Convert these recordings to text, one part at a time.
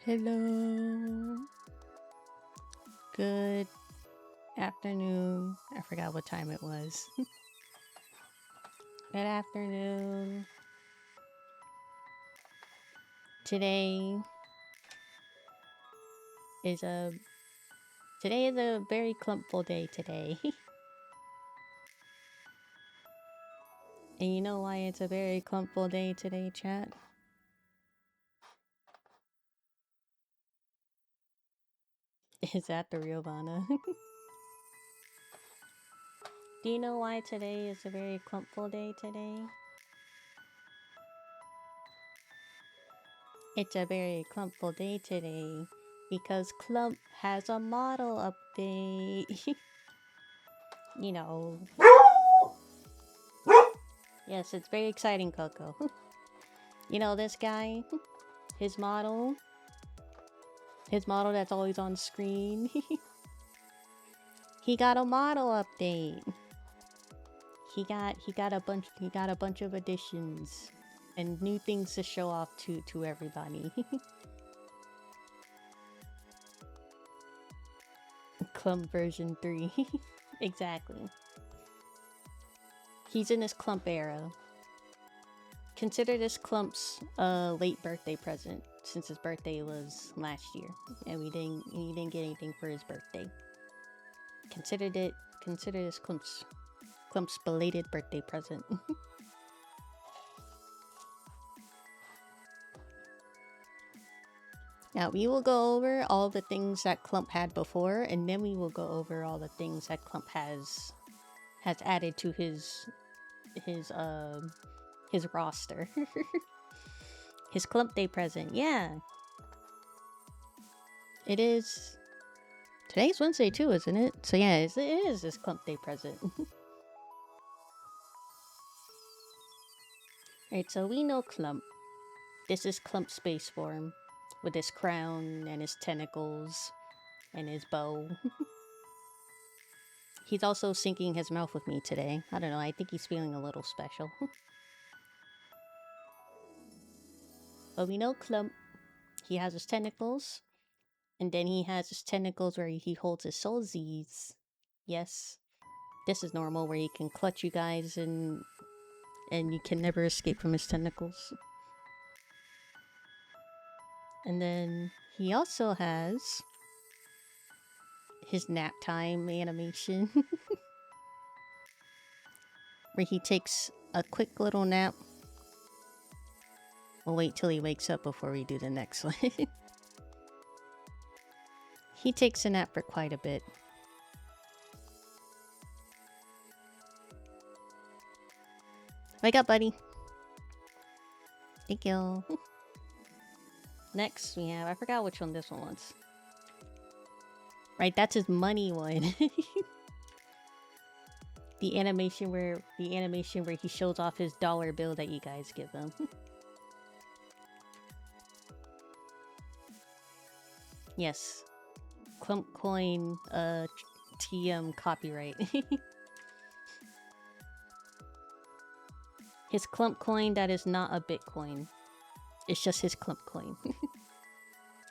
Hello. Good afternoon. I forgot what time it was. Good afternoon. Today is a very clumpful day today. And you know why it's a very clumpful day today, chat? Is that the real Vana? Do you know why today is a very clumpful day today? It's a very clumpful day today because Clump has a model update. You know. Yes, it's very exciting, Coco. You know this guy? His model? His model that's always on screen? He got a model update. He got a bunch of additions and new things to show off to everybody. Clump version 3. Exactly. He's in his Clump era. Consider this Clump's late birthday present, since his birthday was last year and he didn't get anything for his birthday. Consider this Clump's belated birthday present. Now we will go over all the things that Clump had before, and then we will go over all the things that Clump has added to his roster. His Clump Day present, yeah. It is. Today's Wednesday too, isn't it? So yeah, it is his Clump Day present. Alright, so we know Clump. This is Clump space form, with his crown and his tentacles and his bow. He's also syncing his mouth with me today. I don't know, I think he's feeling a little special. But we know Clump, he has his tentacles, and then he has his tentacles where he holds his soul Z's. Yes, this is normal, where he can clutch you guys and you can never escape from his tentacles. And then he also has his nap time animation, where he takes a quick little nap. We'll wait till he wakes up before we do the next one. He takes a nap for quite a bit. Wake up, buddy. Thank you. Next we have, I forgot which one this one was. Right, that's his money one. The animation where he shows off his dollar bill that you guys give him. Yes. Clump coin TM copyright. His Clump coin that is not a Bitcoin. It's just his Clump coin.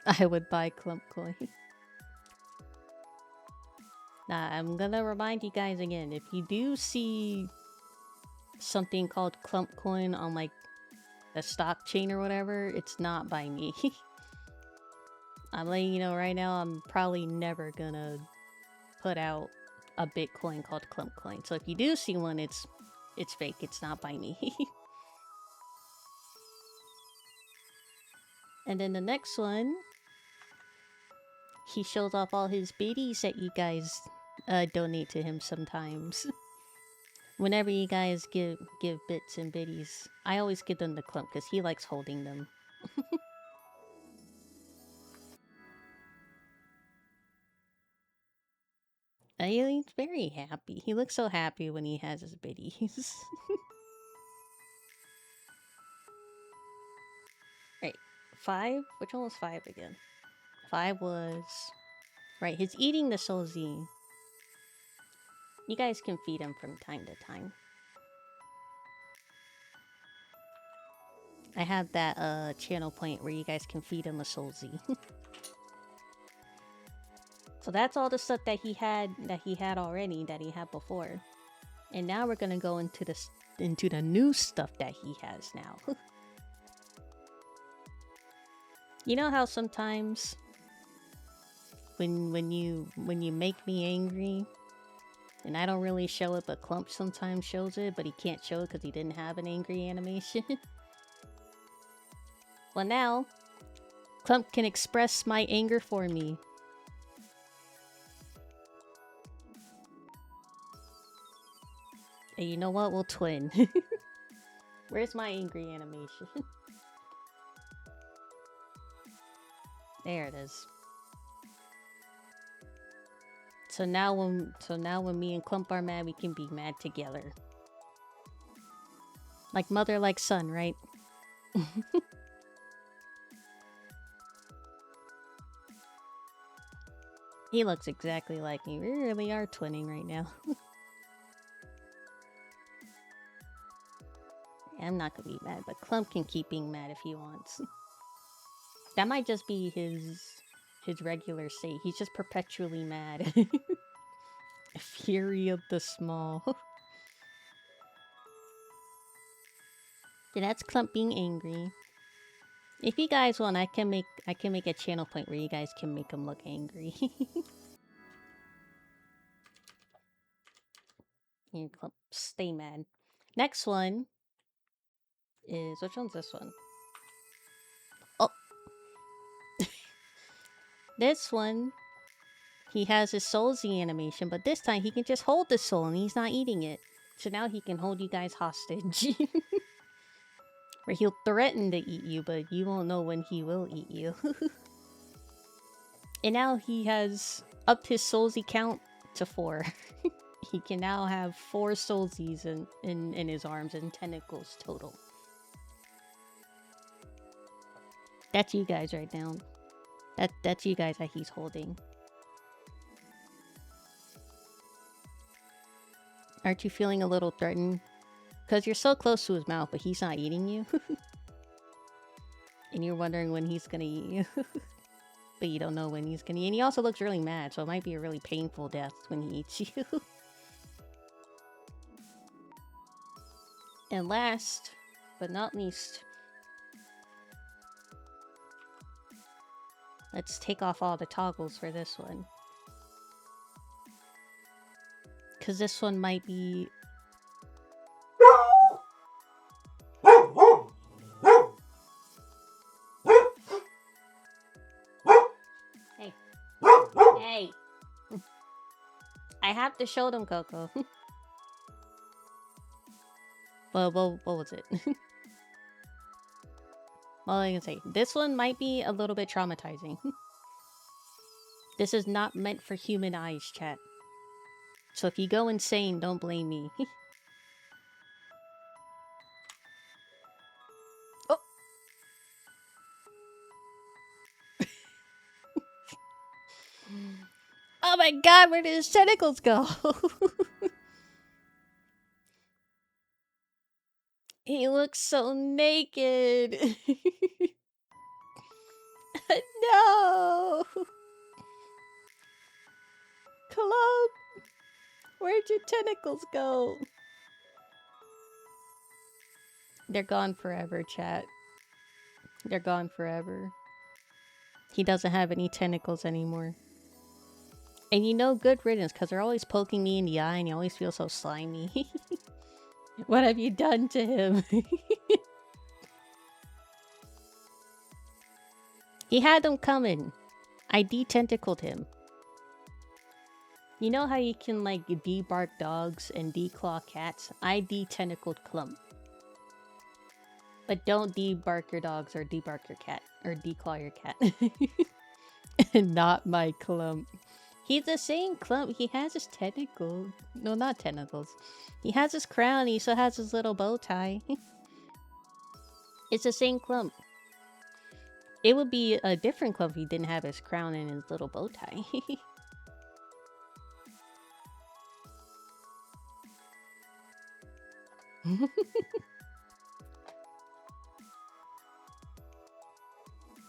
I would buy Clump coin. Nah, I'm gonna remind you guys again, if you do see something called Clump coin on like a stock chain or whatever, it's not by me. I'm letting you know right now, I'm probably never gonna put out a Bitcoin called Clump coin. So if you do see one, it's fake. It's not by me. And then the next one, he shows off all his biddies that you guys donate to him sometimes. Whenever you guys give bits and biddies, I always give them to Clump because he likes holding them. He's very happy. He looks so happy when he has his biddies. Right, 5? Which one was 5 again? 5 was... Right, he's eating the Soul Z. You guys can feed him from time to time. I have that channel point where you guys can feed him a Soulsy. So that's all the stuff that he had already, that he had before. And now we're gonna go into the new stuff that he has now. You know how sometimes when you make me angry and I don't really show it, but Clump sometimes shows it, but he can't show it because he didn't have an angry animation. Well, now Clump can express my anger for me. And you know what? We'll twin. Where's my angry animation? There it is. So now when me and Clump are mad, we can be mad together. Like mother, like son, right? He looks exactly like me. We really are twinning right now. I'm not gonna be mad, but Clump can keep being mad if he wants. That might just be his regular state. He's just perpetually mad. Fury of the small. Yeah, that's Clump being angry. If you guys want, I can make a channel point where you guys can make him look angry. Here, Clump, stay mad. Next one is, which one's this one? Oh, this one. He has his Soulsy animation, but this time he can just hold the soul and he's not eating it. So now he can hold you guys hostage. Where he'll threaten to eat you, but you won't know when he will eat you. And now he has upped his Soulsy count to 4. He can now have 4 Soulsies in his arms and tentacles total. That's you guys right now. That's you guys that he's holding. Aren't you feeling a little threatened? Because you're so close to his mouth, but he's not eating you. And you're wondering when he's gonna eat you. But you don't know when he's gonna eat. And he also looks really mad, so it might be a really painful death when he eats you. And last, but not least, let's take off all the toggles for this one. Because this one might be... Hey. Hey. I have to show them, Coco. Well, what was it? Well, I can say, this one might be a little bit traumatizing. This is not meant for human eyes, chat. So if you go insane, don't blame me. Oh! Oh my god, where did his tentacles go? He looks so naked. No! Clump! Where'd your tentacles go? They're gone forever, chat. They're gone forever. He doesn't have any tentacles anymore. And you know, good riddance, because they're always poking me in the eye and you always feel so slimy. What have you done to him? He had them coming. I detentacled him. You know how you can, like, debark dogs and declaw cats? I detentacled Clump. But don't debark your dogs or debark your cat. Or declaw your cat. Not my Clump. He's the same Clump. He has his tentacles. No, not tentacles. He has his crown. He still has his little bow tie. It's the same Clump. It would be a different Clump if he didn't have his crown and his little bow tie.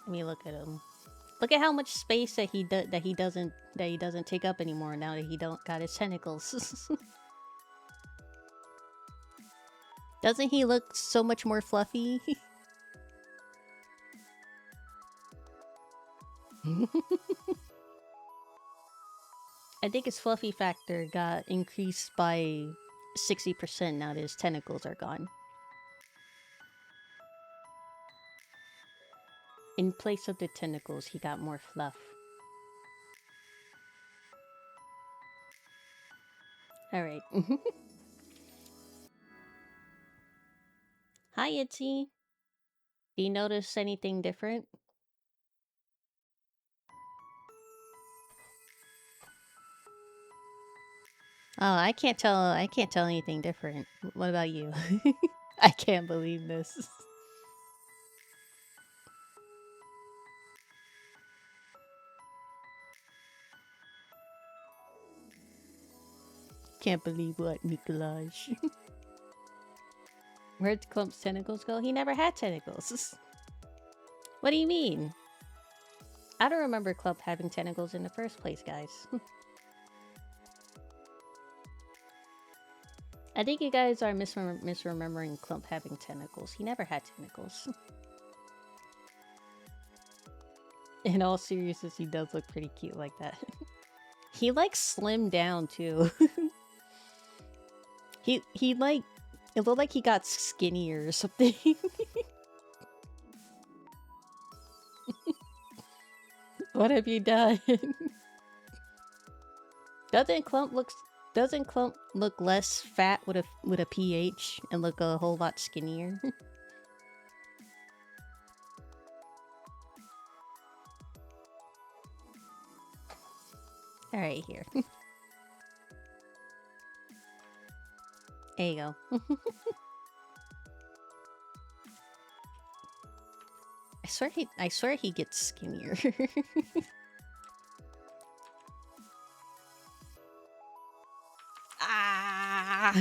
Let me look at him. Look at how much space that he doesn't take up anymore now that he don't got his tentacles. Doesn't he look so much more fluffy? I think his fluffy factor got increased by 60% now that his tentacles are gone. In place of the tentacles, he got more fluff. Alright. Hi, Itzy. Do you notice anything different? Oh, I can't tell anything different. What about you? I can't believe this. Can't believe what, Nikolaj? Where'd Clump's tentacles go? He never had tentacles. What do you mean? I don't remember Clump having tentacles in the first place, guys. I think you guys are misremembering Clump having tentacles. He never had tentacles. In all seriousness, he does look pretty cute like that. He like slimmed down too. he like it looked like he got skinnier or something. What have you done? Doesn't Clump look less fat with a PH and look a whole lot skinnier? Alright, here. There you go. I swear he gets skinnier. Ah!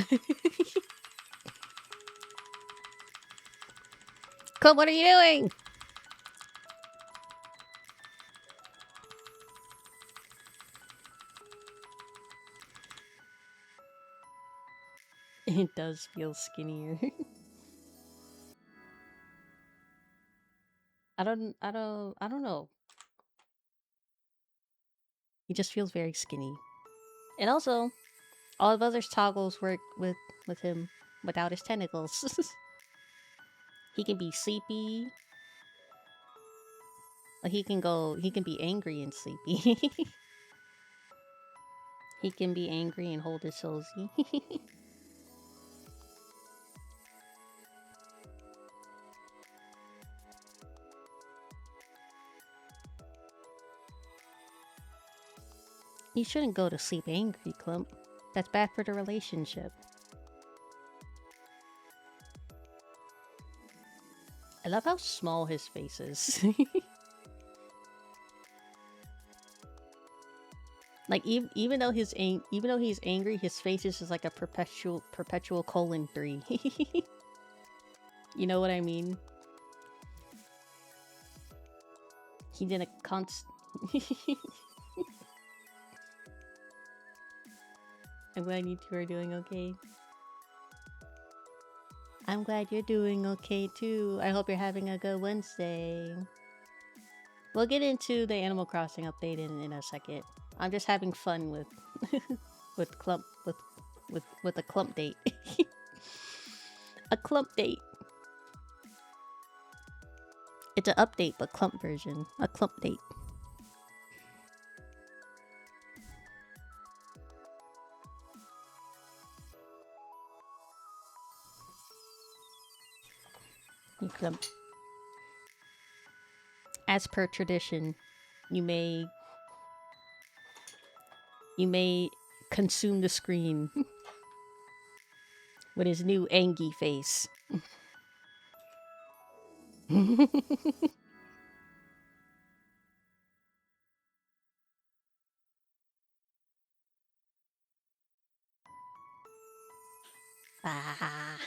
Clump, what are you doing? It does feel skinnier. I don't know. He just feels very skinny. And also, all of others toggles work with him without his tentacles. He can be sleepy. Or he can be angry and sleepy. He can be angry and hold his soulsy. You shouldn't go to sleep angry, Clump. That's bad for the relationship. I love how small his face is. Like even though he's angry, his face is just like a perpetual colon 3. You know what I mean? He did a I'm glad you two are doing okay. I'm glad you're doing okay too. I hope you're having a good Wednesday. We'll get into the Animal Crossing update in a second. I'm just having fun with with Clump with a Clump date. A Clump date. It's an update but Clump version. A Clump date. Clump. As per tradition, you may consume the screen with his new Angie face. Ah.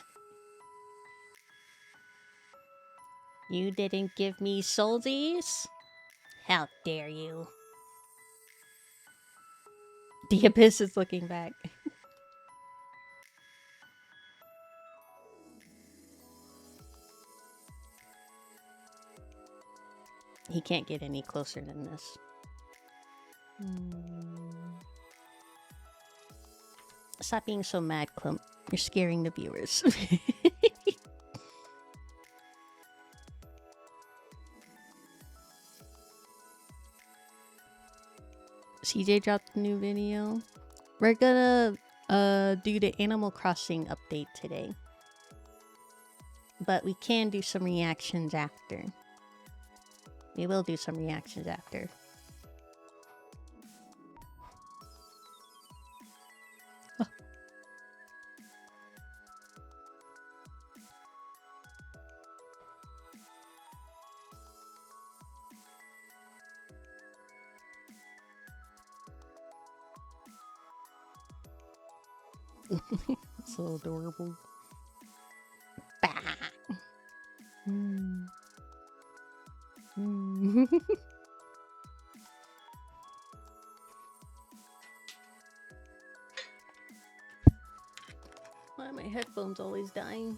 You didn't give me soulsies? How dare you? The Abyss is looking back. He can't get any closer than this. Stop being so mad, Clump. You're scaring the viewers. CJ dropped a new video. We're gonna do the Animal Crossing update today. But we can do some reactions after. We will do some reactions after. So adorable. Bah. Why are my headphones always dying?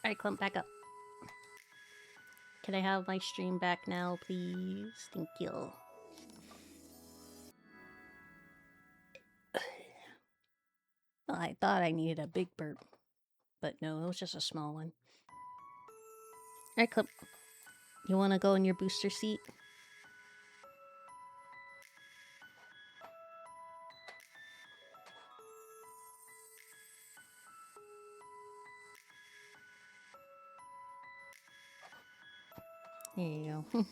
Alright, Clump, back up. Can I have my stream back now, please? Thank you. Well, I thought I needed a big burp. But no, it was just a small one. Alright, Clump. You wanna go in your booster seat? There you go.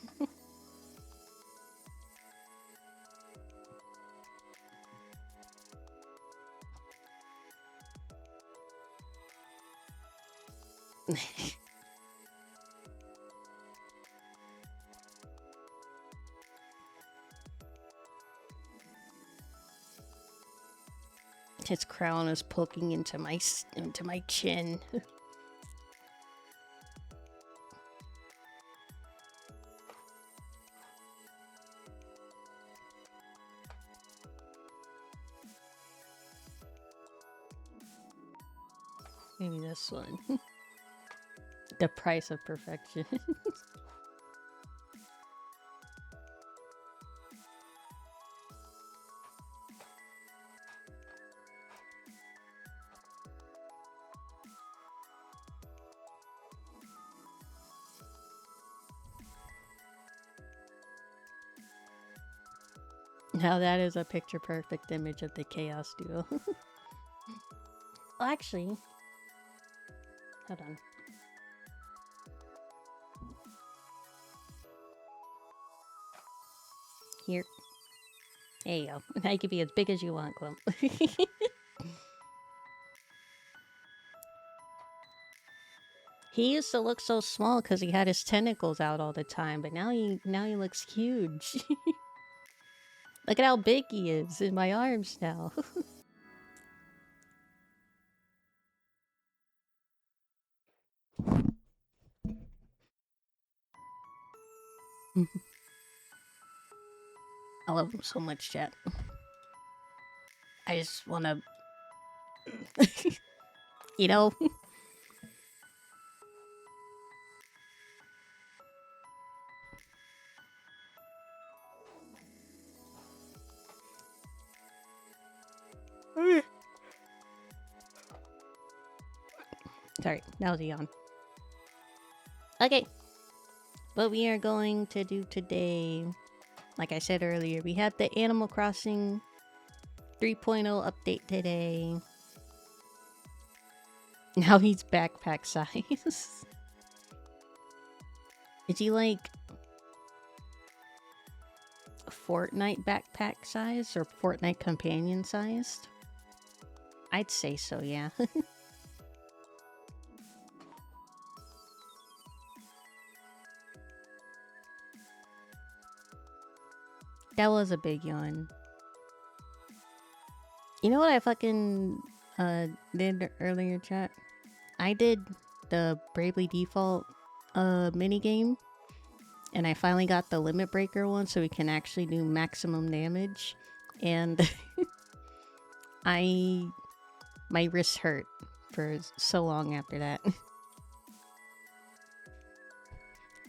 His crown is poking into my chin. Maybe this one. The price of perfection. Now that is a picture perfect image of the Chaos Duo. Well, actually, hold on. Here. There you go. Now you can be as big as you want, Clump. He used to look so small because he had his tentacles out all the time, but now he looks huge. Look at how big he is in my arms now. I love him so much, chat. I just wanna... you know? Sorry, that was a yawn. Okay. What we are going to do today, like I said earlier, we had the Animal Crossing 3.0 update today. Now he's backpack size. Is he like Fortnite backpack size or Fortnite companion sized? I'd say so, yeah. That was a big yawn. You know what I fucking did earlier, chat? I did the Bravely Default mini game, and I finally got the limit breaker one so we can actually do maximum damage. And my wrist hurt for so long after that.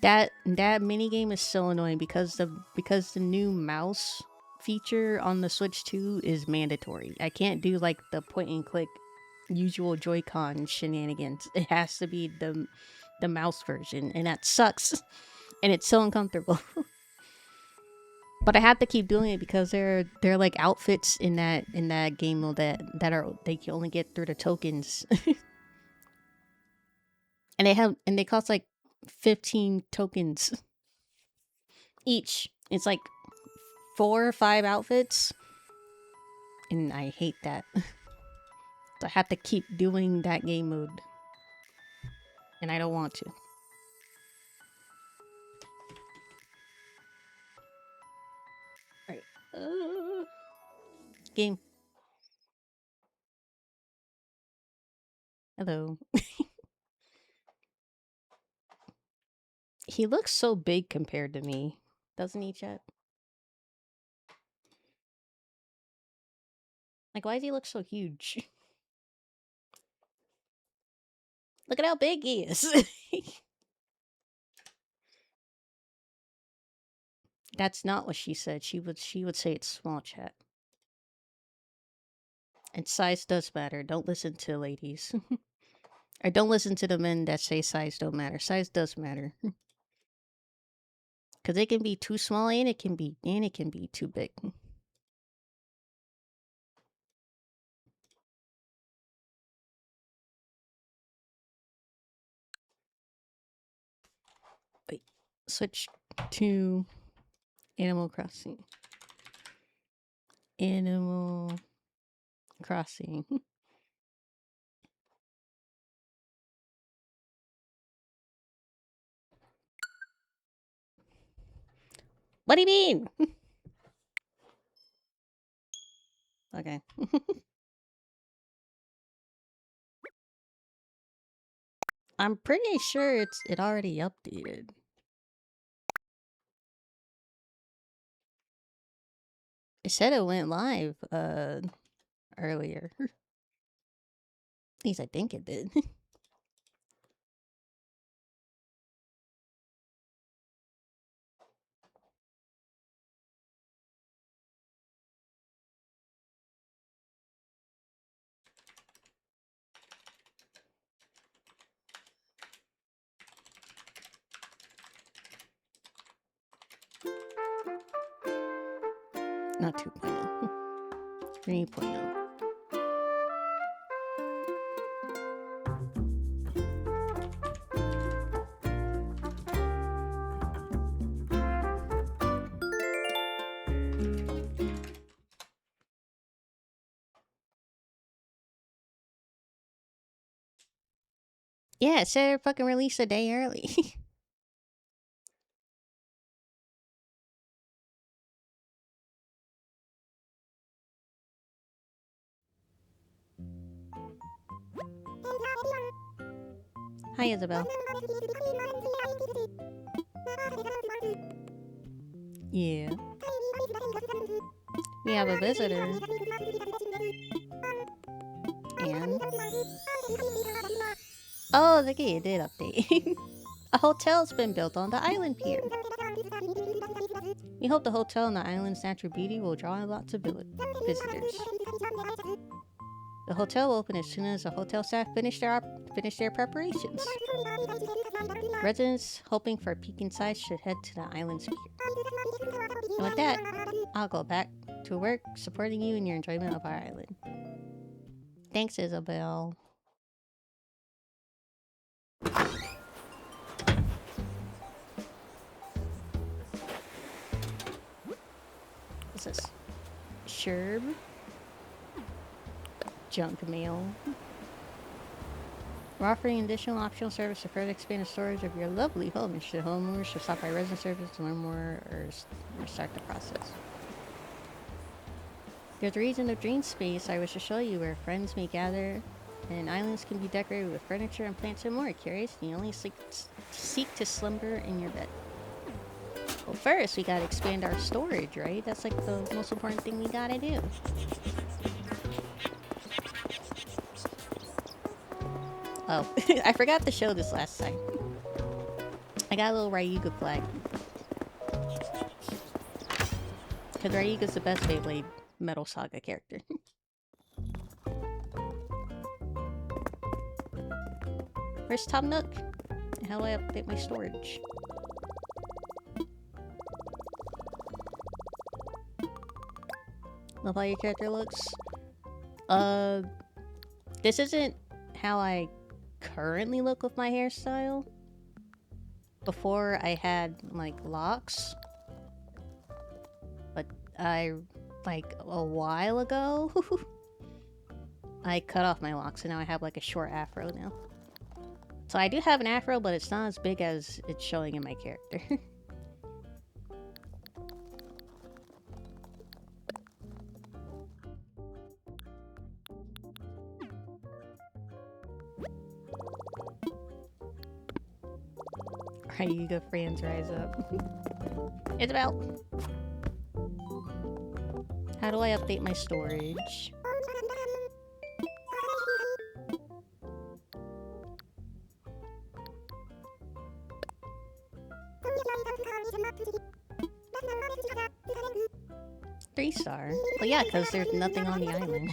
That mini game is so annoying because the new mouse feature on the Switch 2 is mandatory. I can't do like the point and click usual Joy-Con shenanigans. It has to be the mouse version, and that sucks. And it's so uncomfortable. But I have to keep doing it because they're like outfits in that game mode that are they can only get through the tokens. And they cost like 15 tokens each. It's like 4 or 5 outfits. And I hate that. So I have to keep doing that game mode. And I don't want to. Alright. Game. Hello. He looks so big compared to me. Doesn't he, chat? Like, why does he look so huge? Look at how big he is. That's not what she said. She would say it's small, chat. And size does matter. Don't listen to ladies. Or don't listen to the men that say size don't matter. Size does matter. Cause it can be too small and it can be too big. Wait. Switch to Animal Crossing. Animal Crossing. What do you mean? Okay. I'm pretty sure it already updated. It said it went live earlier. At least I think it did. Not 2.0. 3.0. Yeah, it said it fucking released a day early. Hi, Isabel. Yeah. We have a visitor. And oh, the game did update. A hotel's been built on the island pier. We hope the hotel and the island's natural beauty will draw lots of visitors. The hotel will open as soon as the hotel staff finish their preparations. Residents hoping for a peek inside should head to the island's pier. And with that, I'll go back to work supporting you in your enjoyment of our island. Thanks, Isabel. What's this? Sherb? Junk mail. We're offering additional optional service to further expand the storage of your lovely home. Should homeowners should stop by resident service to learn more or start the process. There's a reason of Dream Space I wish to show you, where friends may gather and islands can be decorated with furniture and plants and more. Curious? You only seek to slumber in your bed. Well, first we gotta expand our storage, right? That's like the most important thing we gotta do. Oh, I forgot to show this last time. I got a little Ryuga flag. Because Ryuga's the best Beyblade Metal Saga character. Where's Tom Nook? How do I update my storage? Love how your character looks. This isn't how I currently look with my hairstyle. Before I had, like, locks. But like, a while ago, I cut off my locks and now I have, like, a short afro now. So I do have an afro, but it's not as big as it's showing in my character. Ryuga friends rise up. Isabel! How do I update my storage? Three-star? Well, yeah, because there's nothing on the island.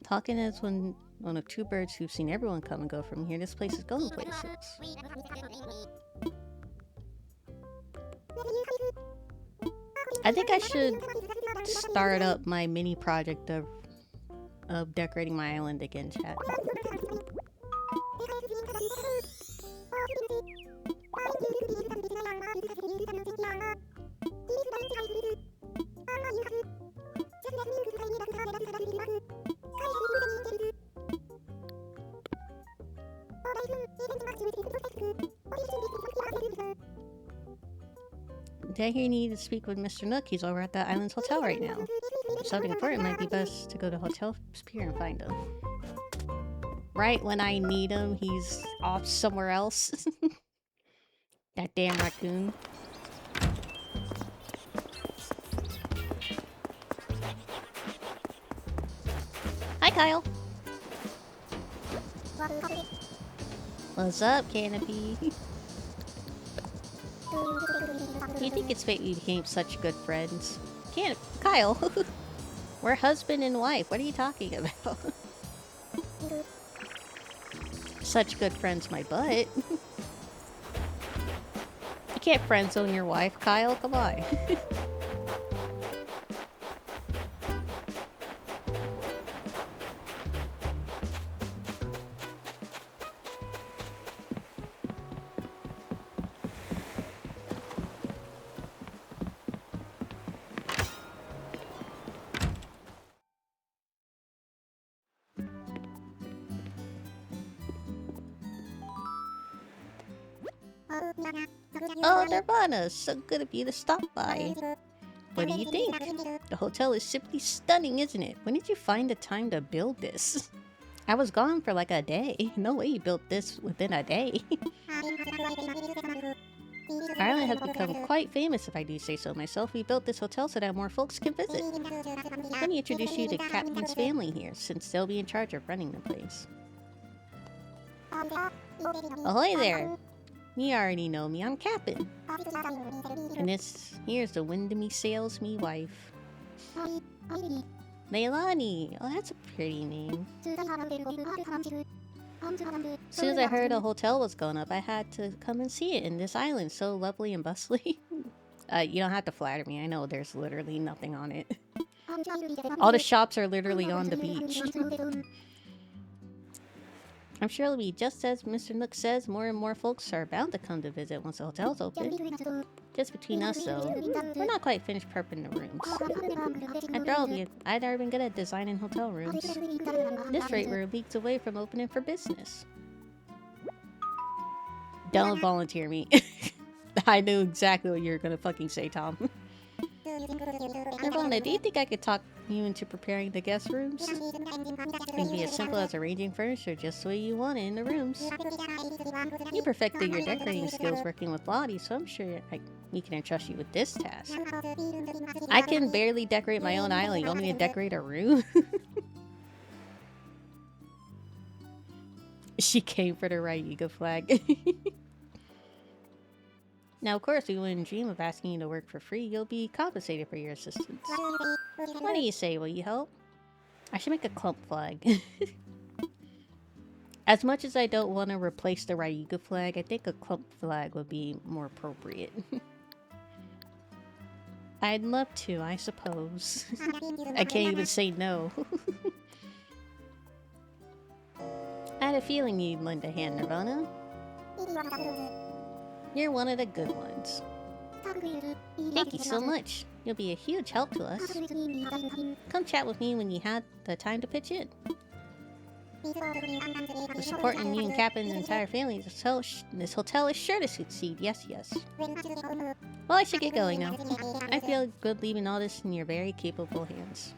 Talking is one of two birds who've seen everyone come and go from here. This place is going places. I think I should start up my mini project of decorating my island again, chat. Did I hear you need to speak with Mr. Nook? He's over at the island's hotel right now. If something important, might be best to go to Hotel Pier and find him. Right when I need him, he's off somewhere else. That damn raccoon. Hi, Kyle. What's up, Canopy? Do you think it's fate we became such good friends? Kyle! We're husband and wife. What are you talking about? Such good friends, my butt. You can't friend zone your wife, Kyle. Come on. Oh, Nirvana! So good of you to stop by. What do you think? The hotel is simply stunning, isn't it? When did you find the time to build this? I was gone for like a day. No way you built this within a day. Ireland has become quite famous, if I do say so myself. We built this hotel so that more folks can visit. Let me introduce you to Captain's family here, since they'll be in charge of running the place. Ahoy there! You already know me, I'm Captain. And this here's the wind to me sails me wife. Leilani! Oh, that's a pretty name. As soon as I heard a hotel was going up, I had to come and see it in this island, so lovely and bustly. You don't have to flatter me, I know there's literally nothing on it. All the shops are literally on the beach. I'm sure it'll be just as Mr. Nook says, more and more folks are bound to come to visit once the hotel's open. Just between us, though, we're not quite finished prepping the rooms. After all, I've never been good at designing hotel rooms. At this rate, we're weeks away from opening for business. Don't volunteer me. I knew exactly what you were gonna fucking say, Tom. Nirvana, do you think I could talk you into preparing the guest rooms? It can be as simple as arranging furniture just the way you want it in the rooms. You perfected your decorating skills working with Lottie, so I'm sure we can entrust you with this task. I can barely decorate my own island. You want me to decorate a room? She came for the Raiga flag. Now, of course, we wouldn't dream of asking you to work for free. You'll be compensated for your assistance. What do you say? Will you help? I should make a clump flag. As much as I don't want to replace the Raiga flag, I think a clump flag would be more appropriate. I'd love to, I suppose. I can't even say no. I had a feeling you'd lend a hand, Nirvana. You're one of the good ones. Thank you so much. You'll be a huge help to us. Come chat with me when you have the time to pitch in. We're supporting you and Captain's entire family. This hotel is sure to succeed. Yes, yes. Well, I should get going now. I feel good leaving all this in your very capable hands.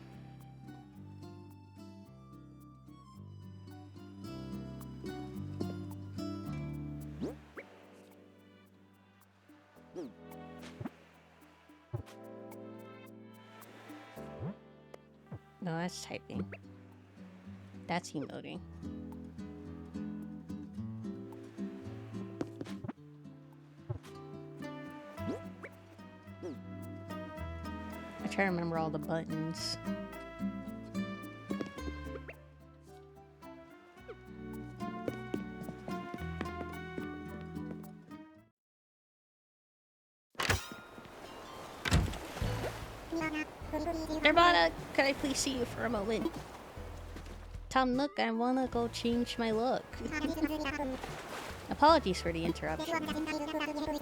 No, that's typing. That's emoting. I try to remember all the buttons. Nirvana, could I please see you for a moment? Tom, look, I wanna go change my look. Apologies for the interruption.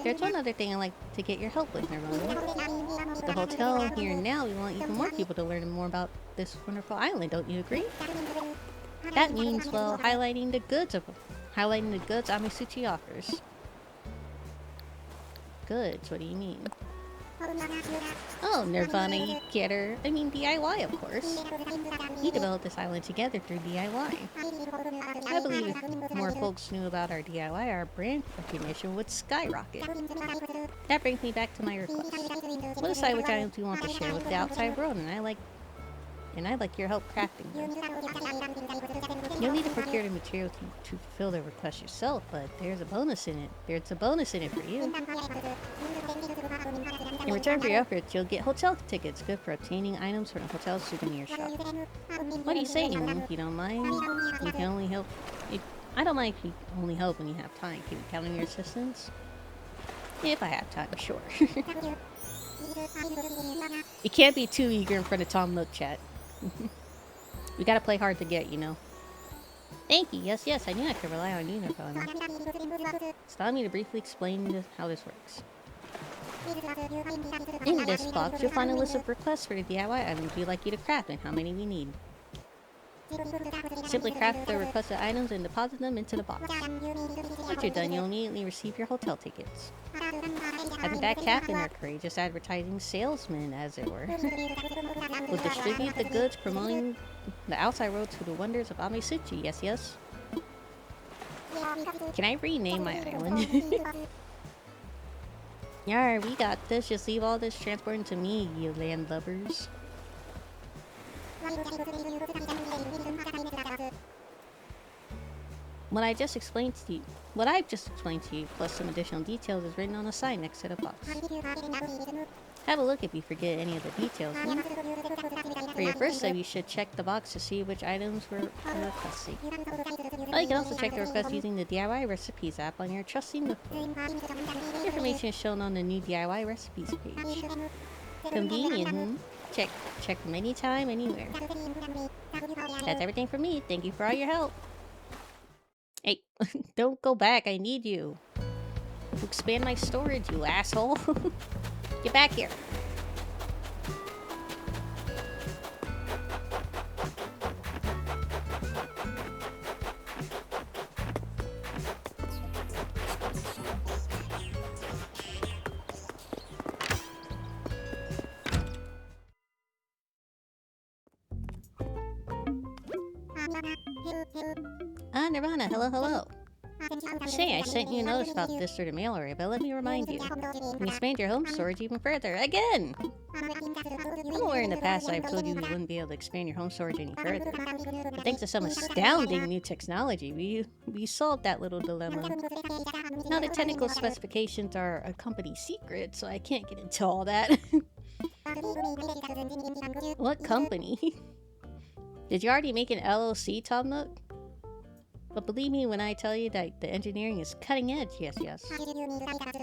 There's one other thing I'd like to get your help with, Nirvana. The hotel here now, we want even more people to learn more about this wonderful island, don't you agree? That means, well, highlighting the goods Amisuchi offers. Goods, what do you mean? Oh, Nirvana, you get her. I mean DIY, of course. We developed this island together through DIY. I believe if more folks knew about our DIY, our brand recognition would skyrocket. That brings me back to my request. We'll decide which items we want to share with the outside world, and I'd like your help crafting them. You'll need to procure the material to fulfill the request yourself, but there's a bonus in it. There's a bonus in it for you. In return for your efforts, you'll get hotel tickets, good for obtaining items from the hotel souvenir shop. What do you say, if you don't mind? You can only help. I don't mind if you only help when you have time. Can you count on your assistance? If I have time, sure. You can't be too eager in front of Tom Nook chat. We gotta play hard to get, you know. Thank you. Yes, yes, I knew I could rely on you, Nirvana. Allow me to briefly explain how this works. In this box, you'll find a list of requests for the DIY items we'd like you to craft and how many we need. Simply craft the requested items and deposit them into the box. Once you're done, you'll immediately receive your hotel tickets. Having that captain or courageous advertising salesman, as it were, will distribute the goods promoting the outside world to the wonders of Amisuchi. Yes, yes? Can I rename my island? Yar, we got this. Just leave all this transporting to me, you landlubbers. What I've just explained to you, plus some additional details, is written on the side next to the box. Have a look if you forget any of the details. For your first step, you should check the box to see which items we're requesting. Oh, you can also check the request using the DIY recipes app on your trusting Nook phone. The information is shown on the new DIY recipes page. Convenient, hmm? Check them anytime, anywhere. That's everything from me. Thank you for all your help. Hey, don't go back. I need you. To expand my storage, you asshole. Get back here. Ah, Nirvana, hello, hello. Say, I sent you a notice about this through the mail array, but let me remind you. You can expand your home storage even further. Again! I'm aware in the past I've told you wouldn't be able to expand your home storage any further. But thanks to some astounding new technology, we solved that little dilemma. Now the technical specifications are a company secret, so I can't get into all that. What company? Did you already make an LLC, Tom Nook? But believe me when I tell you that the engineering is cutting edge, yes, yes.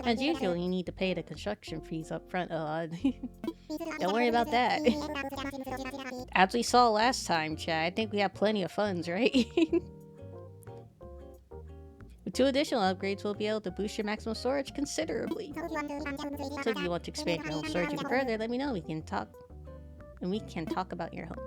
As usual, you need to pay the construction fees up front. Don't worry about that. As we saw last time, Chad, I think we have plenty of funds, right? With 2 additional upgrades, we'll be able to boost your maximum storage considerably. So if you want to expand your home storage even further, let me know. We can talk about your home.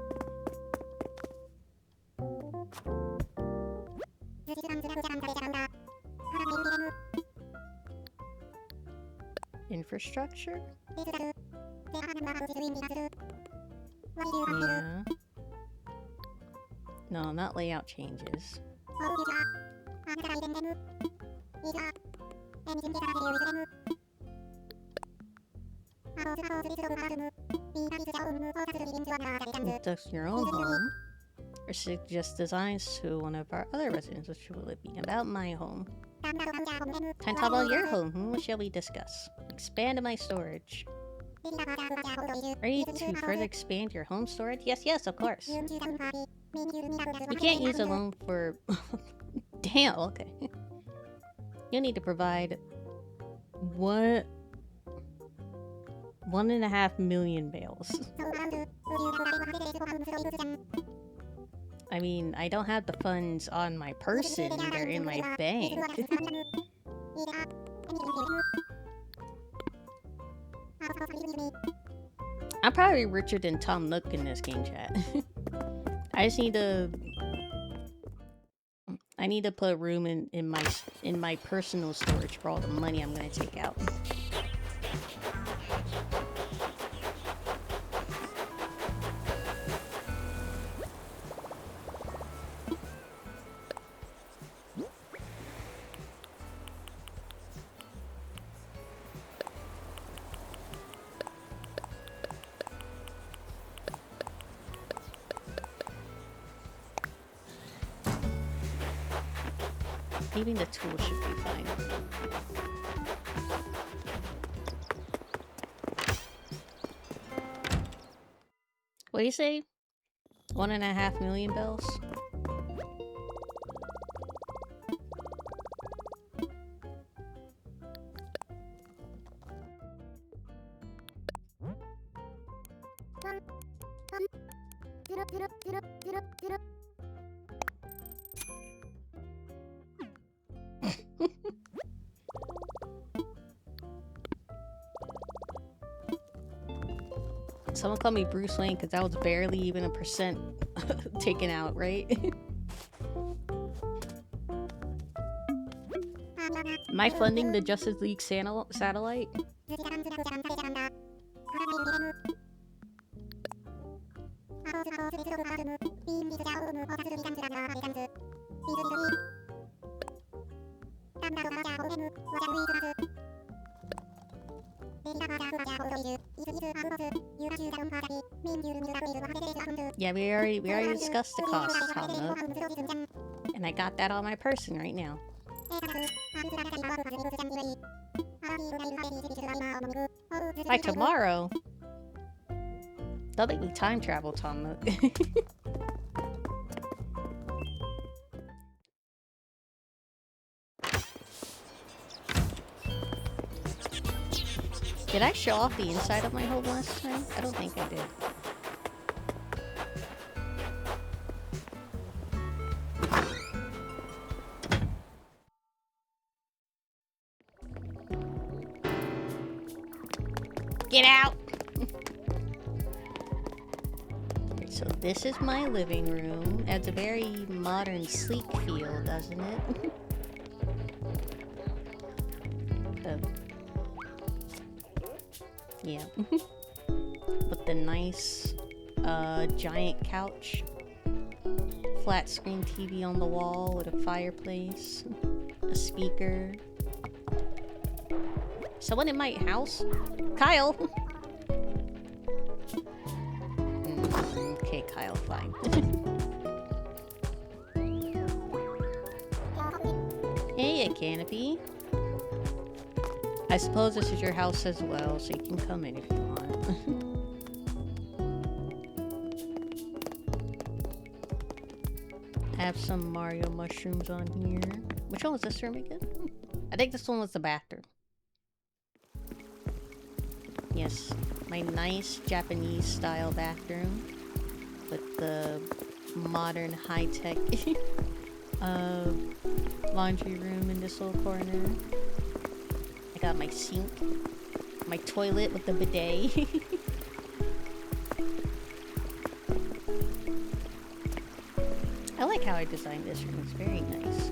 Infrastructure? Yeah. No, not layout changes. Conduct your own home, or suggest designs to one of our other residents, which will it be about my home? Time to talk about your home. What shall we discuss? Expand my storage. Ready to further expand your home storage? Yes, yes, of course. You can't use a loan for... Damn, okay. You'll need to provide... 1.5 million bales. I mean, I don't have the funds on my person, they're in my bank. I'm probably richer than Tom Nook in this game, chat. I just need to... I need to put room in my personal storage for all the money I'm gonna take out. Even the tool should be fine. What do you say? 1.5 million bells? Someone call me Bruce Wayne because that was barely even a percent taken out, right? Am I funding the Justice League satellite? Yeah, we already discussed the cost, Tom Nook. And I got that on my person right now. By tomorrow? Don't make me time travel, Tom Nook. Did I show off the inside of my home last time? I don't think I did. Get out! Okay, so this is my living room. Adds a very modern, sleek feel, doesn't it? Yeah. With the nice, giant couch Flat screen TV on the wall with a fireplace, a speaker. Someone in my house? Kyle! Okay, Kyle, fine. Hey, a canopy. I suppose this is your house as well, so you can come in if you want. Have some Mario mushrooms on here. Which one was this room again? I think this one was the bathroom. Yes, my nice Japanese style bathroom with the modern high-tech laundry room in this little corner. I got my sink, my toilet with the bidet. I like how I designed this room, it's very nice.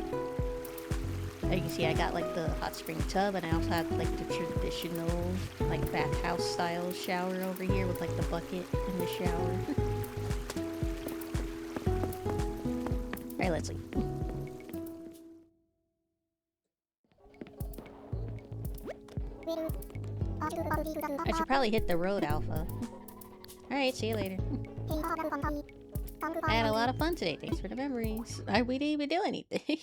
As you can see, I got like the hot spring tub, and I also have like the traditional like bathhouse style shower over here with like the bucket in the shower. Alright, let's leave. I should probably hit the road, Alpha. Alright, see you later. I had a lot of fun today, thanks for the memories. We didn't even do anything.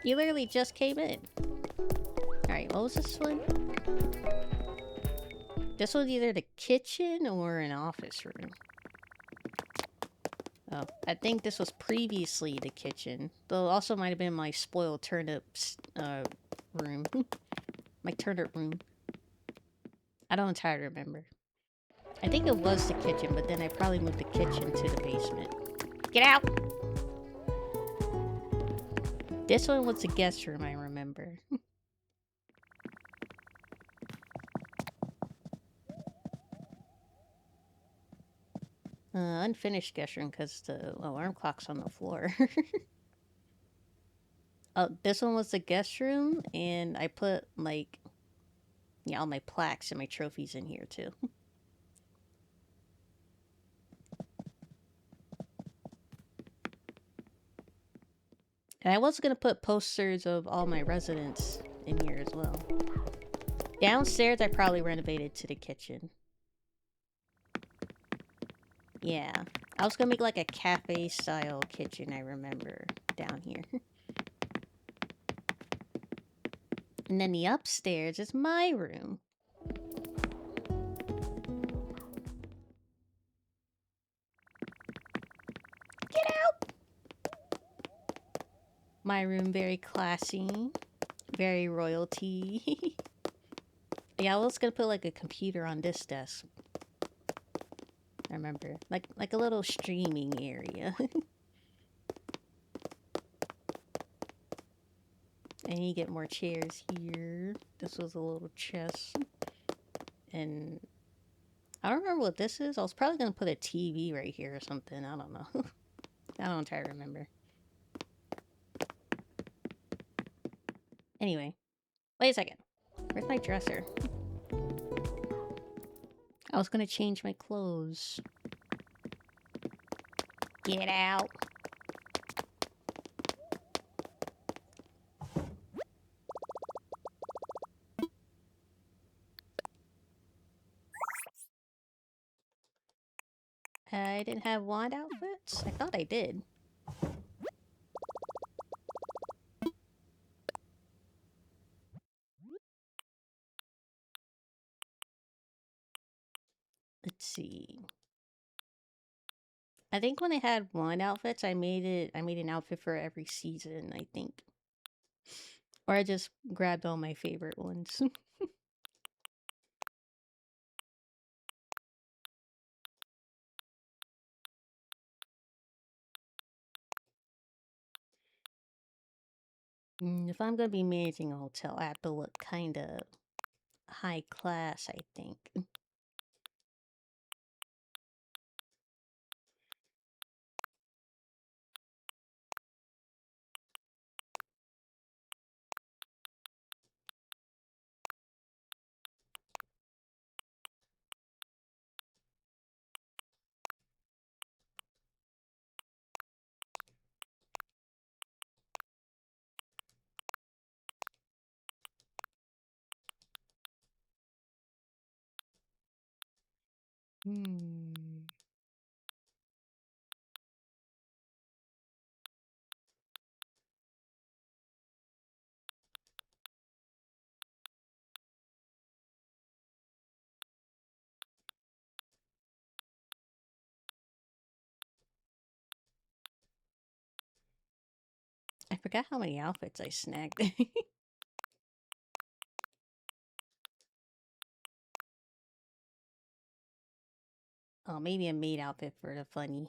You literally just came in. Alright, what was this one? This was either the kitchen or an office room. Oh, I think this was previously the kitchen. Though also might have been my spoiled turnips room. My turnip room. I don't entirely remember. I think it was the kitchen, but then I probably moved the kitchen to the basement. Get out! This one was the guest room, I remember. Unfinished guest room because the alarm clock's on the floor. Oh, this one was the guest room, and I put, like, yeah, all my plaques and my trophies in here, too. And I was gonna put posters of all my residents in here as well. Downstairs, I probably renovated to the kitchen. Yeah. I was gonna make, like, a cafe-style kitchen, I remember, down here. And then the upstairs is my room. Get out! My room, very classy. Very royalty. Yeah, I was gonna put like a computer on this desk. I remember. Like a little streaming area. And you get more chairs here. This was a little chest. And I don't remember what this is. I was probably gonna put a TV right here or something. I don't know. I don't entirely remember. Anyway. Wait a second. Where's my dresser? I was gonna change my clothes. Get out. I didn't have wand outfits? I thought I did. Let's see. I think when I had wand outfits, I made an outfit for every season, I think. Or I just grabbed all my favorite ones. If I'm gonna be managing a hotel, I have to look kind of high class, I think. I forgot how many outfits I snagged. Oh, maybe a maid outfit for the funny.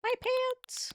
My pants!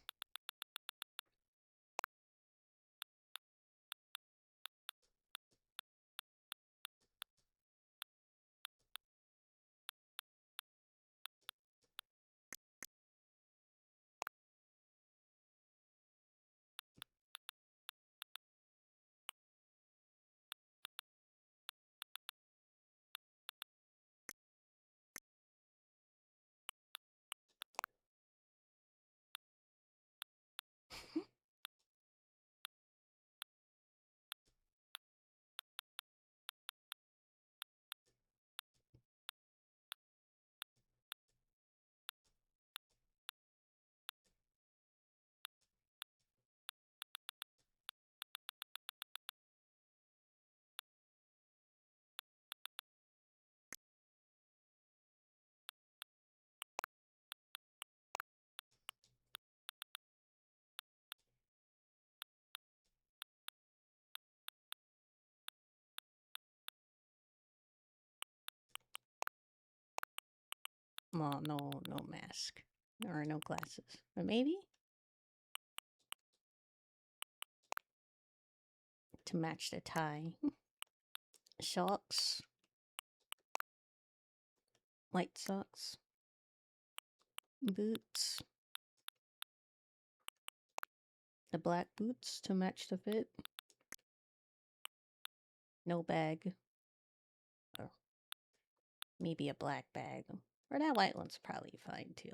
Well, no mask. Or no glasses. But maybe? To match the tie. Socks. White socks. Boots. The black boots to match the fit. No bag. Or maybe a black bag. Or that white one's probably fine too.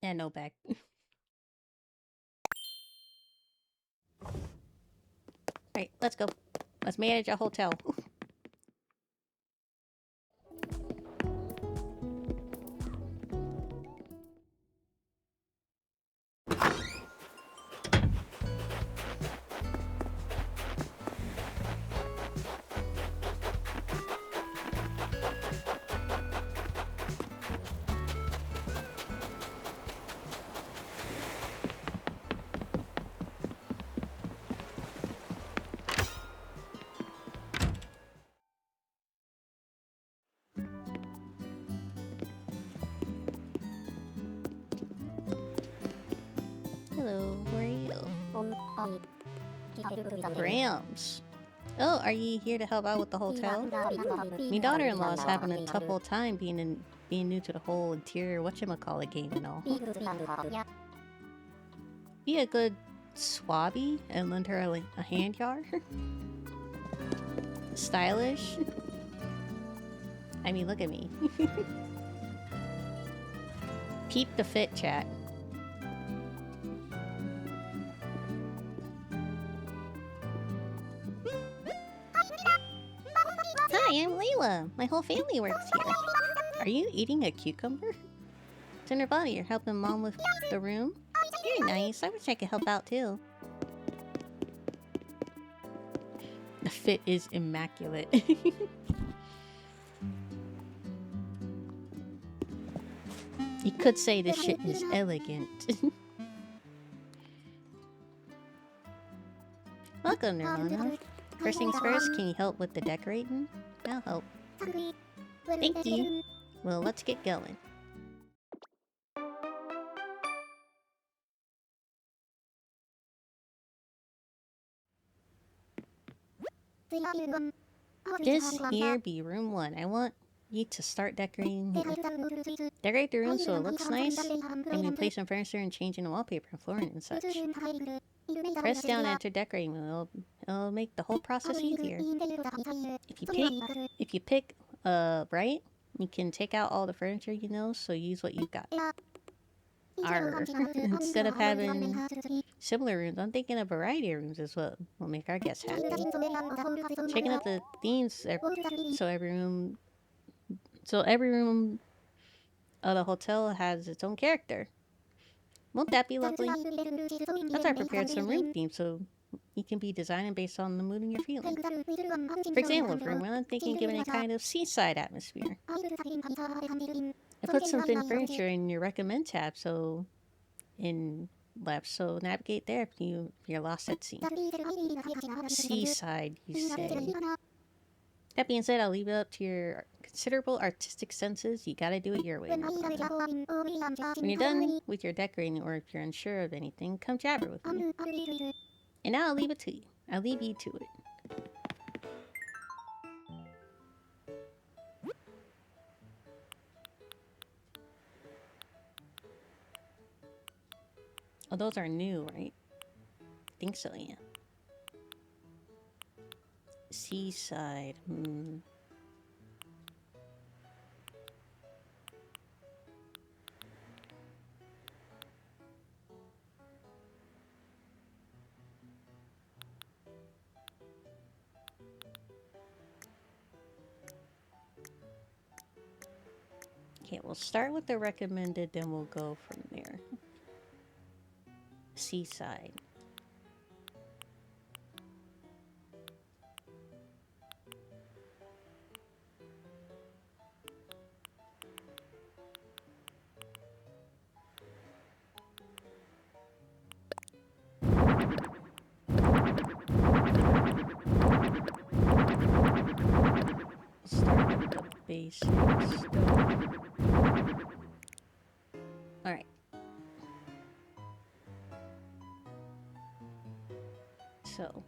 And no bag. Right, let's go. Let's manage a hotel. Hello, who are you? Grams. Oh, are you here to help out with the hotel? My daughter-in-law is having a tough old time being new to the whole interior whatchamacallit game and all. Be a good swabby and lend her a hand jar? Stylish? I mean, look at me. Peep the fit, chat. Hi, I'm Layla. My whole family works here. Are you eating a cucumber? It's in her body. You're helping Mom with the room? Very nice. I wish I could help out too. outfit is immaculate. You could say this shit is elegant. Welcome, Nirvana. First things first, can you help with the decorating? I'll help. Thank you. Well, let's get going. This here be room 1. I want you to start decorating here. Decorate the room so it looks nice, and we place some furniture and changing the wallpaper and flooring and such. Press down and enter decorating mode. It'll make the whole process easier. If you pick right, you can take out all the furniture you know, so use what you've got. Instead of having similar rooms, I'm thinking a variety of rooms is what will make our guests happy. Checking out the themes so every room of the hotel has its own character. Won't that be lovely? That's why I prepared some room themes so you can be designing based on the mood and you're feeling. For example, for room 1, I'm thinking giving a kind of seaside atmosphere. I put some thin furniture in your recommend tab so navigate there if you're lost at sea. Seaside, you say. That being said, I'll leave it up to your considerable artistic senses. You gotta do it your way. When you're done with your decorating, or if you're unsure of anything, come jabber with me. And now I'll leave it to you. I'll leave you to it. Oh, those are new, right? I think so, yeah. Seaside, Okay, we'll start with the recommended, then we'll go from there. Seaside. Start with the basic stuff. Alright. So,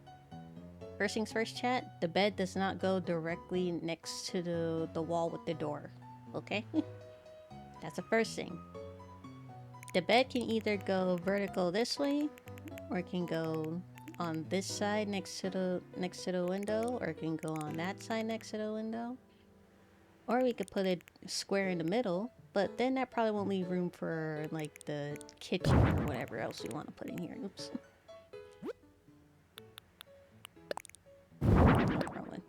first things first, chat. The bed does not go directly next to the wall with the door. Okay? That's the first thing. The bed can either go vertical this way, or it can go on this side next to the window, or it can go on that side next to the window. Or we could put it square in the middle, but then that probably won't leave room for like the kitchen or whatever else you want to put in here. Oops. No problem.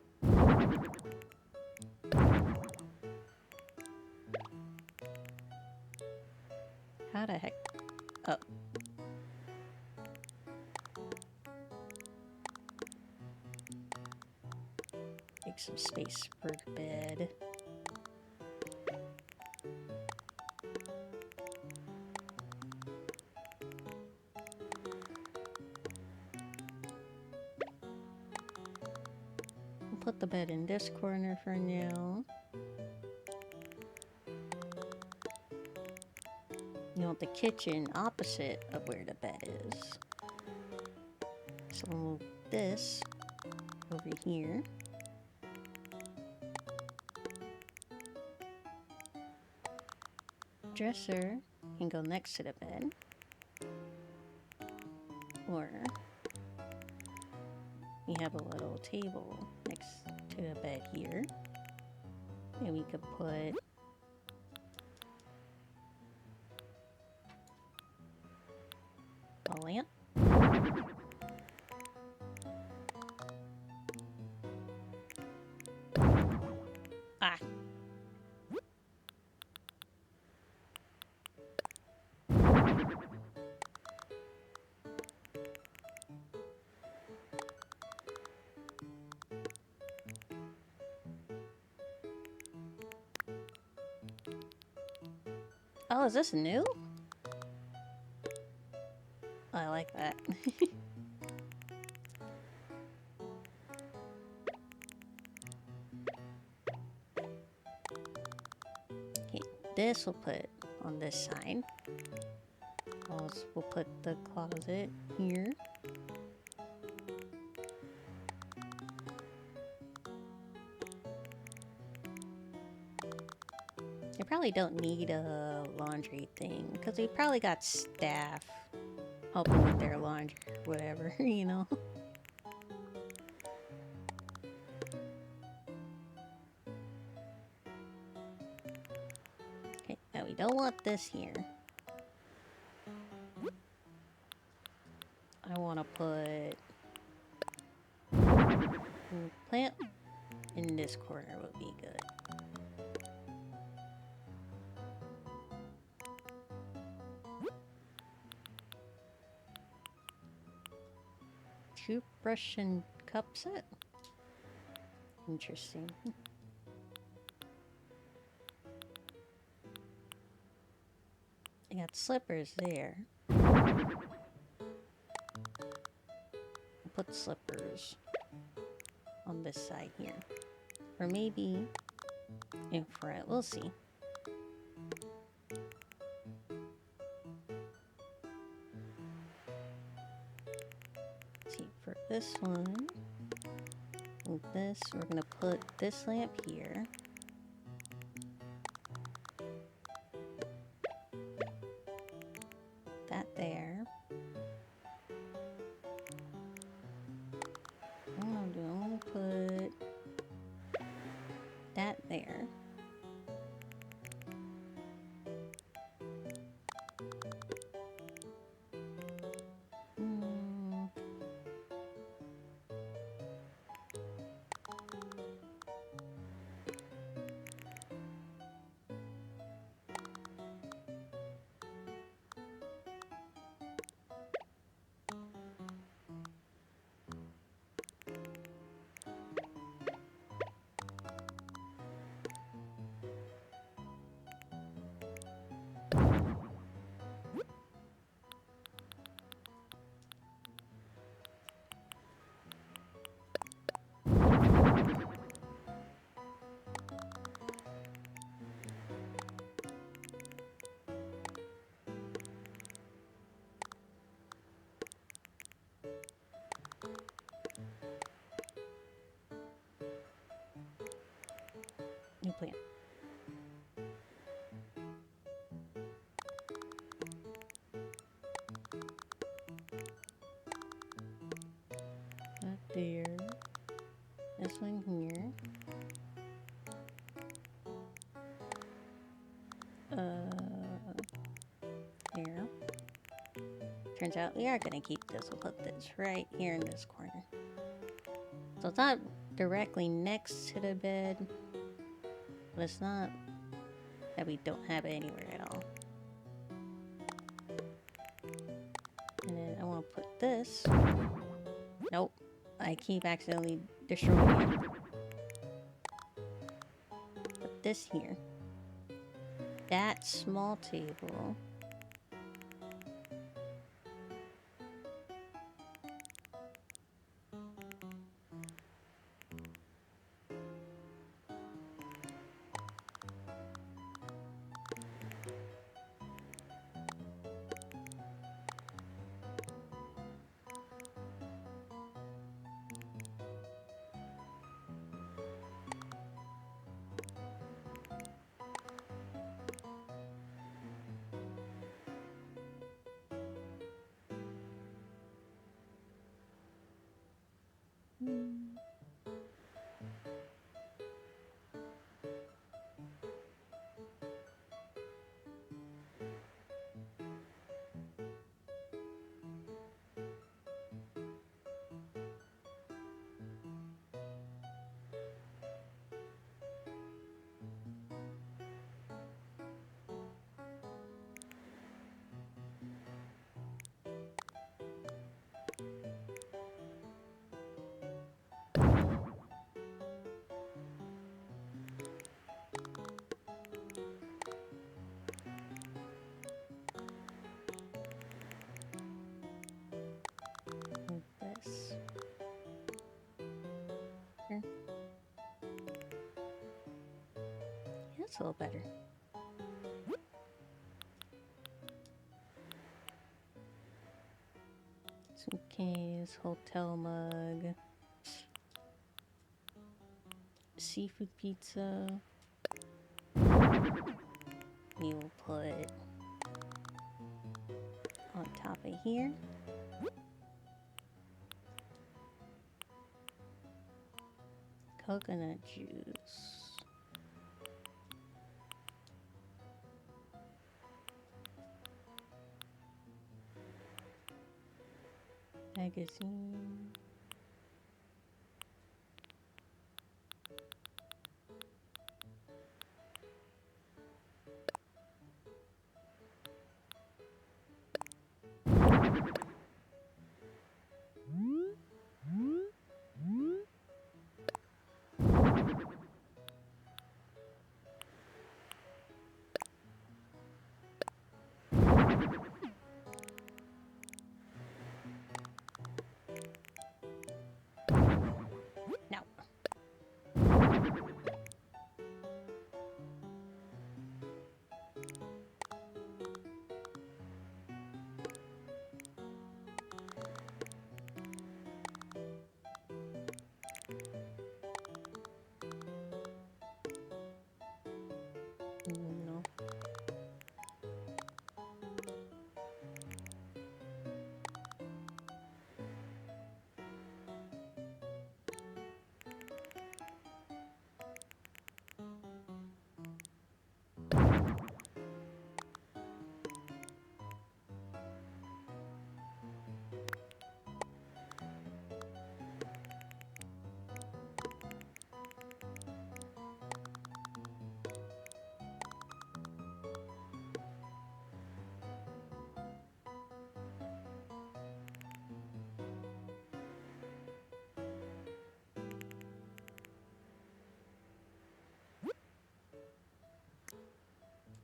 How the heck? Oh. Make some space for the bed. We'll put the bed in this corner for now. You want the kitchen opposite of where the bed is. So we'll move this over here. Dresser can go next to the bed. Or we have a little table next to the bed here. And we could put a lamp. Ah. Oh, is this new? I like that. Okay, this we'll put on this side. Also, we'll put the closet here. They probably don't need a laundry thing because they probably got staff helping with their laundry or whatever, you know? Okay, now we don't want this here. I want to put a plant in this corner would be good. Toothbrush and cup set? Interesting. I got slippers there. I'll put slippers on this side here. Or maybe in front. We'll see. See, for this one, with this, we're gonna put this lamp here. That there. I'm gonna put that there. New plant. That there. This one here. There. Turns out we are gonna keep this. We'll put this right here in this corner. So it's not directly next to the bed, but it's not that we don't have it anywhere at all. And then I want to put this. Nope. I keep accidentally destroying it. Put this here. That small table. That's a little better. Suitcase, hotel mug, seafood pizza. We will put on top of here. Coconut juice. Magazine. No. No.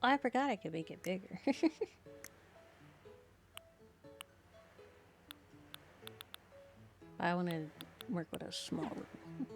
Oh, I forgot I could make it bigger. I want to work with a small room.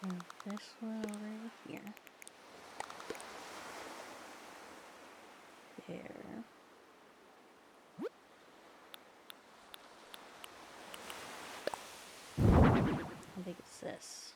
And this one over here. There. How big is this?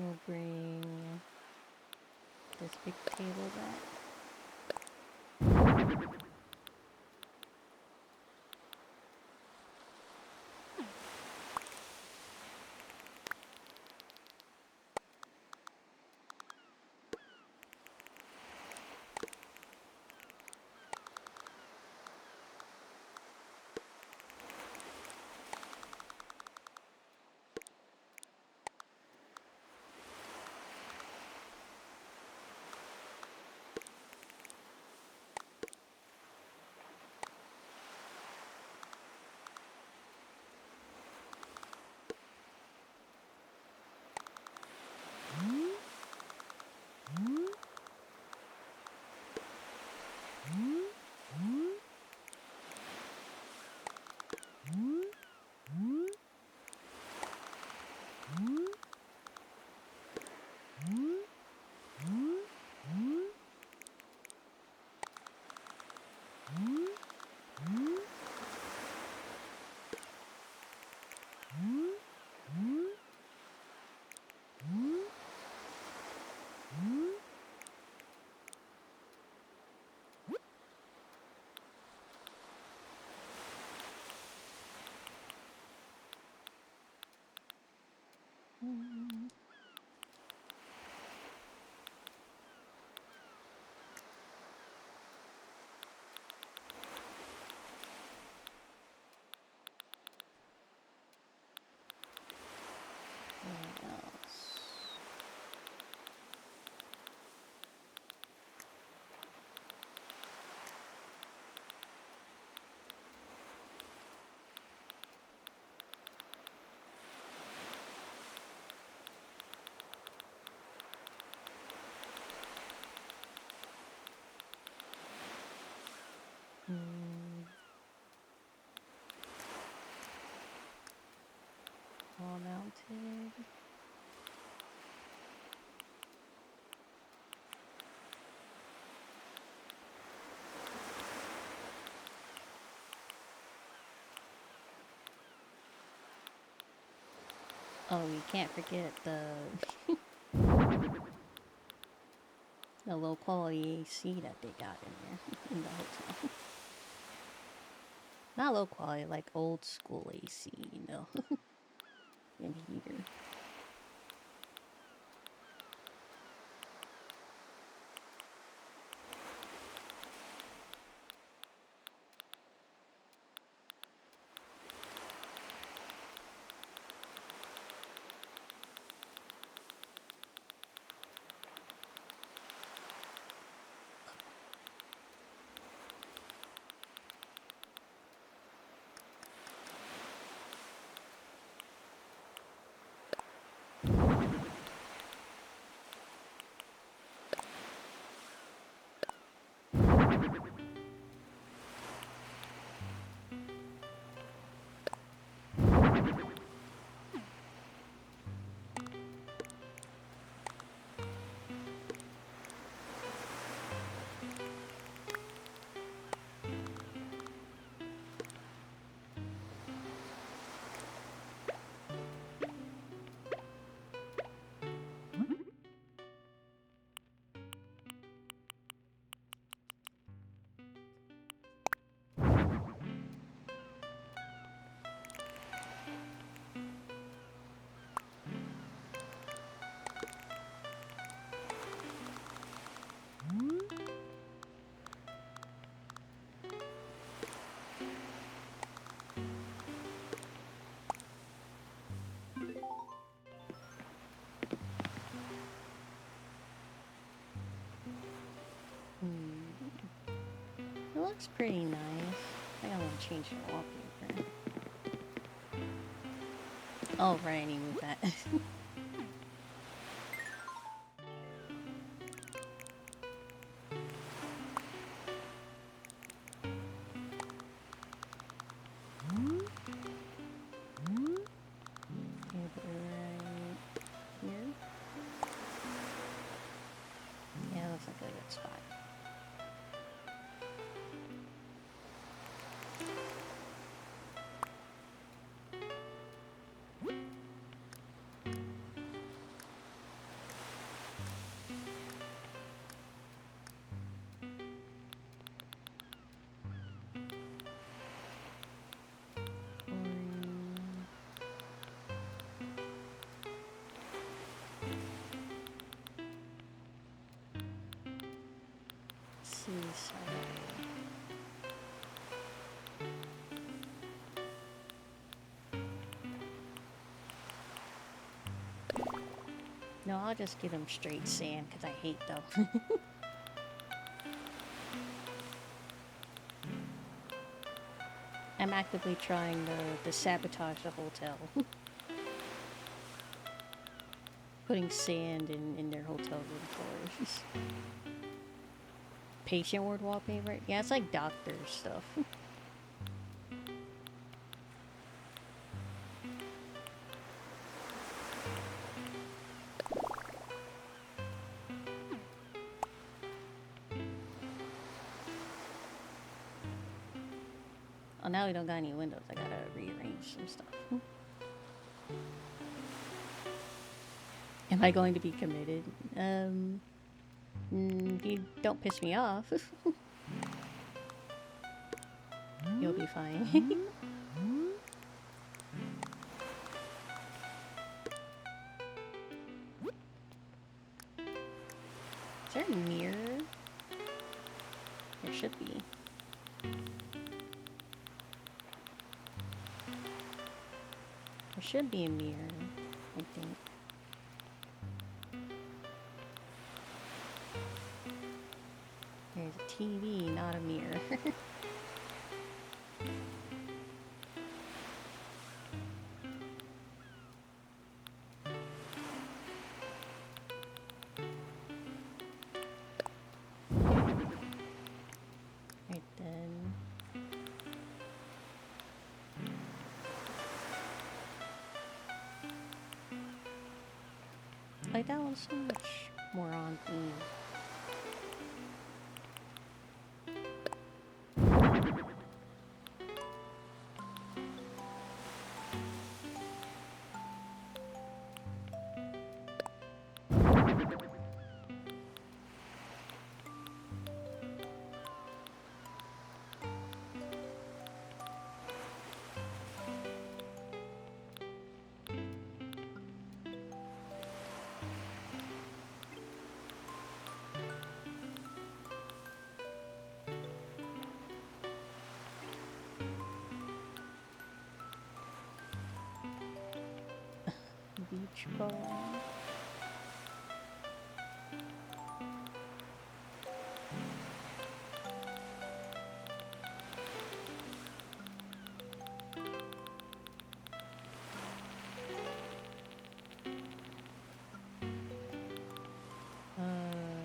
We'll bring this big table back. What else? All mounted. Oh, we can't forget the the low quality AC that they got in there in the hotel. Not low quality, like old school AC, you know, and heater. It looks pretty nice. I think I'm gonna change the wallpaper. Oh, right, I need to move that. Okay, put it right here. Yeah, looks like a good spot. is... No, I'll just give him straight sand, because I hate them. I'm actively trying to sabotage the hotel. Putting sand in their hotel room floors. Patient ward wallpaper? Yeah, it's like doctor stuff. Oh, now we don't got any windows. I gotta rearrange some stuff. Am I going to be committed? You don't piss me off. You'll be fine. Is there a mirror? There should be. There should be a mirror, I think. There's a TV, not a mirror. Right then. Like that one's so much more on theme. Beach ball.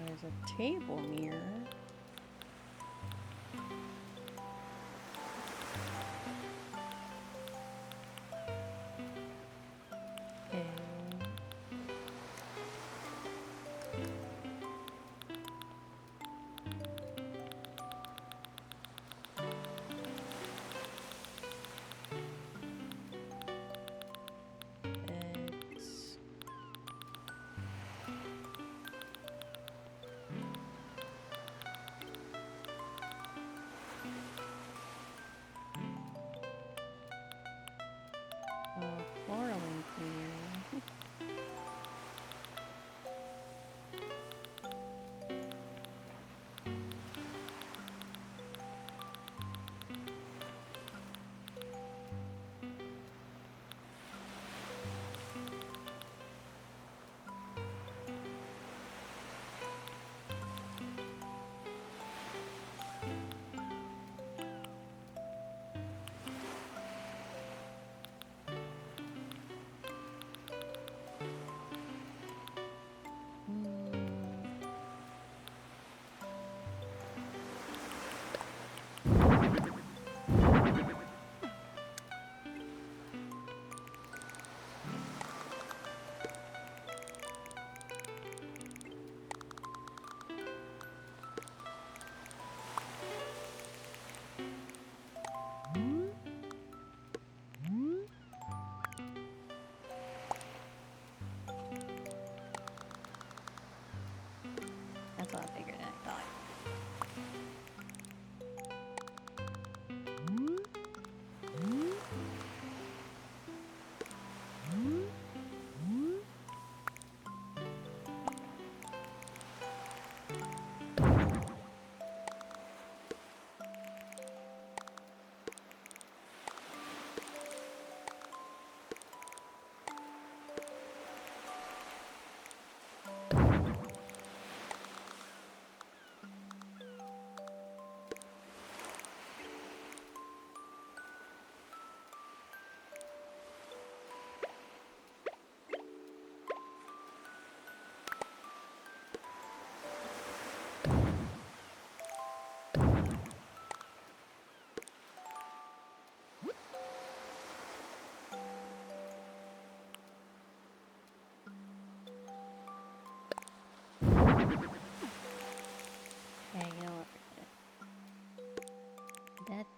There's a table mirror. Okay. It's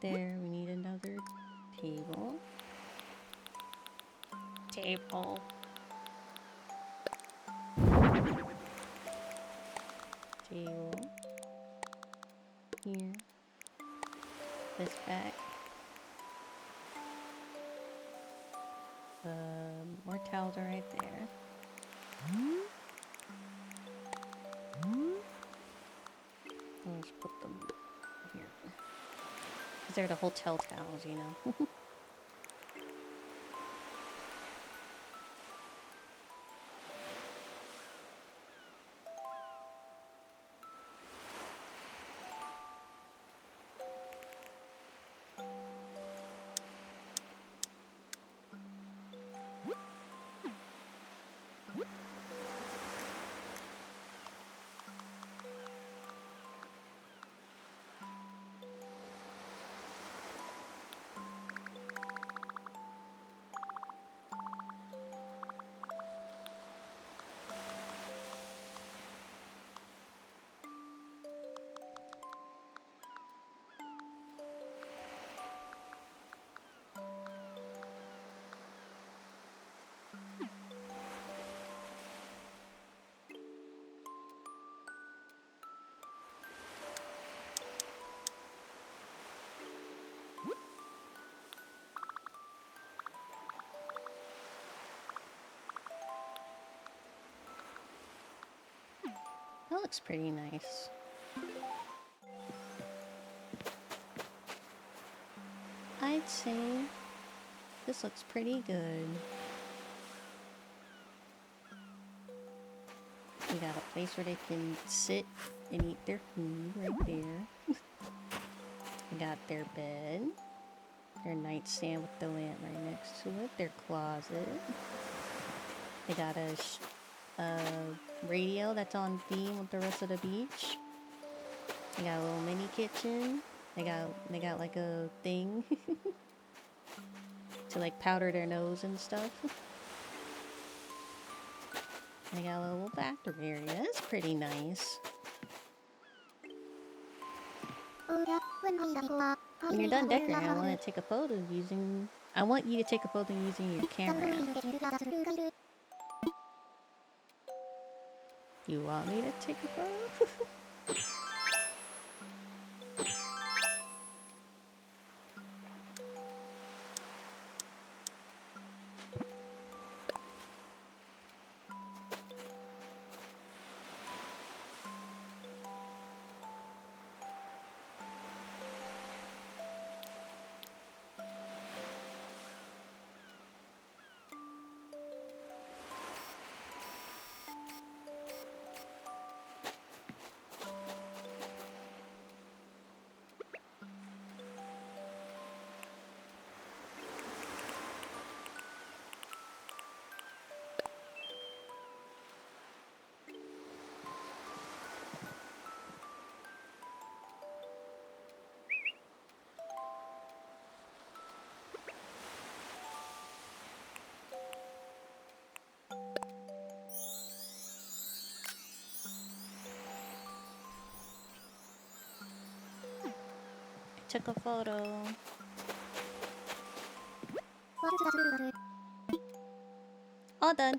there. We need another table. Table. Table. Here. This back. More towels are right there. Let's put them here. Because they're the hotel towels, you know? That looks pretty nice. I'd say this looks pretty good. We got a place where they can sit and eat their food right there. We got their bed, their nightstand with the lamp right next to it, their closet. They got a radio that's on theme with the rest of the beach. They got a little mini kitchen. They got like a thing to like powder their nose and stuff. They got a little bathroom area. That's pretty nice. When you're done decorating, I want to take a photo using. I want you to take a photo using your camera. You want me to take a photo? Took a photo. All done.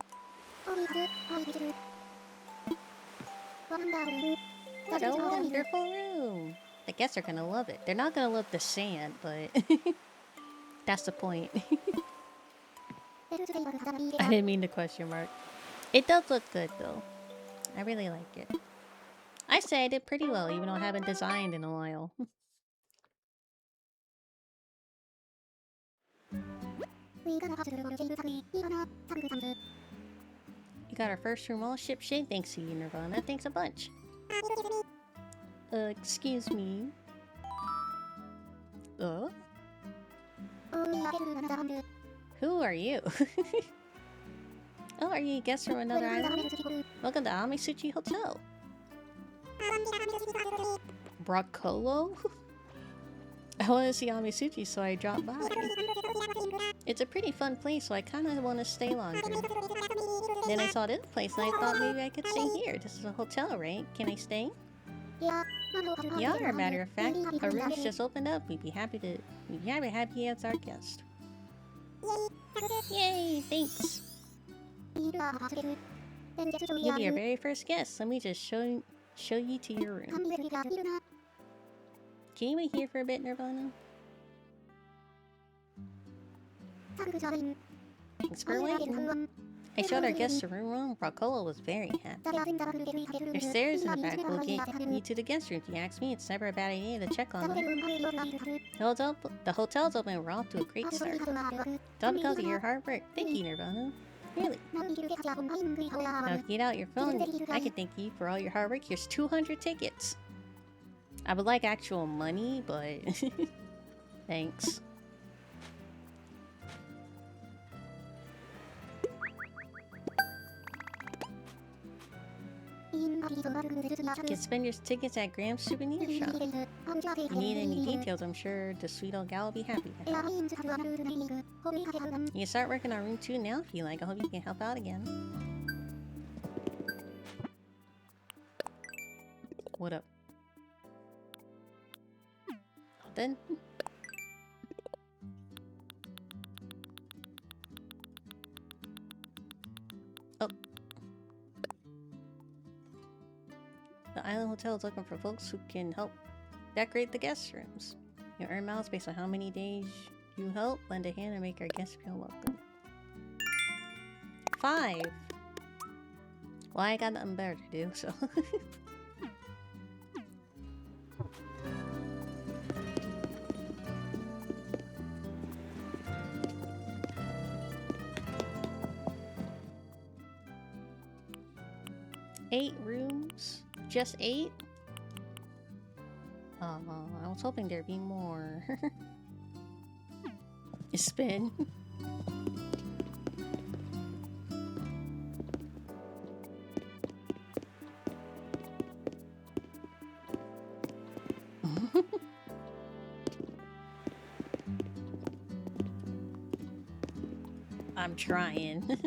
What a wonderful room. I guess they're gonna love it. They're not gonna love the sand, but that's the point. I didn't mean the question mark. It does look good though. I really like it. I say I did pretty well, even though I haven't designed in a while. You got our first room all shipshape. Thanks to you, Nirvana. Thanks a bunch. Excuse me. Who are you? Oh, are you a guest from another island? Welcome to Amisuchi Hotel. Bracolo? I want to see Amisuchi, so I dropped by. It's a pretty fun place, so I kind of want to stay longer. Then I saw this place and I thought maybe I could stay here. This is a hotel, right? Can I stay? You are, matter of fact. Our room's just opened up. We'd be happy to have you as our guest. Yay! Thanks. You'll be our very first guest. Let me just show you to your room. Can you wait here for a bit, Nirvana? Thanks for waiting. I showed our guests the room. Roccola was very happy. There's stairs in the back. We'll get you to the guest room. If you ask me, it's never a bad idea to check on them. The hotel's open. We're off to a great start. It's all because of your hard work. Thank you, Nirvana. Really. Now, if you get out your phone, I can thank you for all your hard work. Here's 200 tickets. I would like actual money, but thanks. You can spend your tickets at Graham's souvenir shop. If you need any details, I'm sure the sweet old gal will be happy to help. You can start working on room 2 now if you like. I hope you can help out again. What up? Then. Oh. The Island Hotel is looking for folks who can help decorate the guest rooms. You earn miles based on how many days you help. Lend a hand and make our guests feel welcome. 5. Well, I got nothing better to do, so. Eight rooms? Just 8? I was hoping there'd be more. Spin. I'm trying.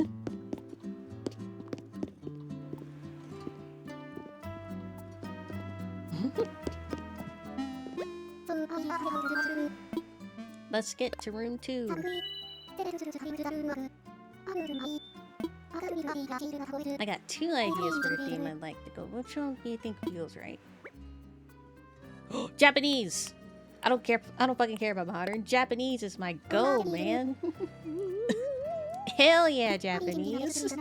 Let's get to room 2. I got 2 ideas for the theme I'd like to go. Which one do you think feels right? Japanese! I don't care. I don't fucking care about modern. Japanese is my go, man. Hell yeah, Japanese.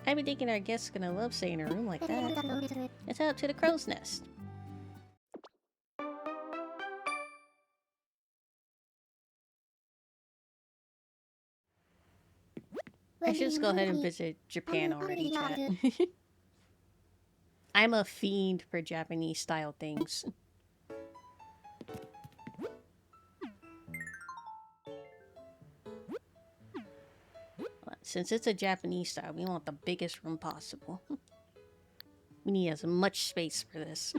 I've been thinking our guests gonna love staying in a room like that. Let's head up to the crow's nest. I should just go ahead and visit Japan already, chat. I'm a fiend for Japanese style things. Since it's a Japanese style, we want the biggest room possible. We need as much space for this.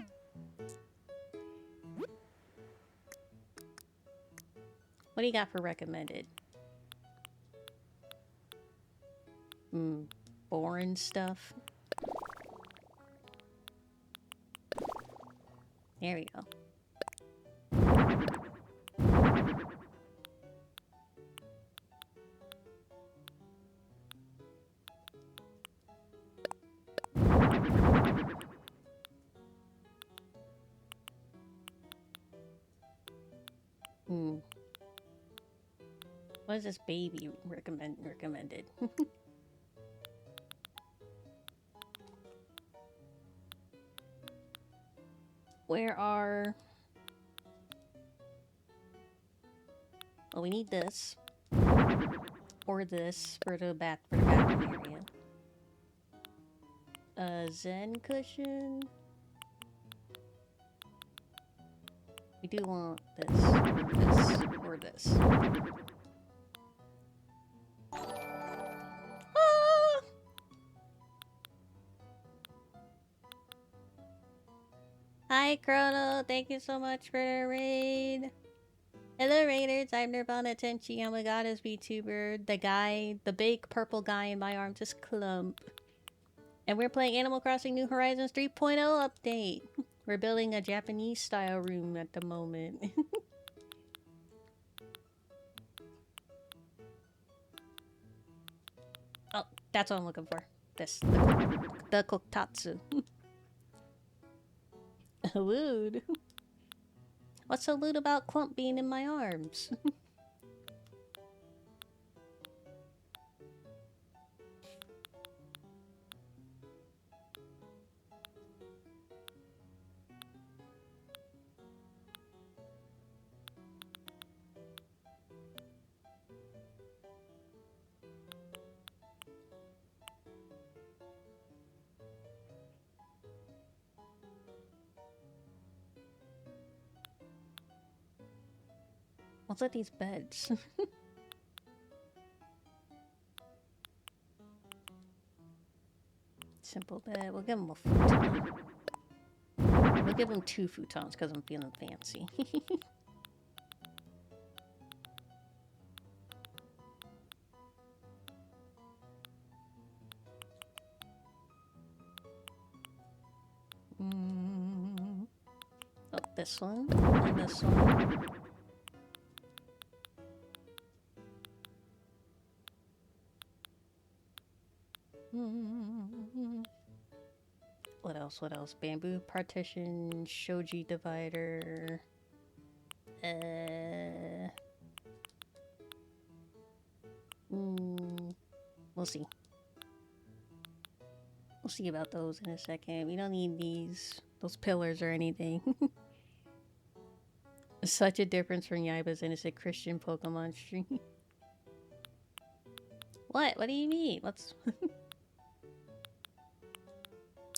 What do you got for recommended? Boring stuff. There we go. What is this baby recommended? Where are... Well, we need this. Or this for the bathroom area. A Zen cushion. We do want this, or this. Ah! Hi, Chrono. Thank you so much for the raid. Hello, Raiders. I'm Nirvana Tenchi. I'm a goddess VTuber. The big purple guy in my arms is Clump. And we're playing Animal Crossing New Horizons 3.0 update. We're building a Japanese style room at the moment. Oh, that's what I'm looking for. This, the kotatsu. Lewd. What's so lewd about Clump being in my arms? What's with these beds? Simple bed. We'll give him a futon. We'll give him 2 futons because I'm feeling fancy. Oh, this one and this one. What else? What else? Bamboo partition, shoji divider. We'll see. We'll see about those in a second. We don't need those pillars or anything. Such a difference from Yaiba's innocent Christian Pokemon stream. What? What do you mean? What's...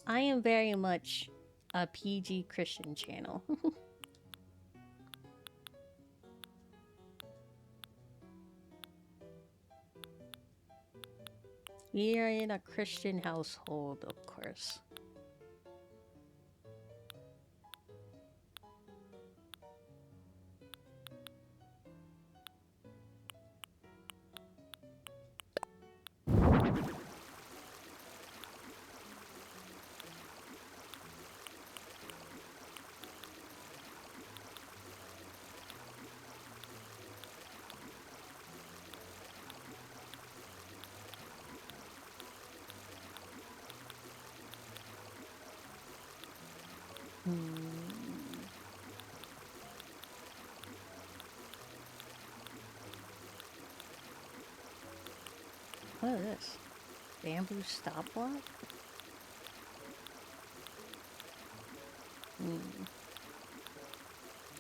I am very much a PG Christian channel. We are in a Christian household, of course. What is this? Bamboo stopwatch?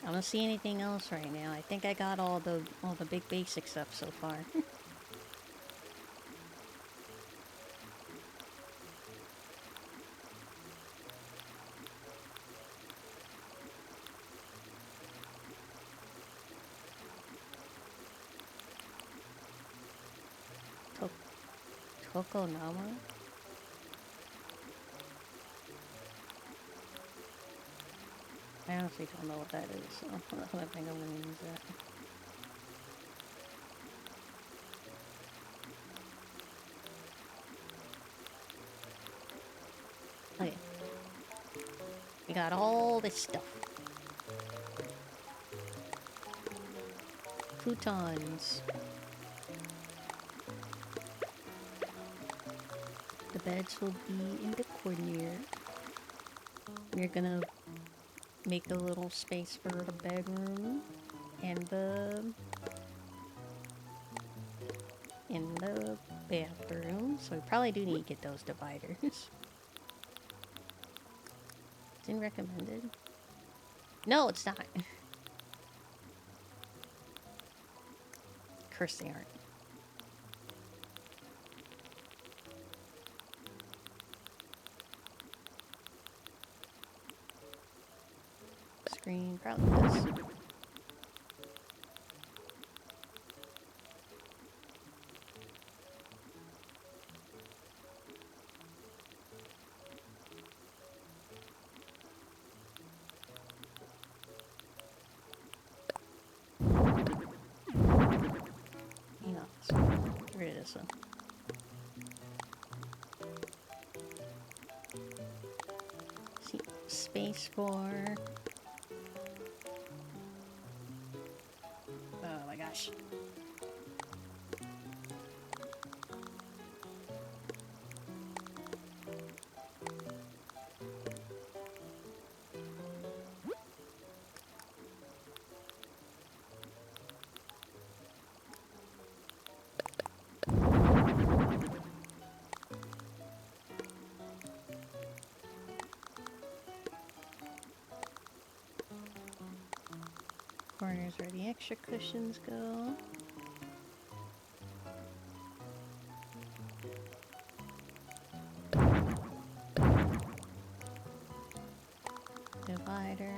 I don't see anything else right now. I think I got all the big basic stuff so far. Tokonama? I honestly don't know what that is, so I don't think I'm gonna use that. Okay. We got all this stuff. Futons. The beds will be in the corner. We're gonna make a little space for the bedroom and the bathroom. So we probably do need to get those dividers. It's recommended. No, it's not. Of course they aren't. Screen, probably this. Get rid of this one. space for... Oh my gosh. Corners where the extra cushions go. Divider.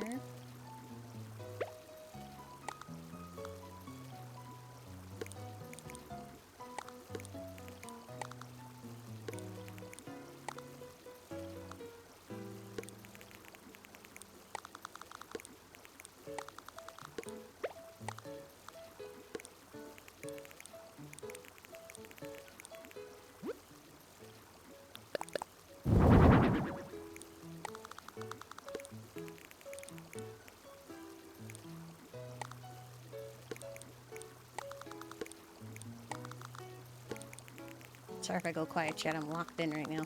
Sorry if I go quiet, chat. I'm locked in right now.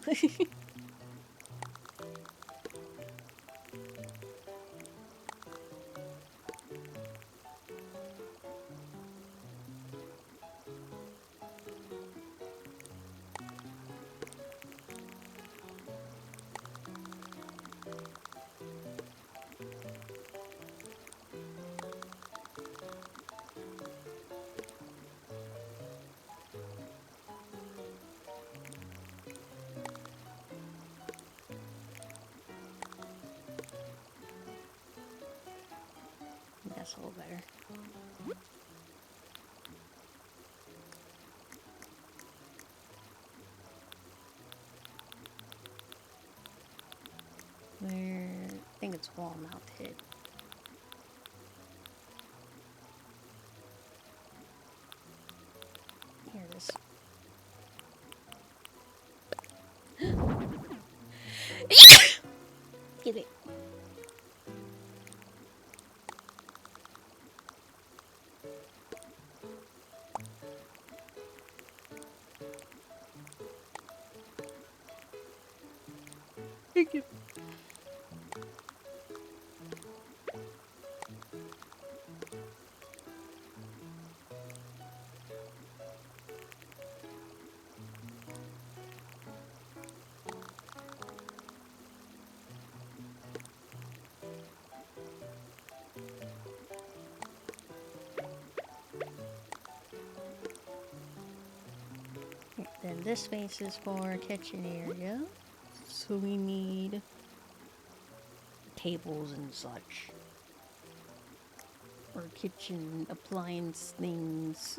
That's a little better. Where... I think it's wall mounted. Here it is. Excuse me. Thank you. Then this space is for kitchen area. So we need tables and such. Or kitchen appliance things.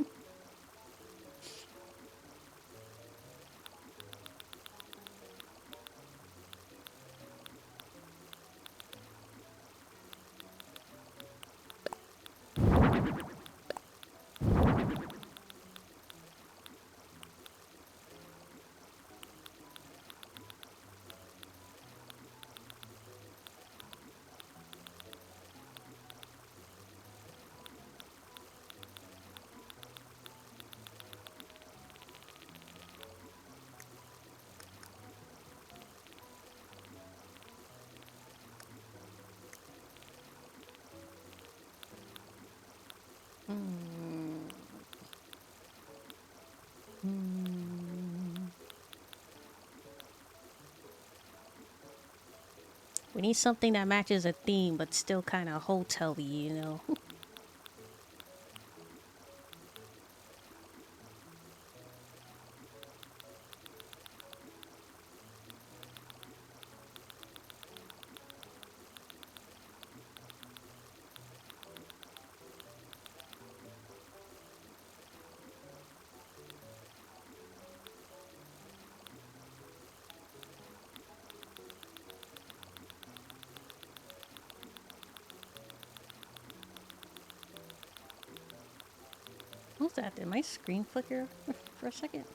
We need something that matches a theme, but still kind of hotel-y, you know? What was that? Did my screen flicker for a second?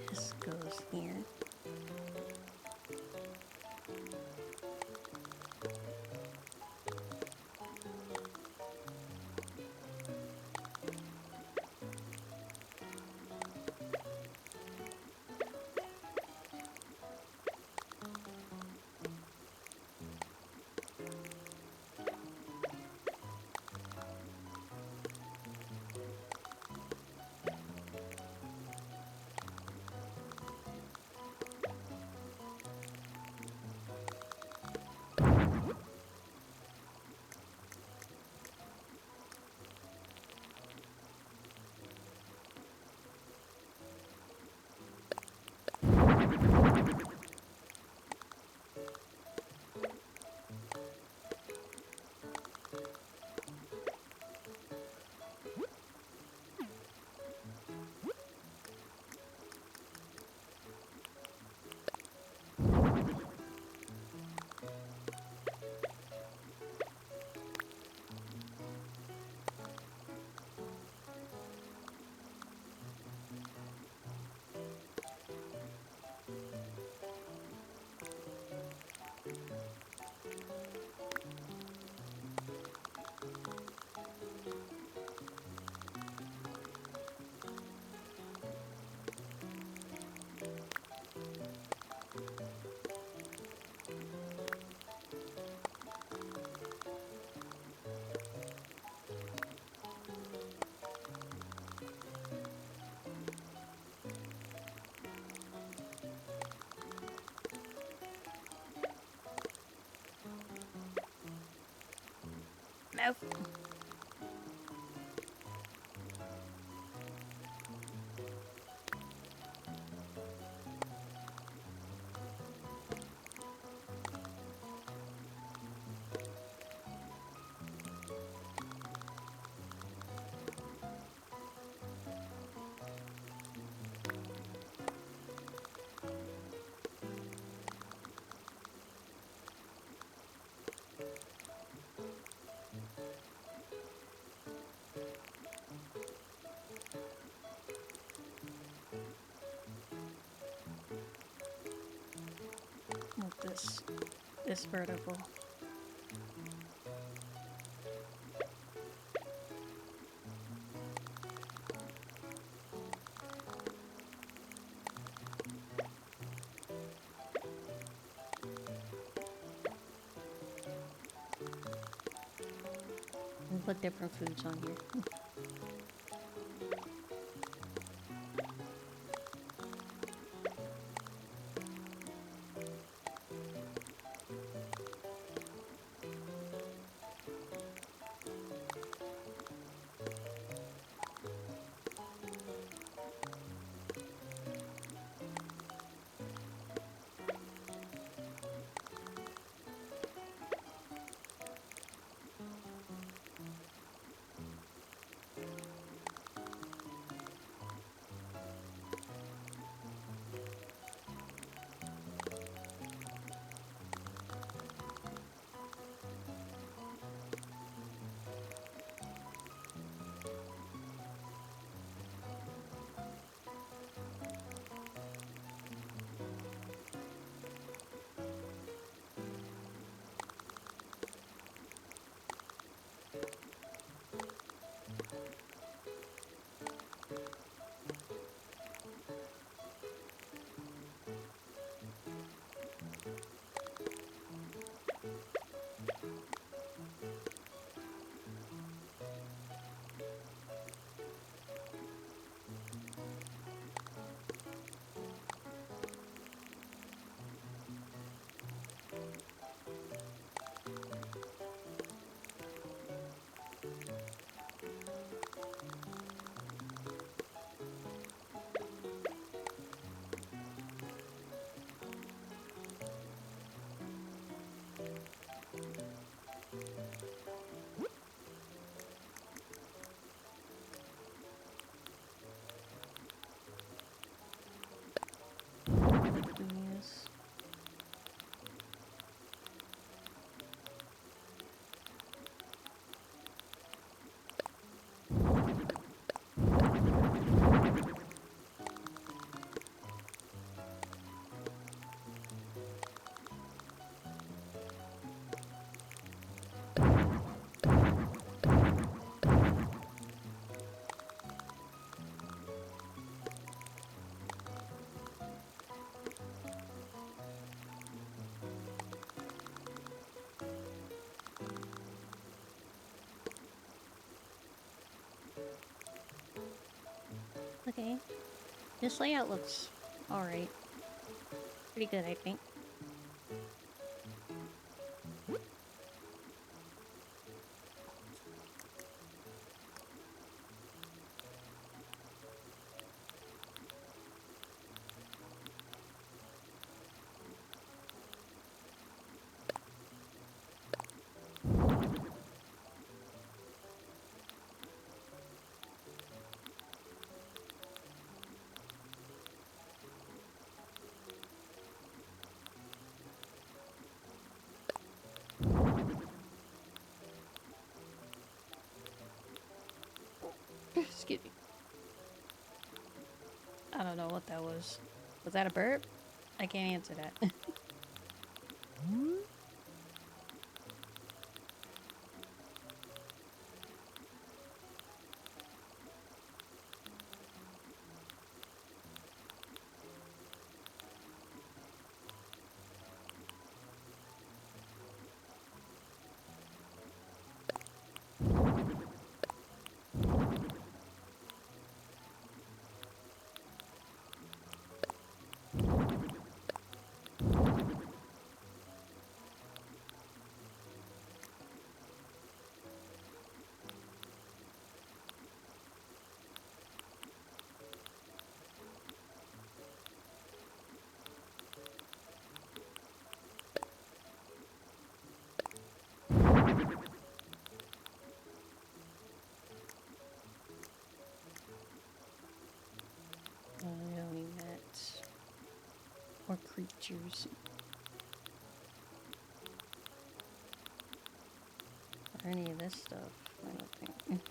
This goes here. Nope. With this vertical. And put different foods on here. Okay. This layout looks alright. Pretty good, I think. Excuse me. I don't know what that was. Was that a burp? I can't answer that. I don't need that. Or creatures. Or any of this stuff, I don't think.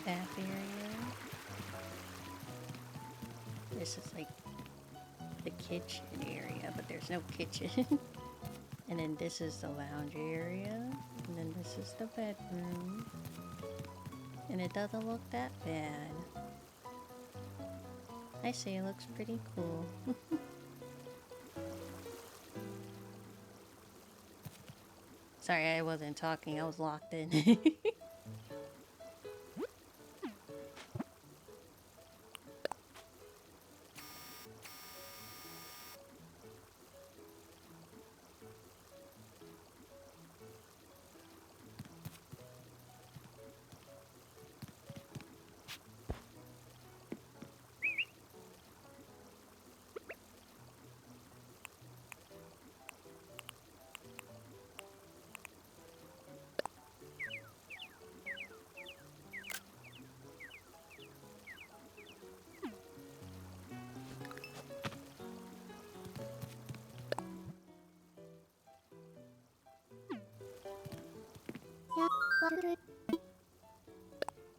Bath area. This is like the kitchen area, but there's no kitchen. And then this is the lounge area. And then this is the bedroom. And it doesn't look that bad. I say it looks pretty cool. Sorry, I wasn't talking. I was locked in.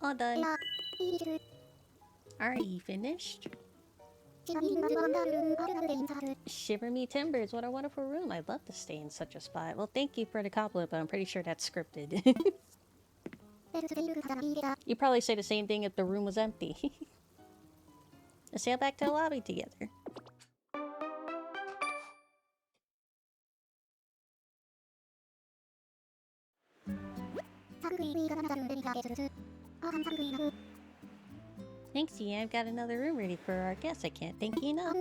All done. Are you finished? Shiver me timbers, what a wonderful room. I'd love to stay in such a spot. Well, thank you for the compliment, but I'm pretty sure that's scripted. You'd probably say the same thing if the room was empty. Let's sail back to the lobby together. Thanks, Ian. I've got another room ready for our guests. I can't thank you enough.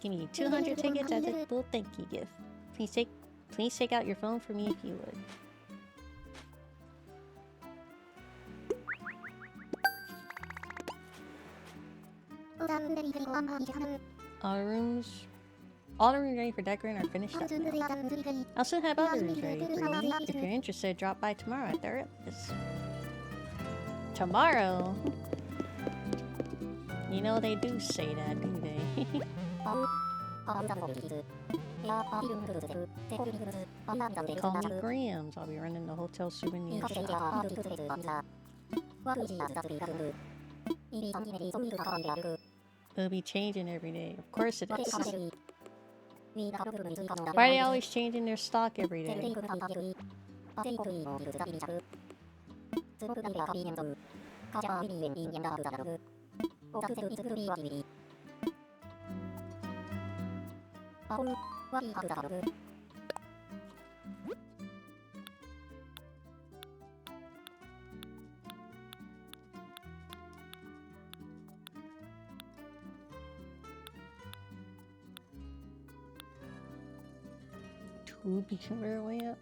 Give me 200 tickets as a little thank you gift. Please take out your phone for me if you would. All the rooms ready for decorating are finished up now. I'll soon have other rooms ready for you. If you're interested, drop by tomorrow at the earliest. Tomorrow? You know they do say that, do they? Call me Grams. I'll be running the hotel souvenir shop. It'll be changing every day. Of course it is. Why are they always changing their stock every day? Two become their way up.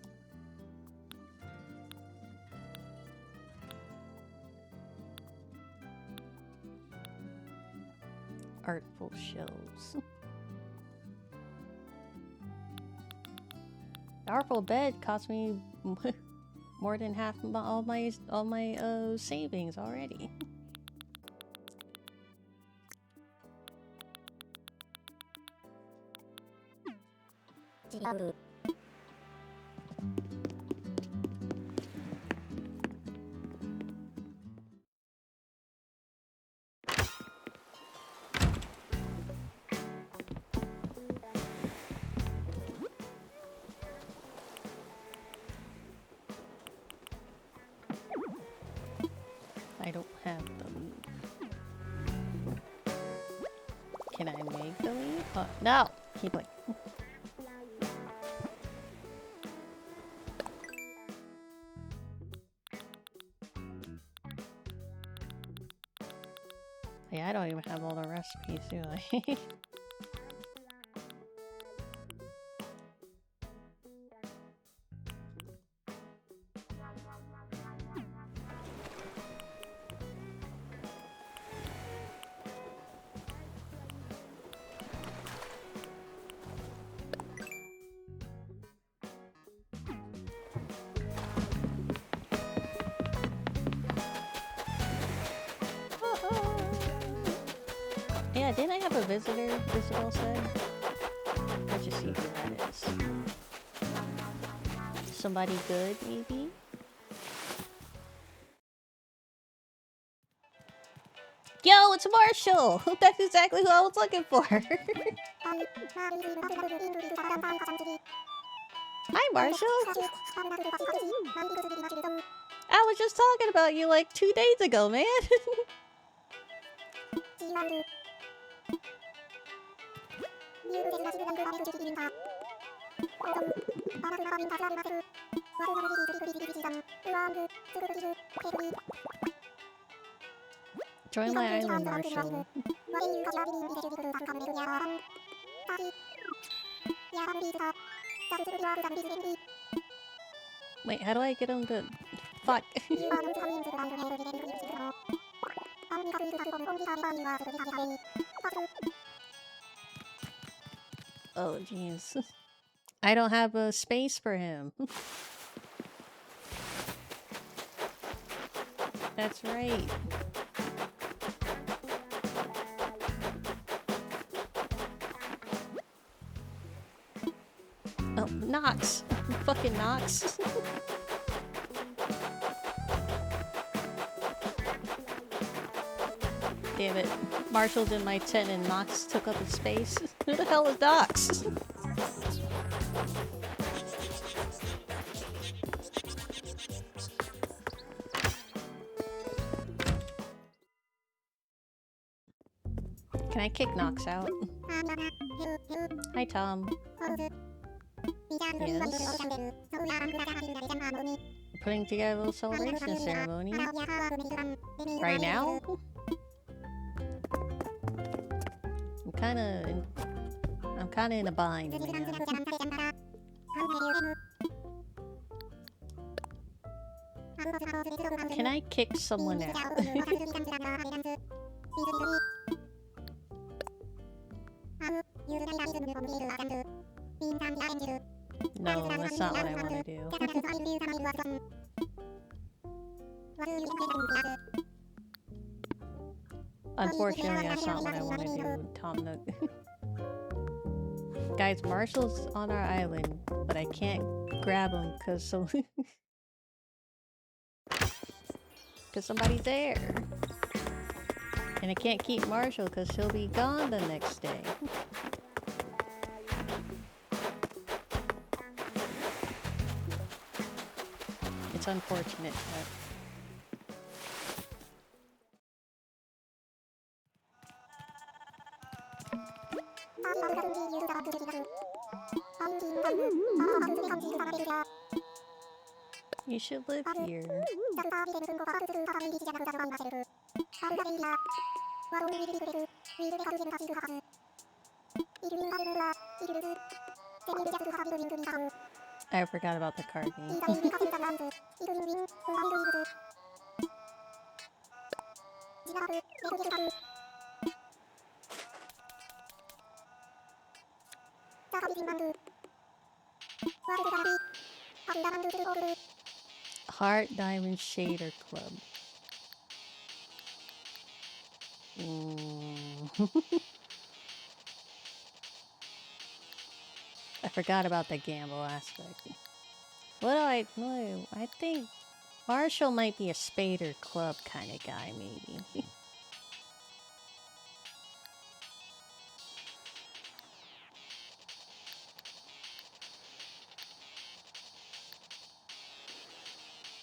Artful shelves. The artful bed cost me more than half all my savings already. I don't have the leaf. Can I make the leaf? Oh, no! Keep playing. Yeah, I don't even have all the recipes, do I? Yeah, didn't I have a visitor, Isabel said? Let's just see who that is. Somebody good, maybe? Yo, it's Marshall! That's exactly who I was looking for! Hi, Marshall! I was just talking about you like 2 days ago, man! Join my island, Marshall. Wait, how do I get him to... Fuck. Oh, jeez. I don't have a space for him. That's right. Oh, Nox. Fucking Nox. Damn it. Marshall's in my tent and Nox took up his space. Who the hell is Nox? Can I kick Nox out? Hi, Tom. Yes. Putting together a little celebration ceremony. Right now? I'm kinda in a bind, man. Can I kick someone out? No, that's not what I want to do. Unfortunately, that's not what I want to do, Tom Nook. Guys, Marshall's on our island, but I can't grab him because somebody's there. And I can't keep Marshall because he'll be gone the next day. It's unfortunate, but... You should live here. I forgot about the card game. Heart Diamond Shader Club. I forgot about the gamble aspect. I think Marshall might be a Spader Club kind of guy, maybe.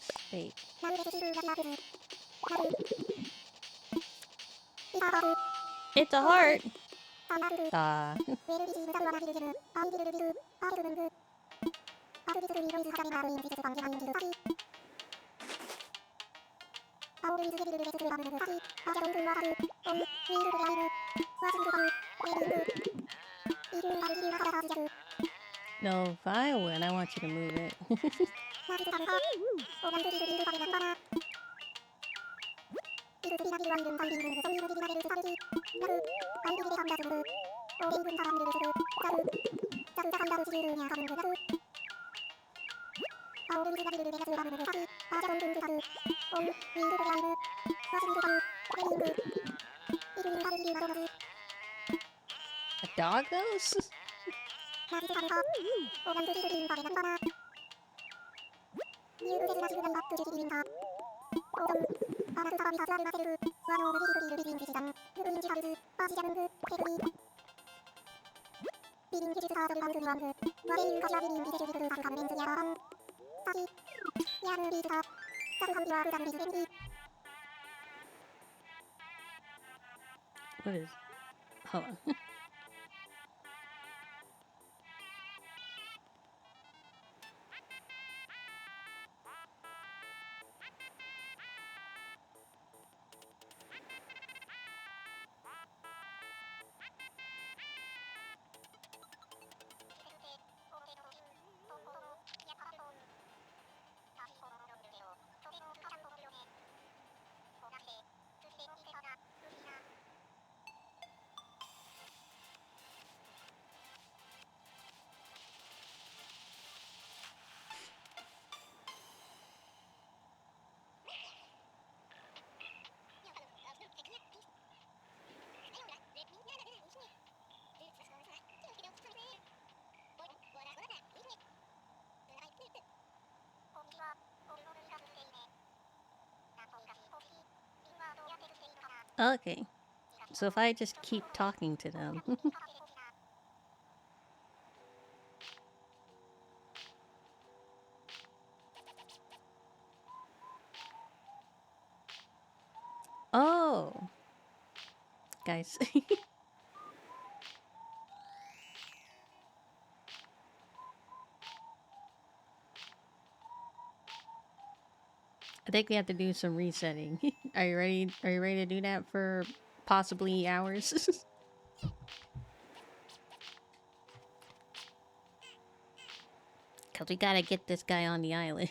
Spade. It's a heart! No, if I win, I want you to move it. A dog goes? What is... Hold on. Okay. So if I just keep talking to them... Oh! Guys. I think we have to do some resetting. Are you ready? Are you ready to do that for possibly hours? Cause we gotta get this guy on the island.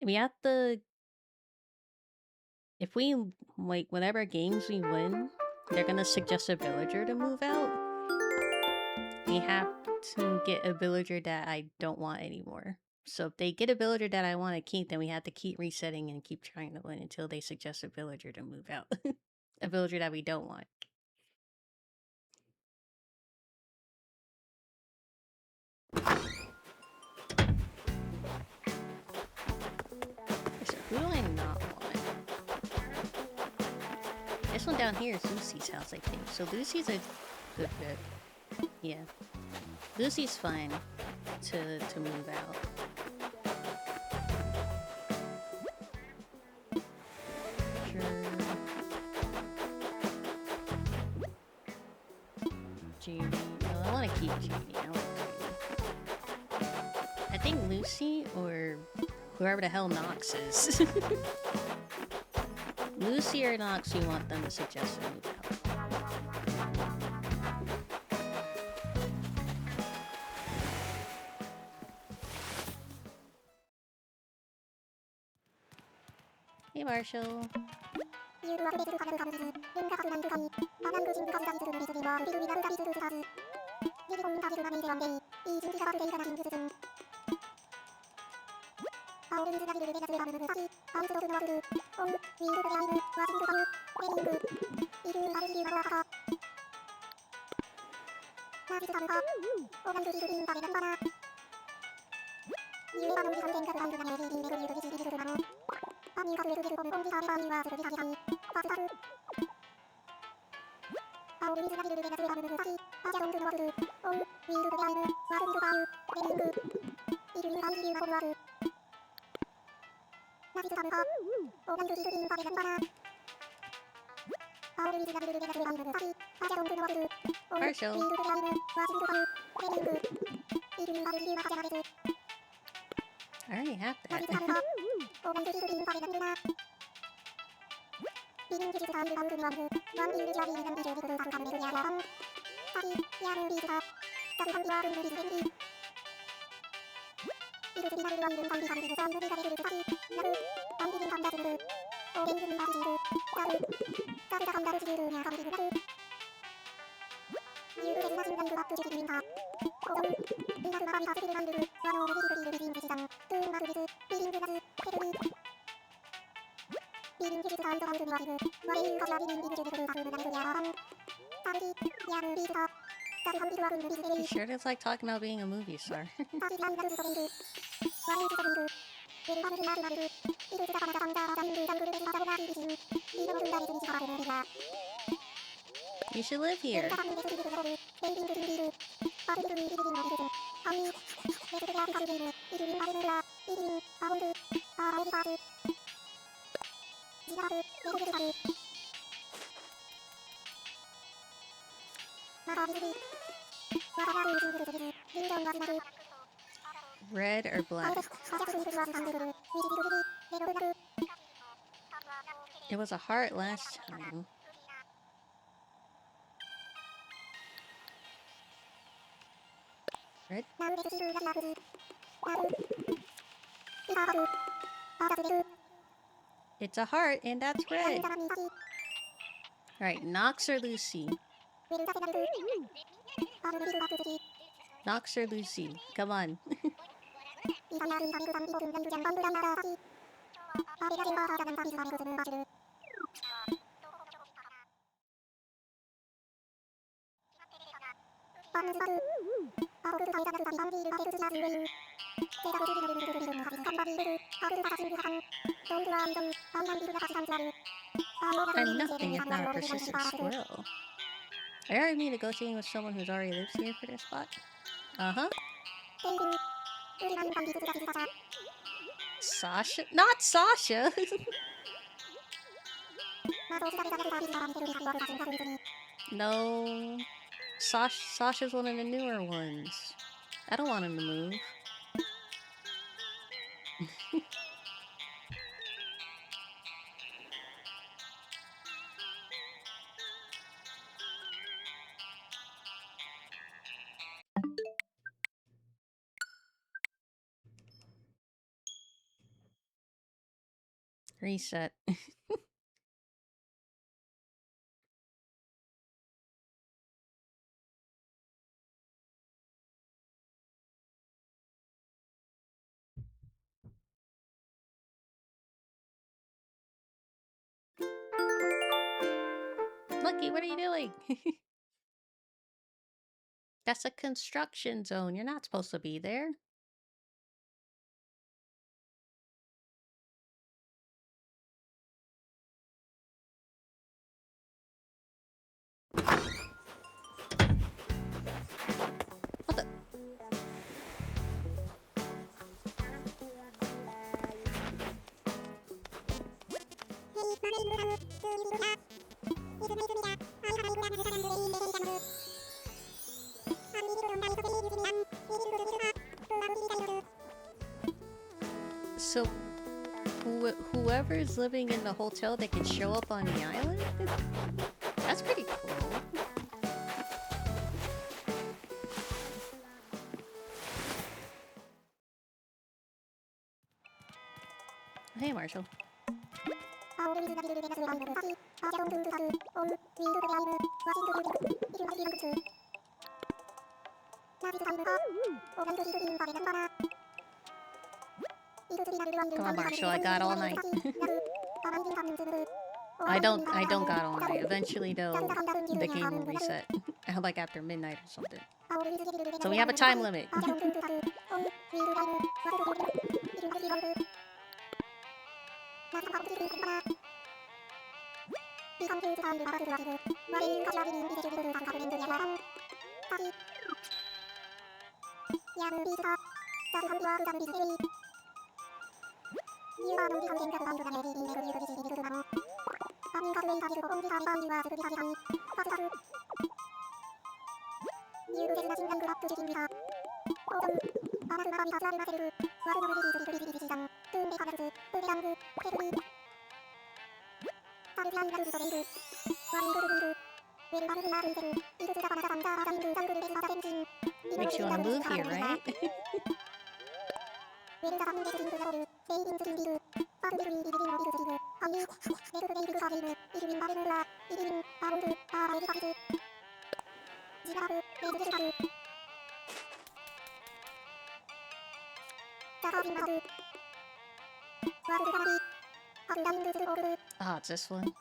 We have to... If we, like, whatever games we win, they're gonna suggest a villager to move out. We have to get a villager that I don't want anymore. So if they get a villager that I want to keep, then we have to keep resetting and keep trying to win until they suggest a villager to move out. A villager that we don't want. So who do I not want? This one down here is Lucy's house, I think. So Lucy's a good fit. Yeah. Lucy's fine to move out. Sure. Judy. No, I want to keep Judy. I want Judy. I think Lucy or whoever the hell Nox is. Lucy or Nox, you want them to suggest a move out. Hey, Marshall. Marshall. I already have that. You sure it's like talking about being a movie star? You should live here. Red or black? It was a heart last time. Red? It's a heart, and that's red. Alright, Nox or Lucy? Nox or Lucy? Come on. I'm nothing if not a persistent squirrel. I already be negotiating with someone who's already lives here for their spot. Uh-huh. Sasha? Not Sasha! No. Sasha's one of the newer ones. I don't want him to move. Reset. Lucky, what are you doing? That's a construction zone. You're not supposed to be there. What the? So, whoever's living in the hotel, they can show up on the island? That's pretty cool. Hey, Marshall. Come on, Marshall, I got all night. I don't got all night. Eventually, the game will reset. Like after midnight or something. So we have a time limit. Makes you want to move here, right? Ah, it's this one.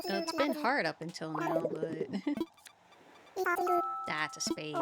It's been hard up until now, but that's a spade.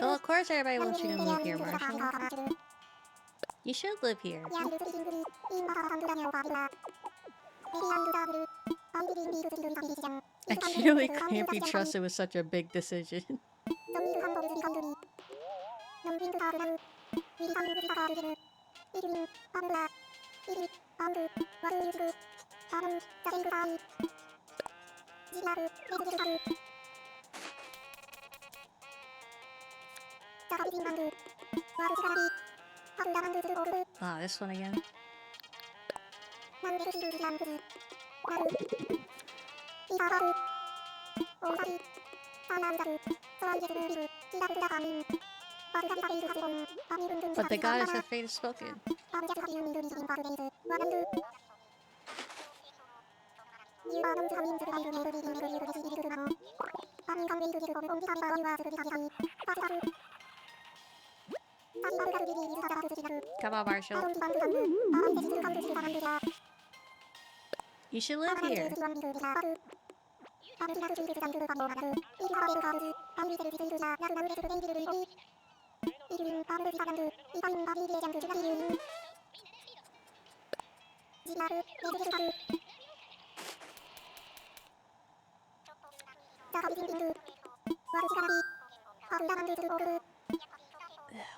Oh, of course everybody wants you to move here, Marshall. You should live here. I really can't be trusted with such a big decision. Ah, this one again. But the goddess of fate has spoken. Come on, Marshall. You should live here.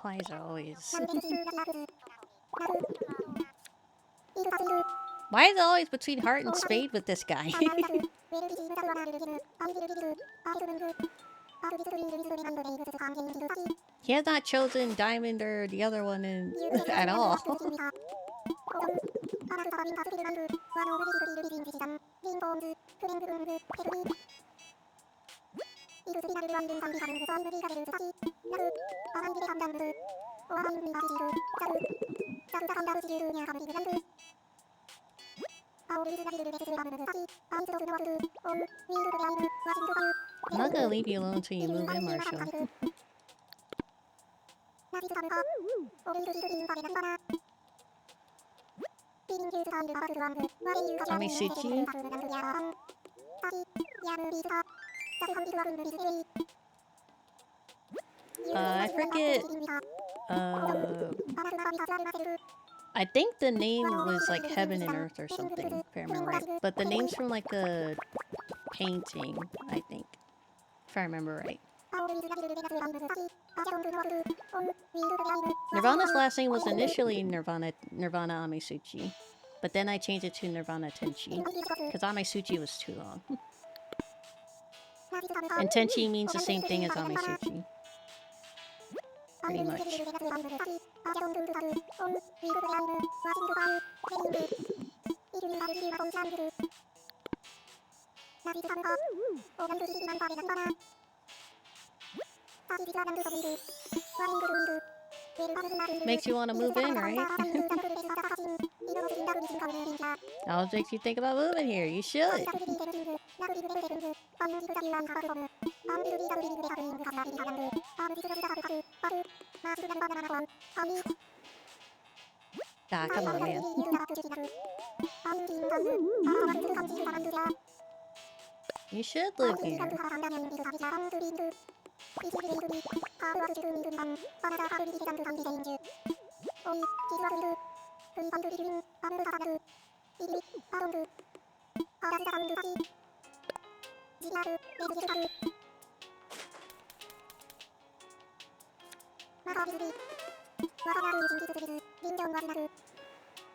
Why is it always... Why is it always between heart and spade with this guy? He has not chosen diamond or the other one at all. I'm not gonna leave you alone until you move in, Marshall. Amisuchi? I forget. I think the name was like Heaven and Earth or something, if I remember right. But the name's from like a painting, I think. If I remember right. Nirvana's last name was initially Nirvana Amisuchi. But then I changed it to Nirvana Tenchi. Because Amisuchi was too long. And Tenchi means the same thing as Amisuchi. Pretty much. Makes you want to move in, right? Always makes you think about moving here. You should. Ah, come on, man. You should live here.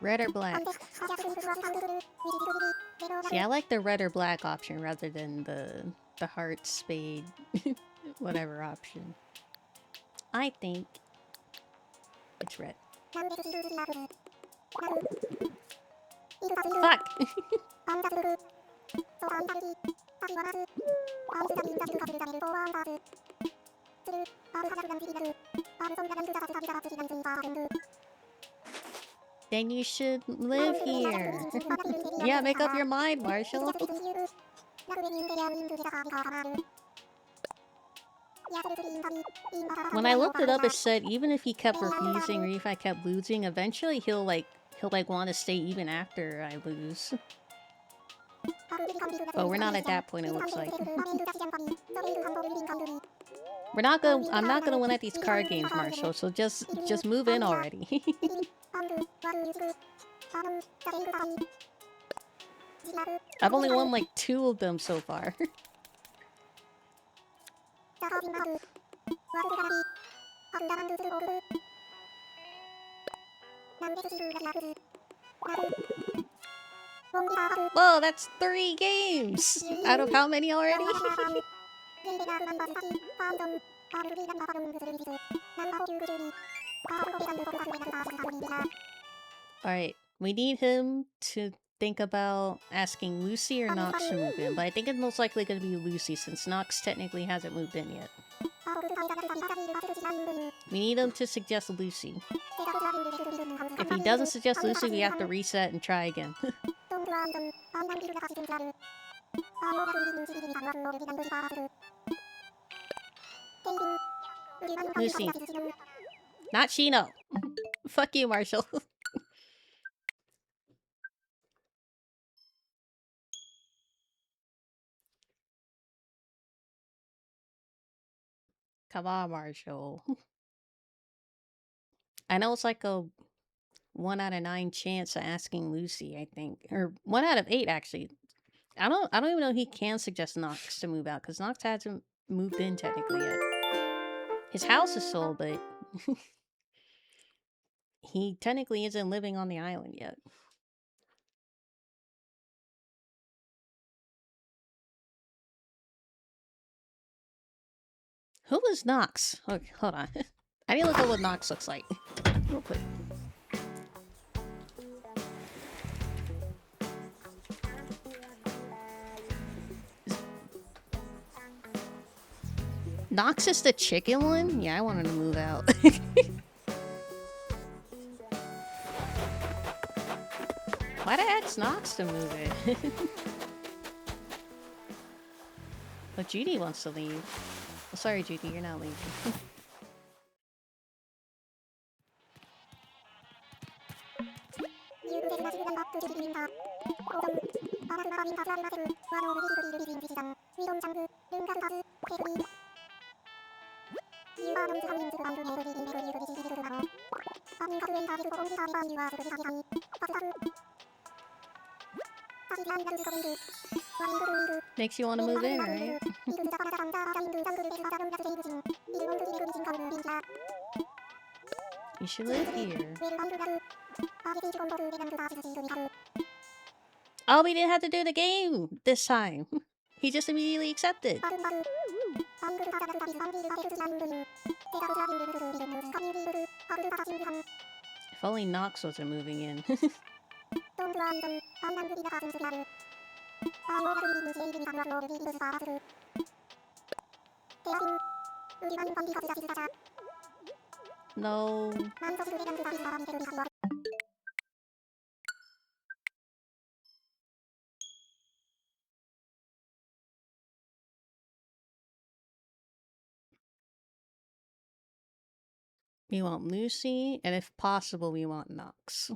Red or black? See, I like the red or black option rather than the heart, spade, whatever option. I think it's red. Fuck! Then you should live here. Yeah, make up your mind, Marshall. When I looked it up, it said even if he kept refusing or if I kept losing, eventually he'll want to stay even after I lose. But we're not at that point, it looks like. We're not gonna. I'm not gonna win at these card games, Marshall. So just move in already. I've only won like 2 of them so far. Whoa, that's 3 games! Out of how many already? Alright, we need him to think about asking Lucy or Nox to move in, but I think it's most likely going to be Lucy since Nox technically hasn't moved in yet. We need him to suggest Lucy. If he doesn't suggest Lucy, we have to reset and try again. Lucy. Not Shino. Fuck you, Marshall. Come on, Marshall. I know it's like a 1 out of 9 chance of asking Lucy, I think. Or 1 out of 8, actually. I don't even know if he can suggest Nox to move out, because Nox hasn't moved in technically yet. His house is sold, but he technically isn't living on the island yet. Who is Nox? Okay, hold on. I need to look at what Nox looks like. Real quick. Nox is the chicken one? Yeah, I want him to move out. Why'd I ask Nox to move it? But Judy wants to leave. Oh, sorry, Judy, you're not leaving. Makes you want to move in, right? You should live here. Oh, we didn't have to do the game this time. He just immediately accepted. If only Nox wasn't moving in. No. We want Lucy, and if possible, we want Nox.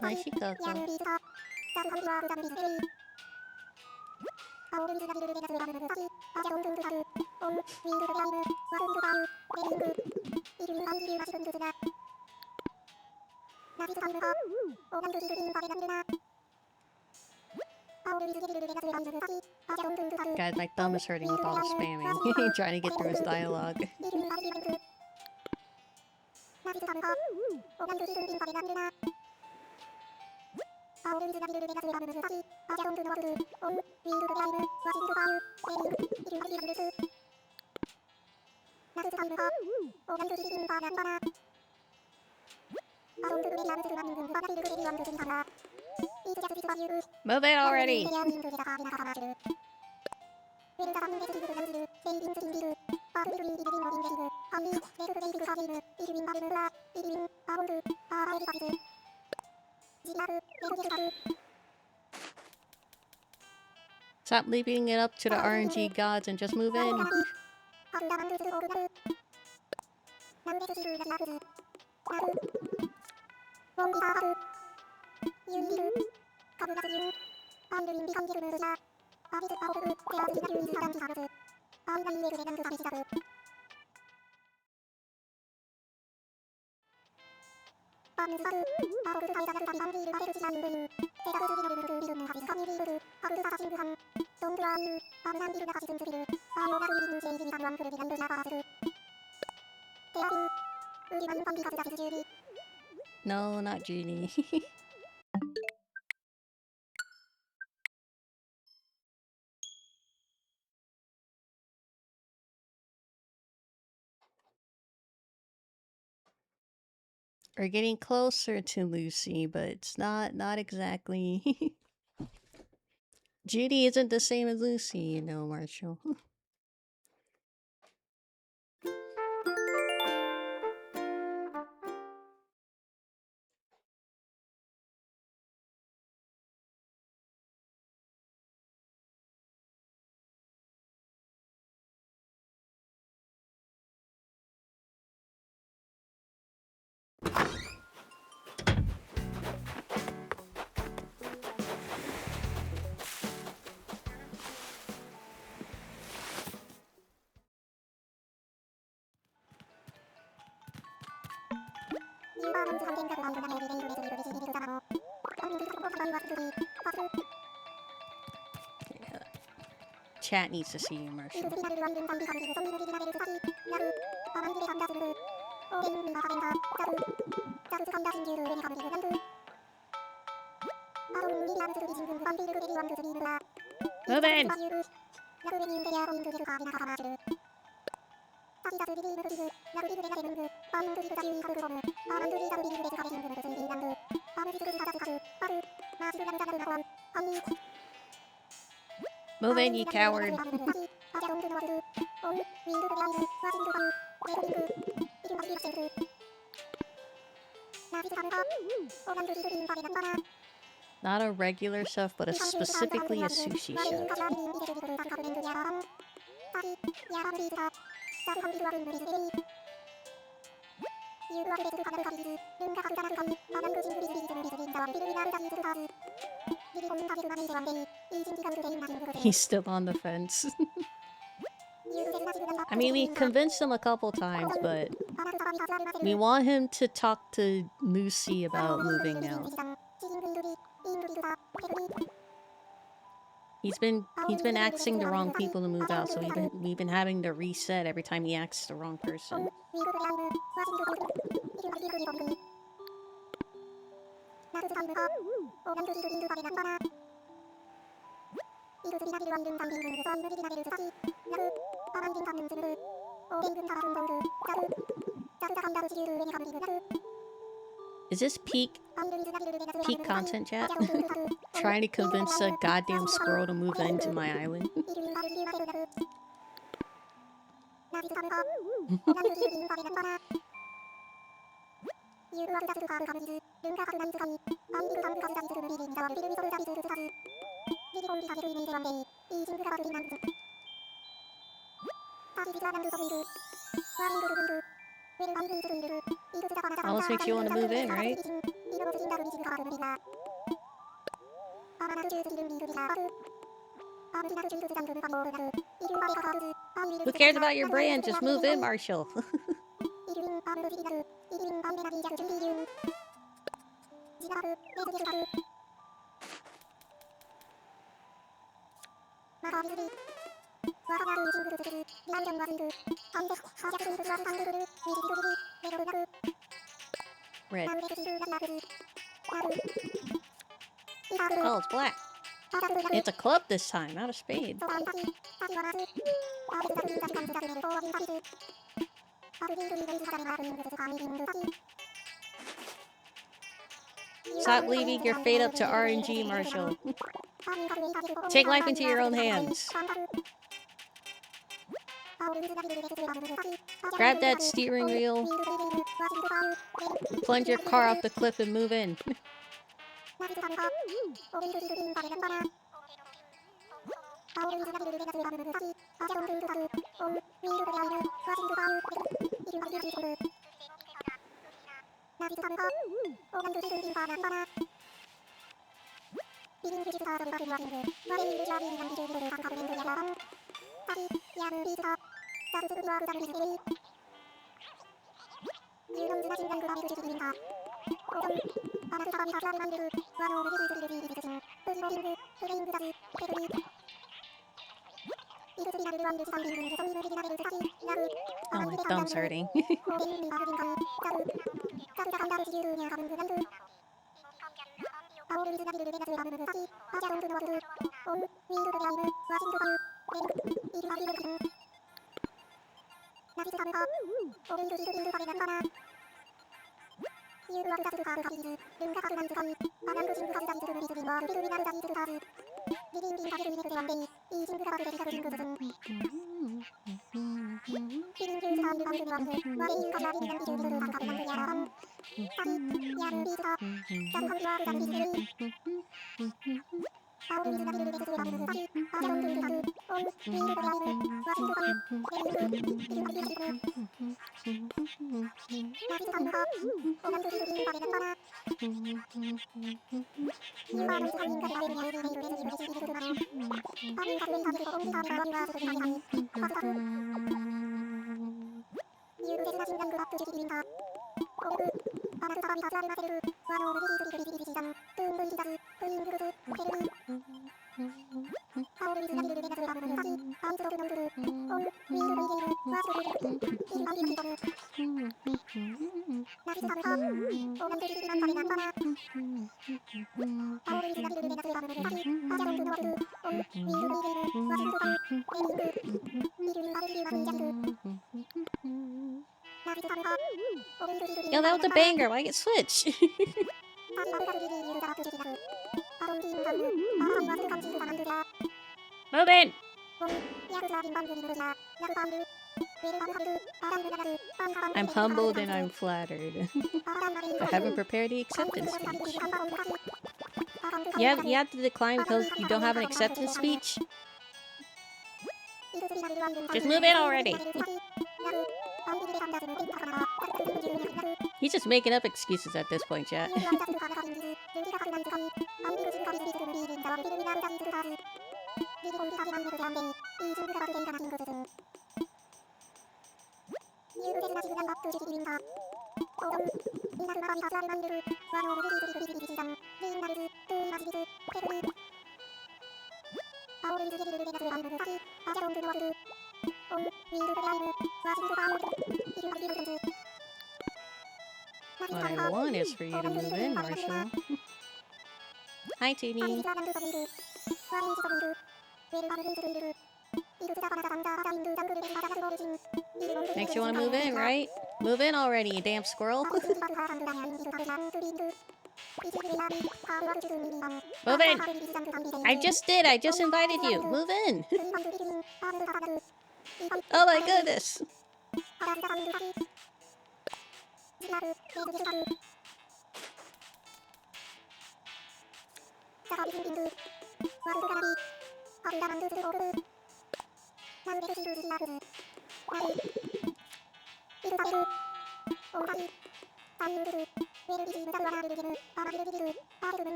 Nice Chicago. Guys, my thumb is hurting with all the spamming. Trying to get through his dialogue. Move it already! Stop leaving it up to the RNG gods and just move in. No, not Judy. We're getting closer to Lucy, but it's not exactly. Judy isn't the same as Lucy, you know, Marshall. Yeah. Chat needs to see you, Marshall. Move in! Move in, you coward! Not a regular chef, but specifically a sushi chef. He's still on the fence. I mean, we convinced him a couple times, but we want him to talk to Lucy about moving out. He's been asking the wrong people to move out, so we've been having to reset every time he asks the wrong person. Is this peak content, chat? Trying to convince a goddamn squirrel to move into my island. Almost makes you want to move in, right? Who cares about your brand? Just move in, Marshall. Red. Oh, it's black. It's a club this time, not a spade. Stop leaving your fate up to RNG, Marshall. Take life into your own hands. Grab that steering wheel. Plunge your car off the cliff and move in. Oh, my thumb's hurting. Yo, that was a banger. Why get switched? Move in! I'm humbled and I'm flattered. I haven't prepared the acceptance speech. You have to decline because you don't have an acceptance speech? Just move in already! He's just making up excuses at this point, chat. What I want is for you to move in, Marshall. Hi, Toonie. Makes you want to move in, right? Move in already, you damn squirrel. Move in! I just did, I just invited you. Move in! Oh my goodness!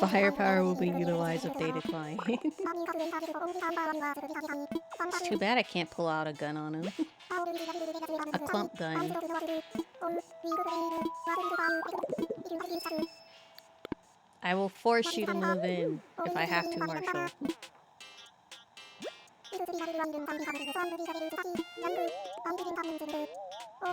Firepower will be utilized if they decline. It's too bad I can't pull out a gun on him. A clump gun. I will force you to move in if I have to, Marshall. I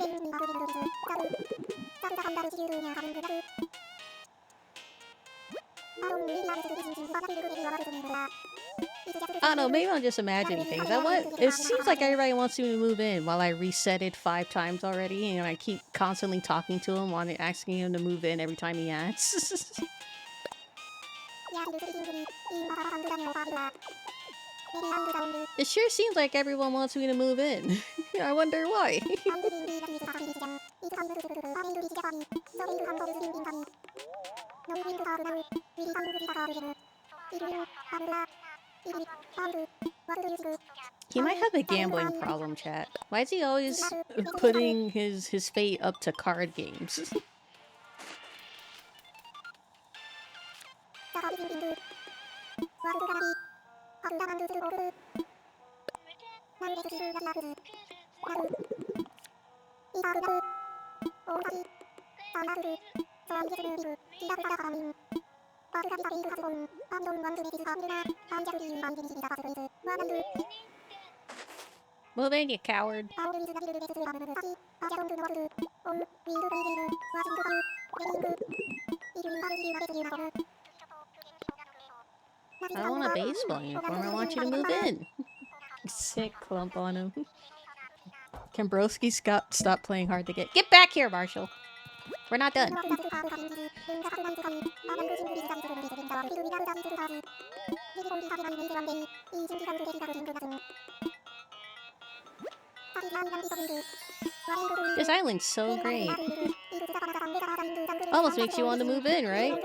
don't know, maybe I'm just imagining things. It seems like everybody wants me to move in while I reset it 5 times already, and I keep constantly talking to him, asking him to move in every time he asks. It sure seems like everyone wants me to move in. I wonder why. He might have a gambling problem, chat. Why is he always putting his fate up to card games? Move in, you coward. I don't want a baseball uniform, I want you to move in. Sick clump on him. Can Broski stop playing hard to get? Get back here, Marshall! We're not done. This island's so great. Almost makes you want to move in, right?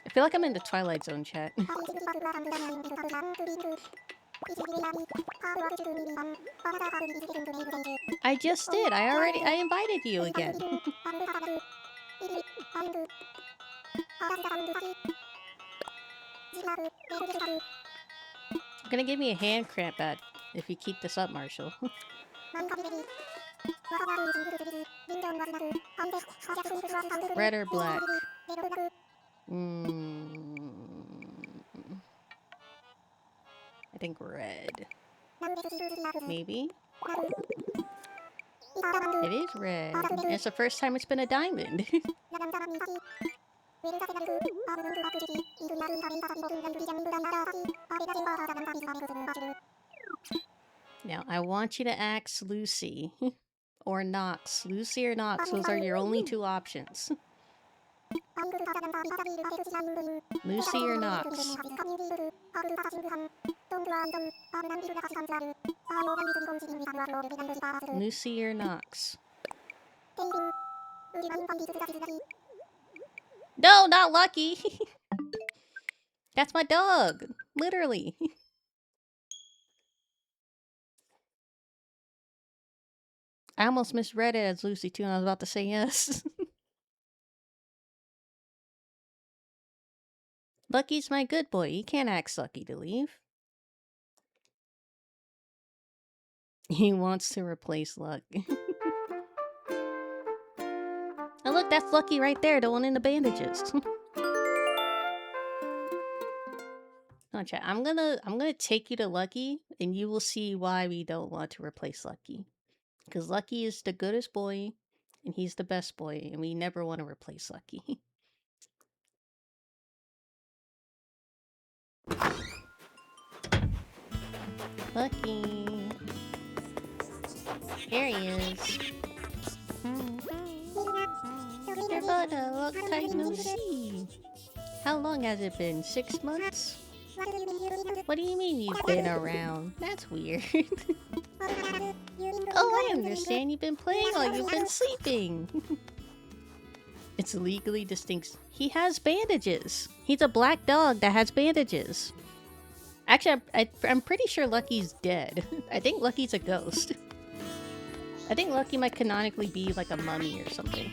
I feel like I'm in the Twilight Zone, chat. I just did. I invited you again. You're gonna give me a hand cramp if you keep this up, Marshall. Red or black? I think red. Maybe? It is red. And it's the first time it's been a diamond. Now, I want you to ask Lucy. Or Nox. Lucy or Nox, those are your only 2 options. Lucy or Nox. Lucy or Nox. No, not Lucky! That's my dog! Literally. I almost misread it as Lucy too, and I was about to say yes. Lucky's my good boy. You can't ask Lucky to leave. He wants to replace Luck. Oh look, that's Lucky right there, the one in the bandages. Oh, chat, I'm gonna take you to Lucky, and you will see why we don't want to replace Lucky. Because Lucky is the goodest boy, and he's the best boy, and we never want to replace Lucky. Lucky. Here he is. Your butter, long time no see. How long has it been? 6 months? What do you mean you've been around? That's weird. Oh, I understand. You've been playing while you've been sleeping. It's legally distinct. He has bandages. He's a black dog that has bandages. Actually, I'm pretty sure Lucky's dead. I think Lucky's a ghost. I think Lucky might canonically be like a mummy or something.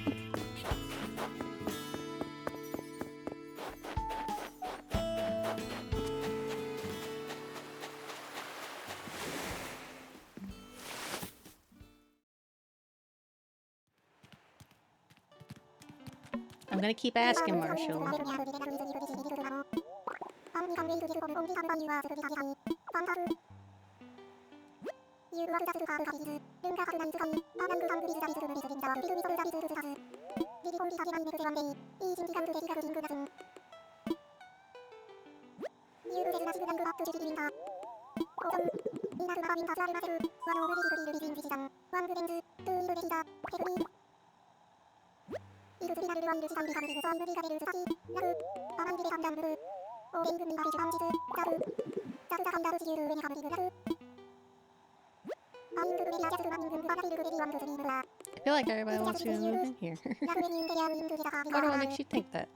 I'm gonna keep asking Marshall. I feel like everybody wants to move in here. What makes you think that?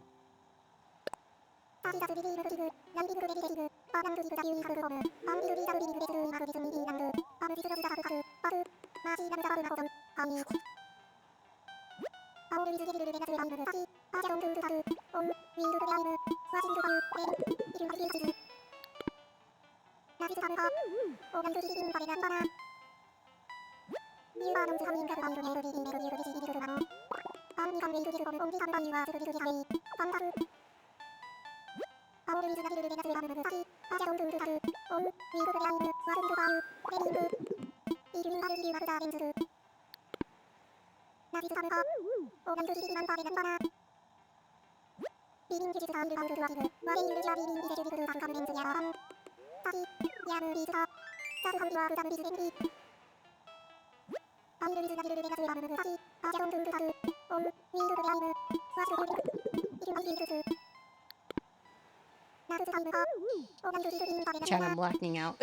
Chat, I'm blacking out.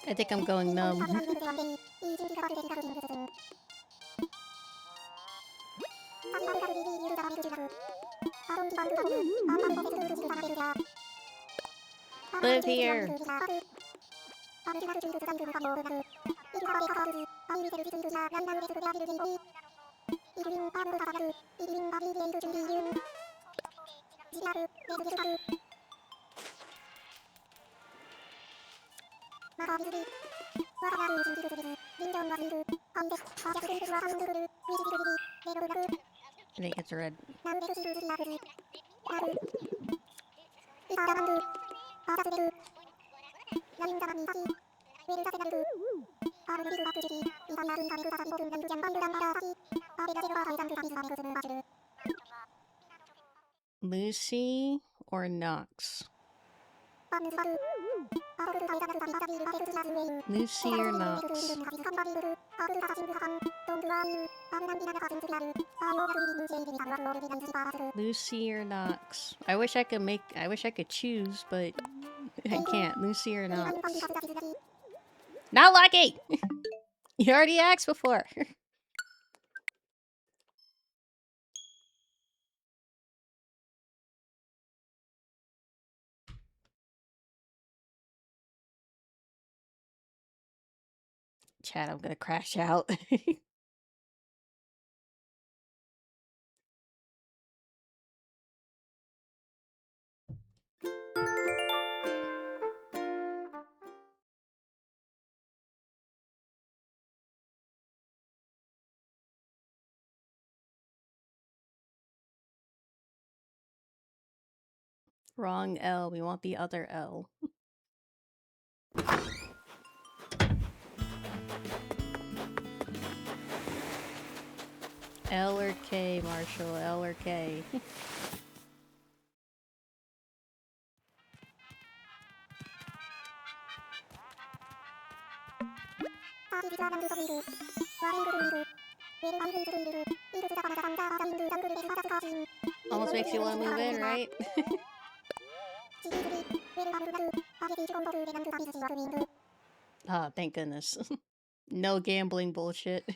I think I'm going numb. Live here. I think it's red. Lucy or Nox? Lucy or Nox? Lucy or Nox? I wish I could choose, but I can't. Lucy or Nox? Not lucky! You already asked before. Chat, I'm gonna crash out. Wrong L. We want the other L. L or K, Marshall? L or K? Almost makes you want to move in, right? Oh, thank goodness. No gambling bullshit.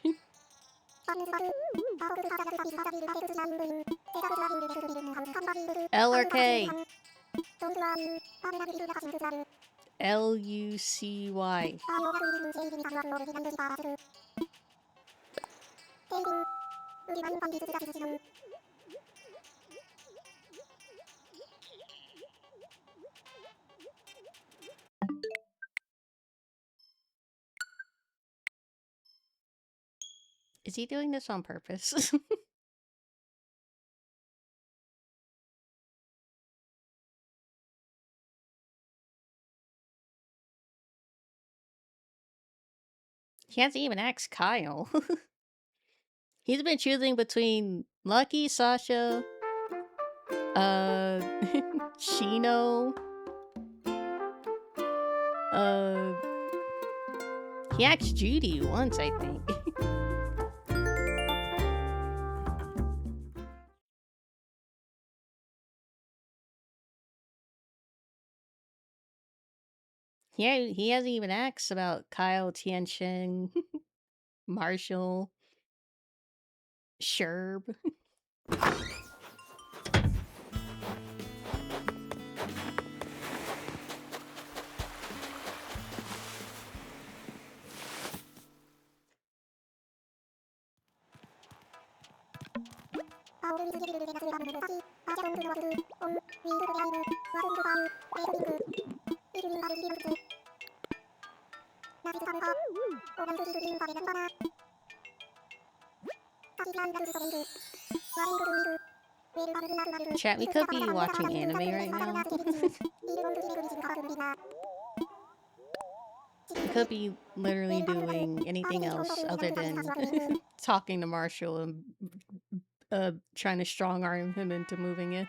L or K? Lucy. Is he doing this on purpose? He hasn't even asked Kyle. He's been choosing between Lucky, Sasha, Shino, uh, he asked Judy once, I think. He hasn't even asked about Kyle, Tianchen, Marshall, Sherb. Chat, we could be watching anime right now. We could be literally doing anything else other than talking to Marshall and trying to strong arm him into moving in.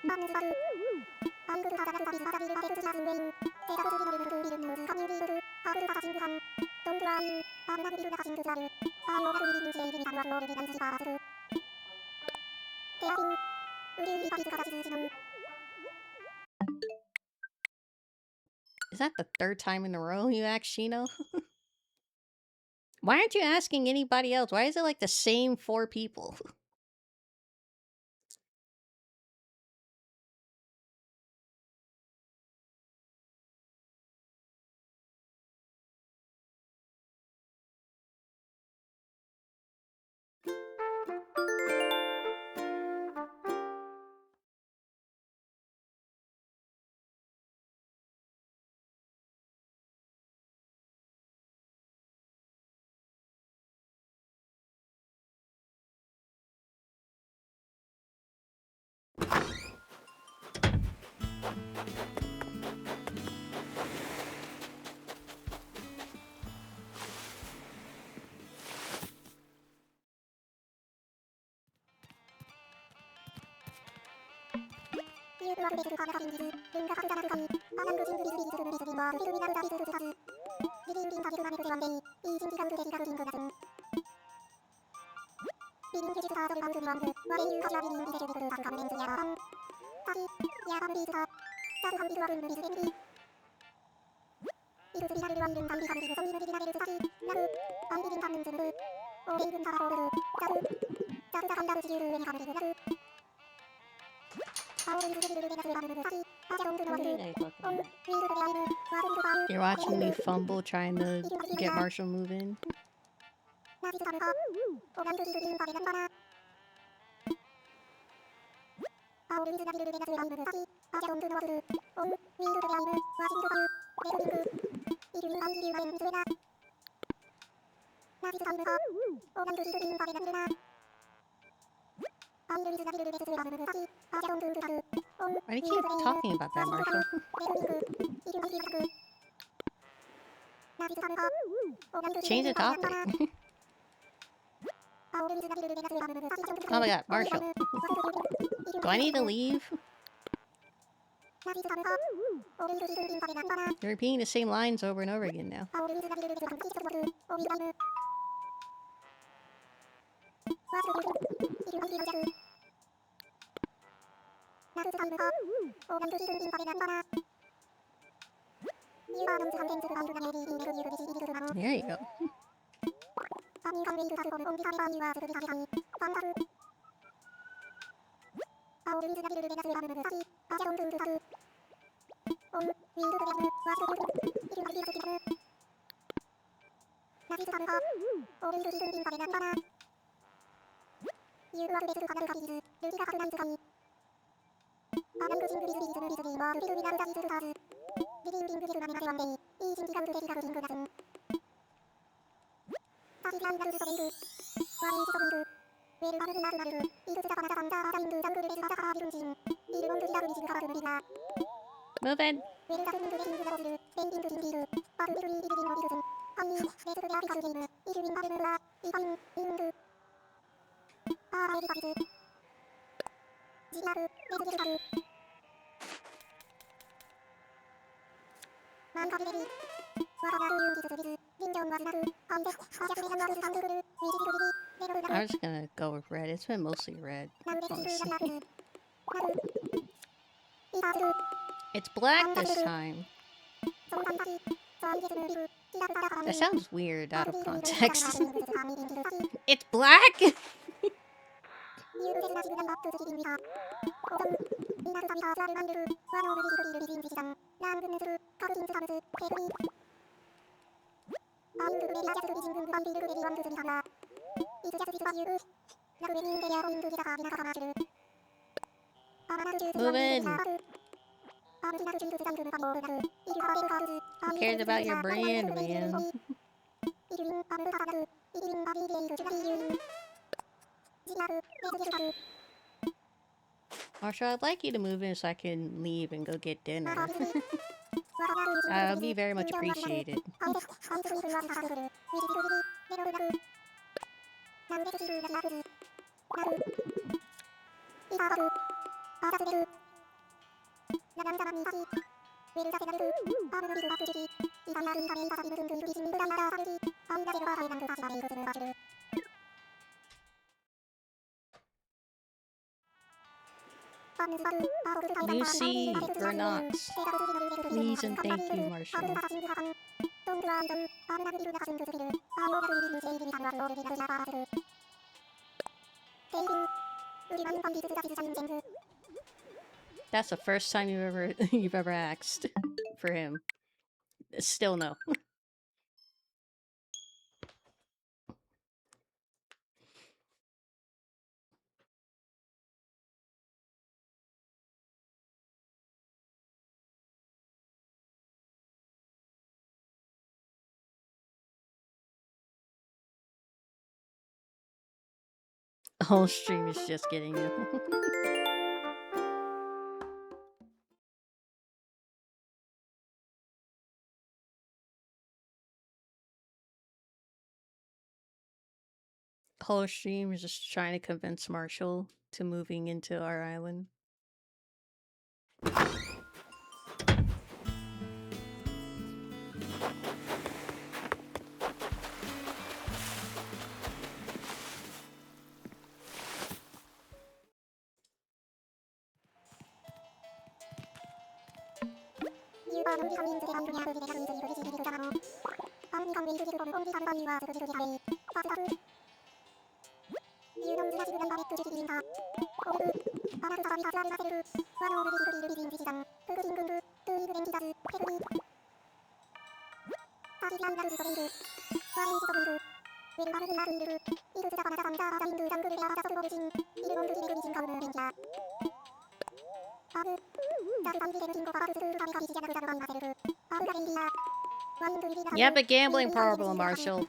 Is that the third time in a row you asked Shino? Why aren't you asking anybody else? Why is it like the same 4 people? You're watching me fumble trying to get Marshall moving. Why do you keep talking about that, Marshall? Change the topic. Oh my god, Marshall. Do I need to leave? You're repeating the same lines over and over again now. There you go. Move in. I'm just gonna go with red. It's been mostly red, honestly. It's black this time. That sounds weird out of context. It's black? Move in. Who cares about your brand, man? Marshall, I'd like you to move in so I can leave and go get dinner. That would be very much appreciated. Lucy Vernox. Please and thank you, Marshall. That's the first time you've ever asked for him. Still no. The whole stream is just getting you. The whole stream is just trying to convince Marshall to moving into our island. You have a gambling problem, Marshall.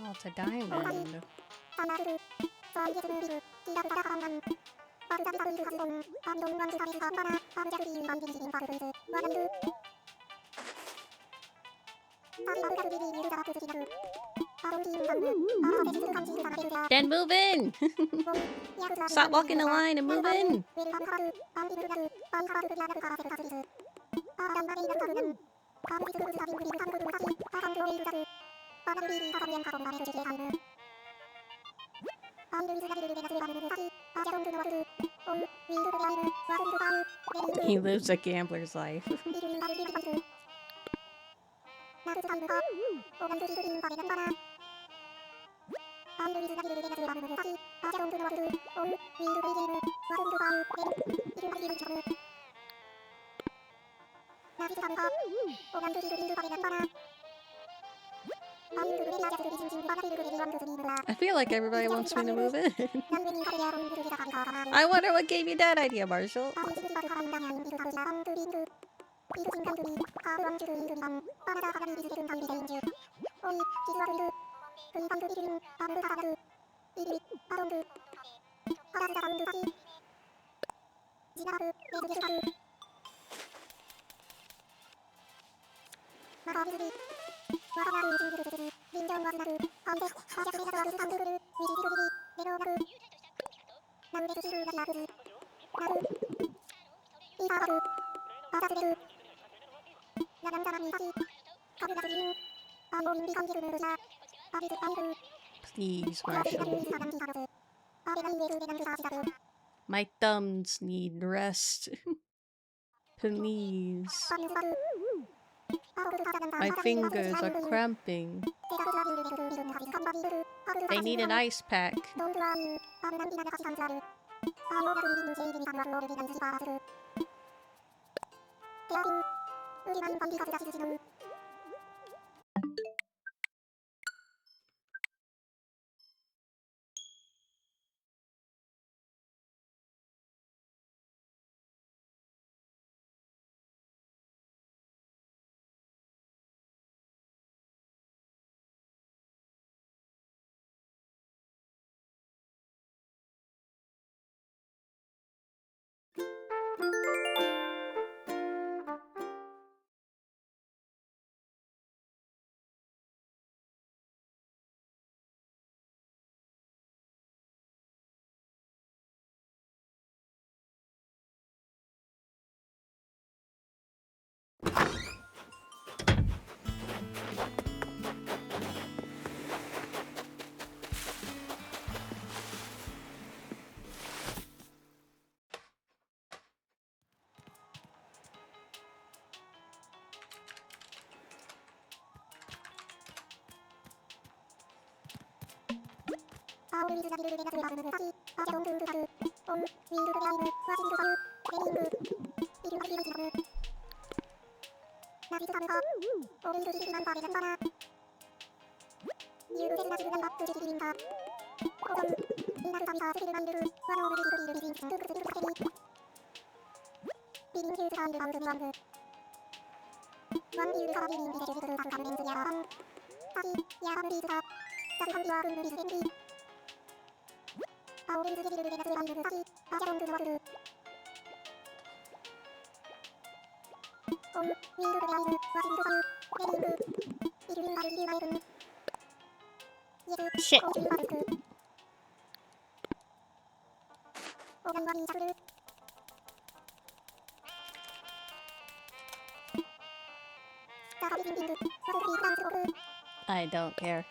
Oh, it's a diamond. Then move in! Stop walking the line and move in! He lives a gambler's life. I feel like everybody wants me to move in. I wonder what gave you that idea, Marshall. Please, Marshall. My thumbs need rest. Please. My fingers are cramping. They need an ice pack. Shit. I don't care.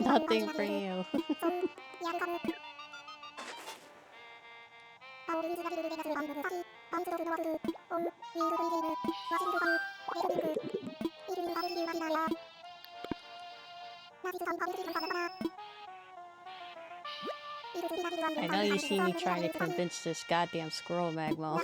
Nothing for you. I know you see me trying to convince this goddamn squirrel magma.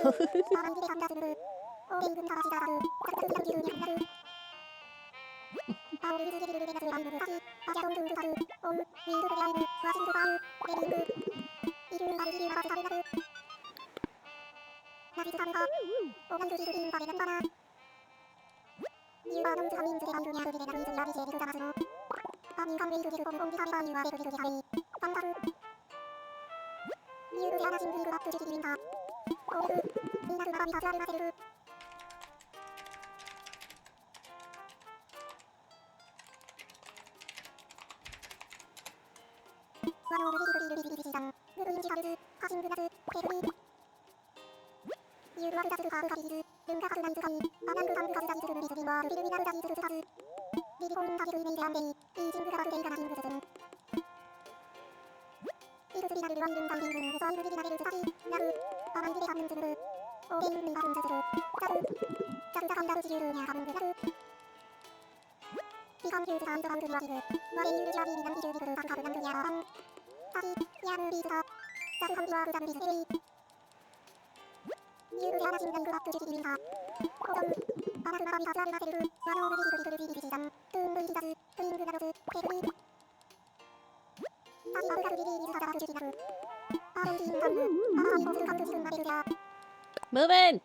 Move in!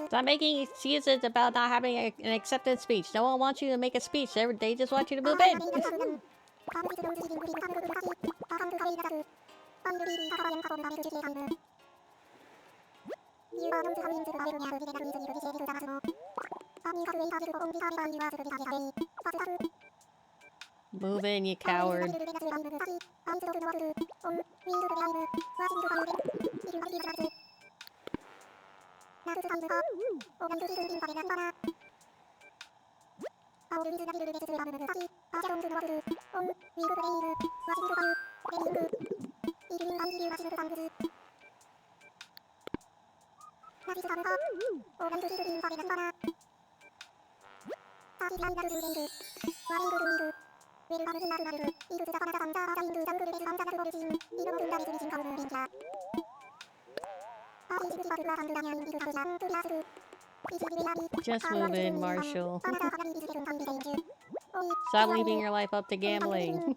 Stop making excuses about not having an acceptance speech. No one wants you to make a speech. They just want you to move in. Move in, you coward. Just move in, Marshall. Stop leaving your life up to gambling.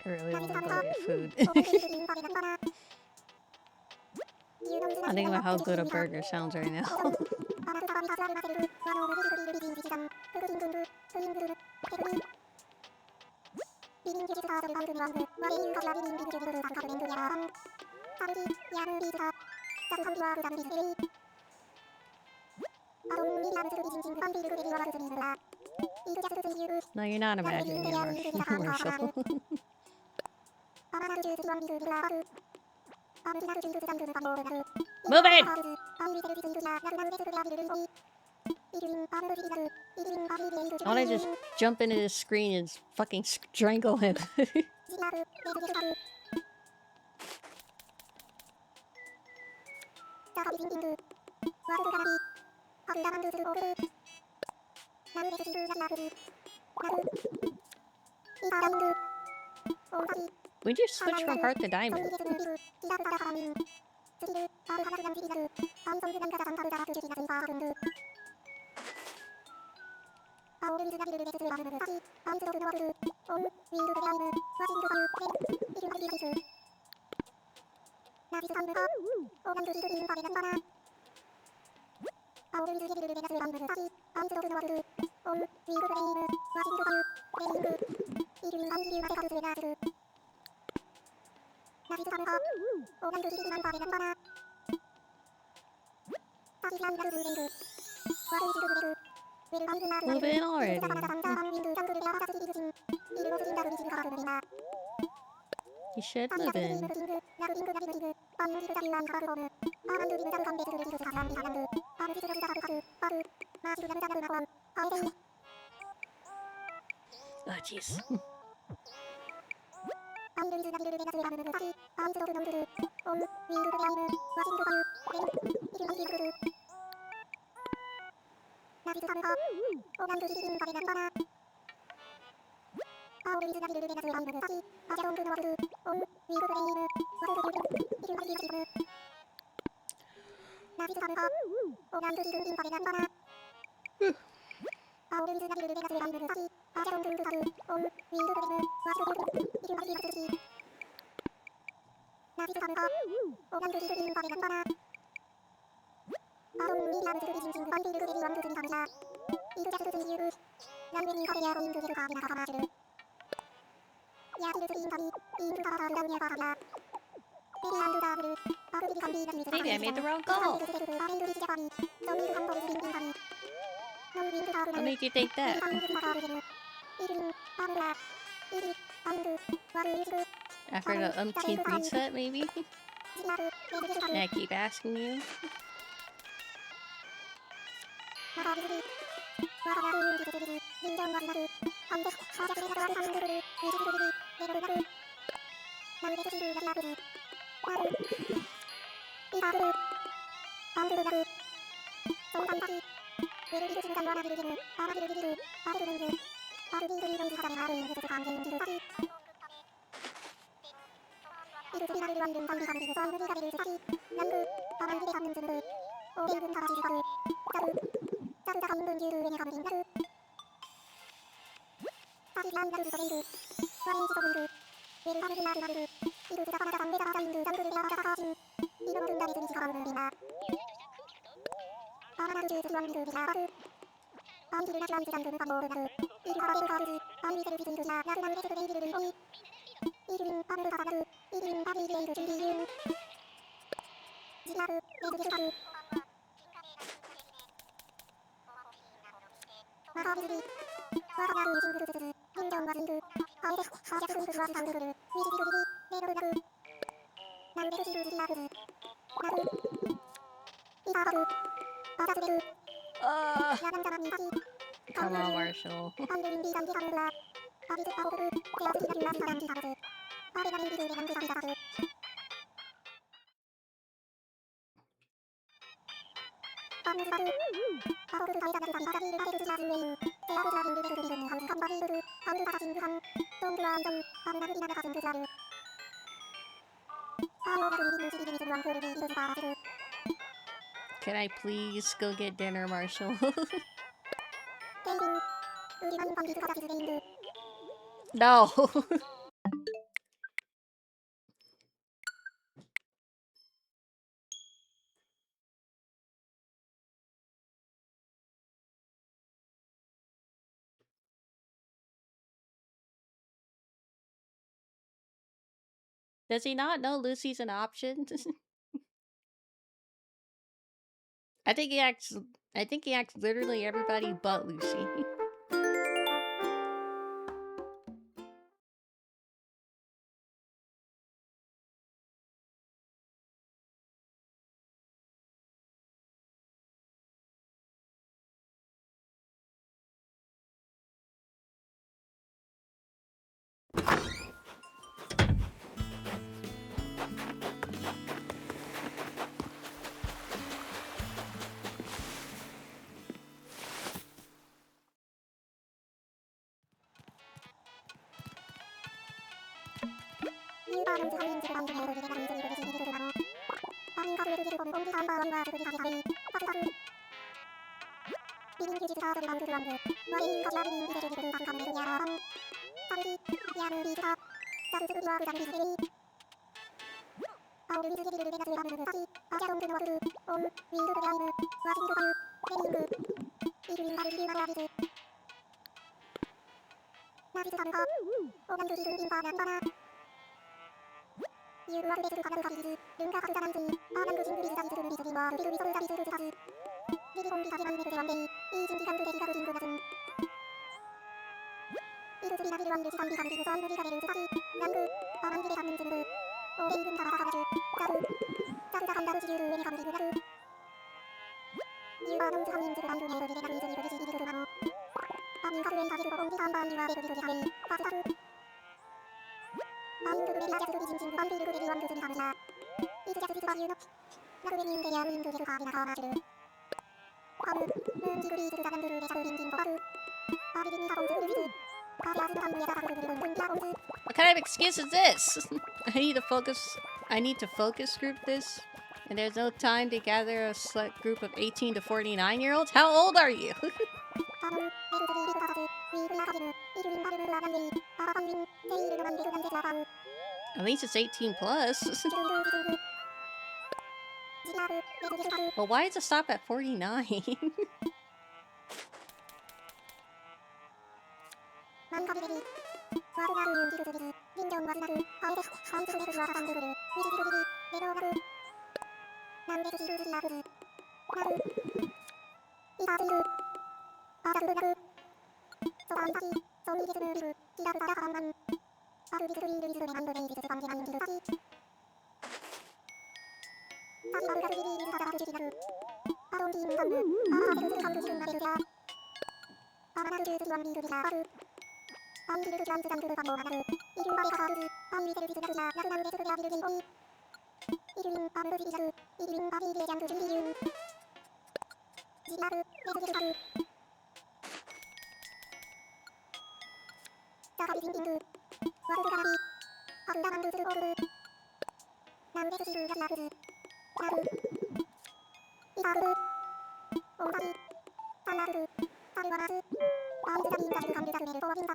I really want to go get food. I think about how good a burger sounds right now. No, you're not imagining it, Marshall. Move it! I want to just jump into this screen and fucking strangle him. When'd you switch from heart to diamond? Move in already. You should move in. Oh, jeez. Maybe I made the wrong call. What made you think that? After the umpteenth reset, maybe? And I keep asking you? Come on, Marshall. Can I please go get dinner, Marshall? No! Does he not know Lucy's an option? I think he acts literally everybody but Lucy. What kind of excuse is this? I need to focus group this? And there's no time to gather a select group of 18 to 49-year-olds? How old are you? At least it's 18 plus. Well, why does it stop at 49?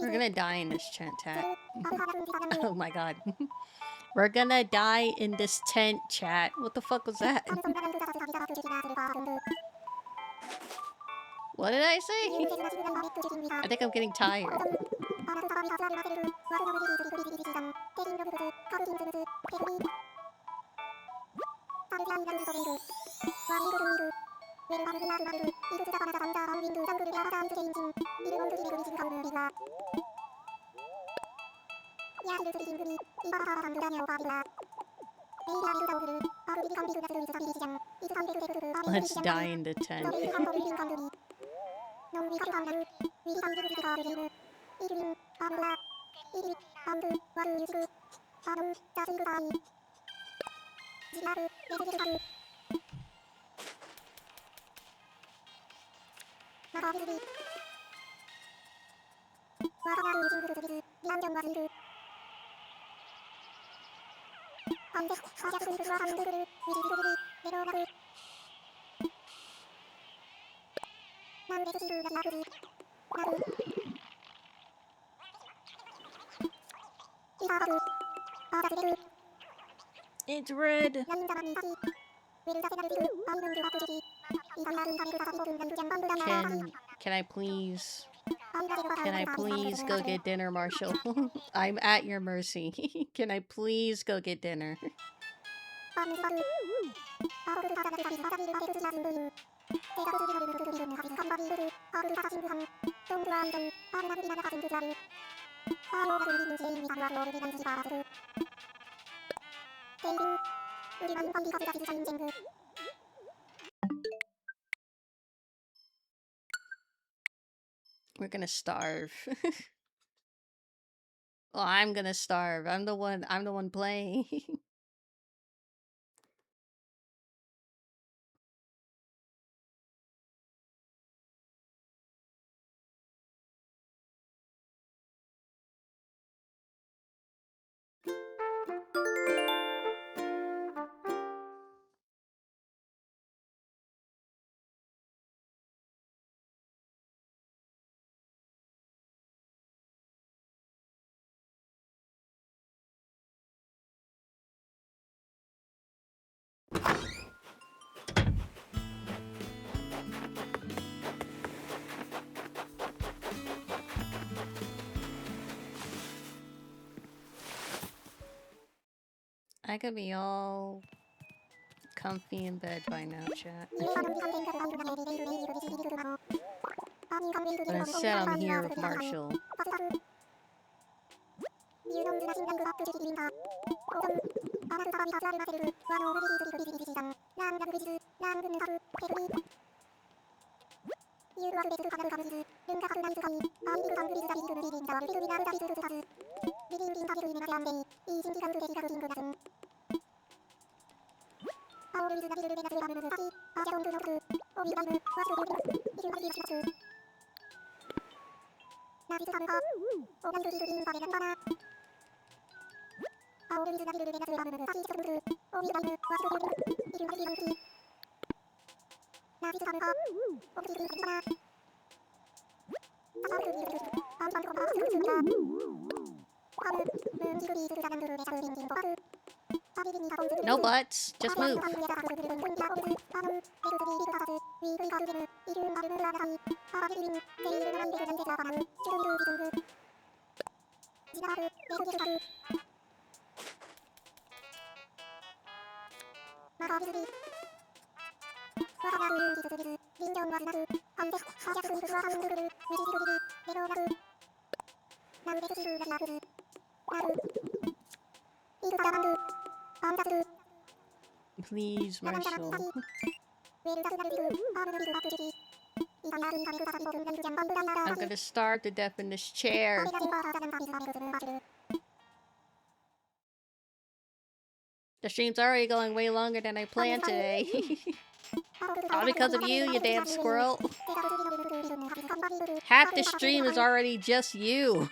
We're gonna die in this tent chat. Oh my god. We're gonna die in this tent chat. What the fuck was that? What did I say? I think I'm getting tired. Let's die in the tent. It's red. Can I please go get dinner, Marshall? I'm at your mercy. Can I please go get dinner? We're gonna starve. Well, I'm gonna starve. I'm the one playing. I could be all comfy in bed by now, chat. But instead I'm here with Marshall. No butts, just move. Please, Marshall. I'm gonna starve to death in this chair. The stream's already going way longer than I planned today. All because of you, you damn squirrel. Half the stream is already just you.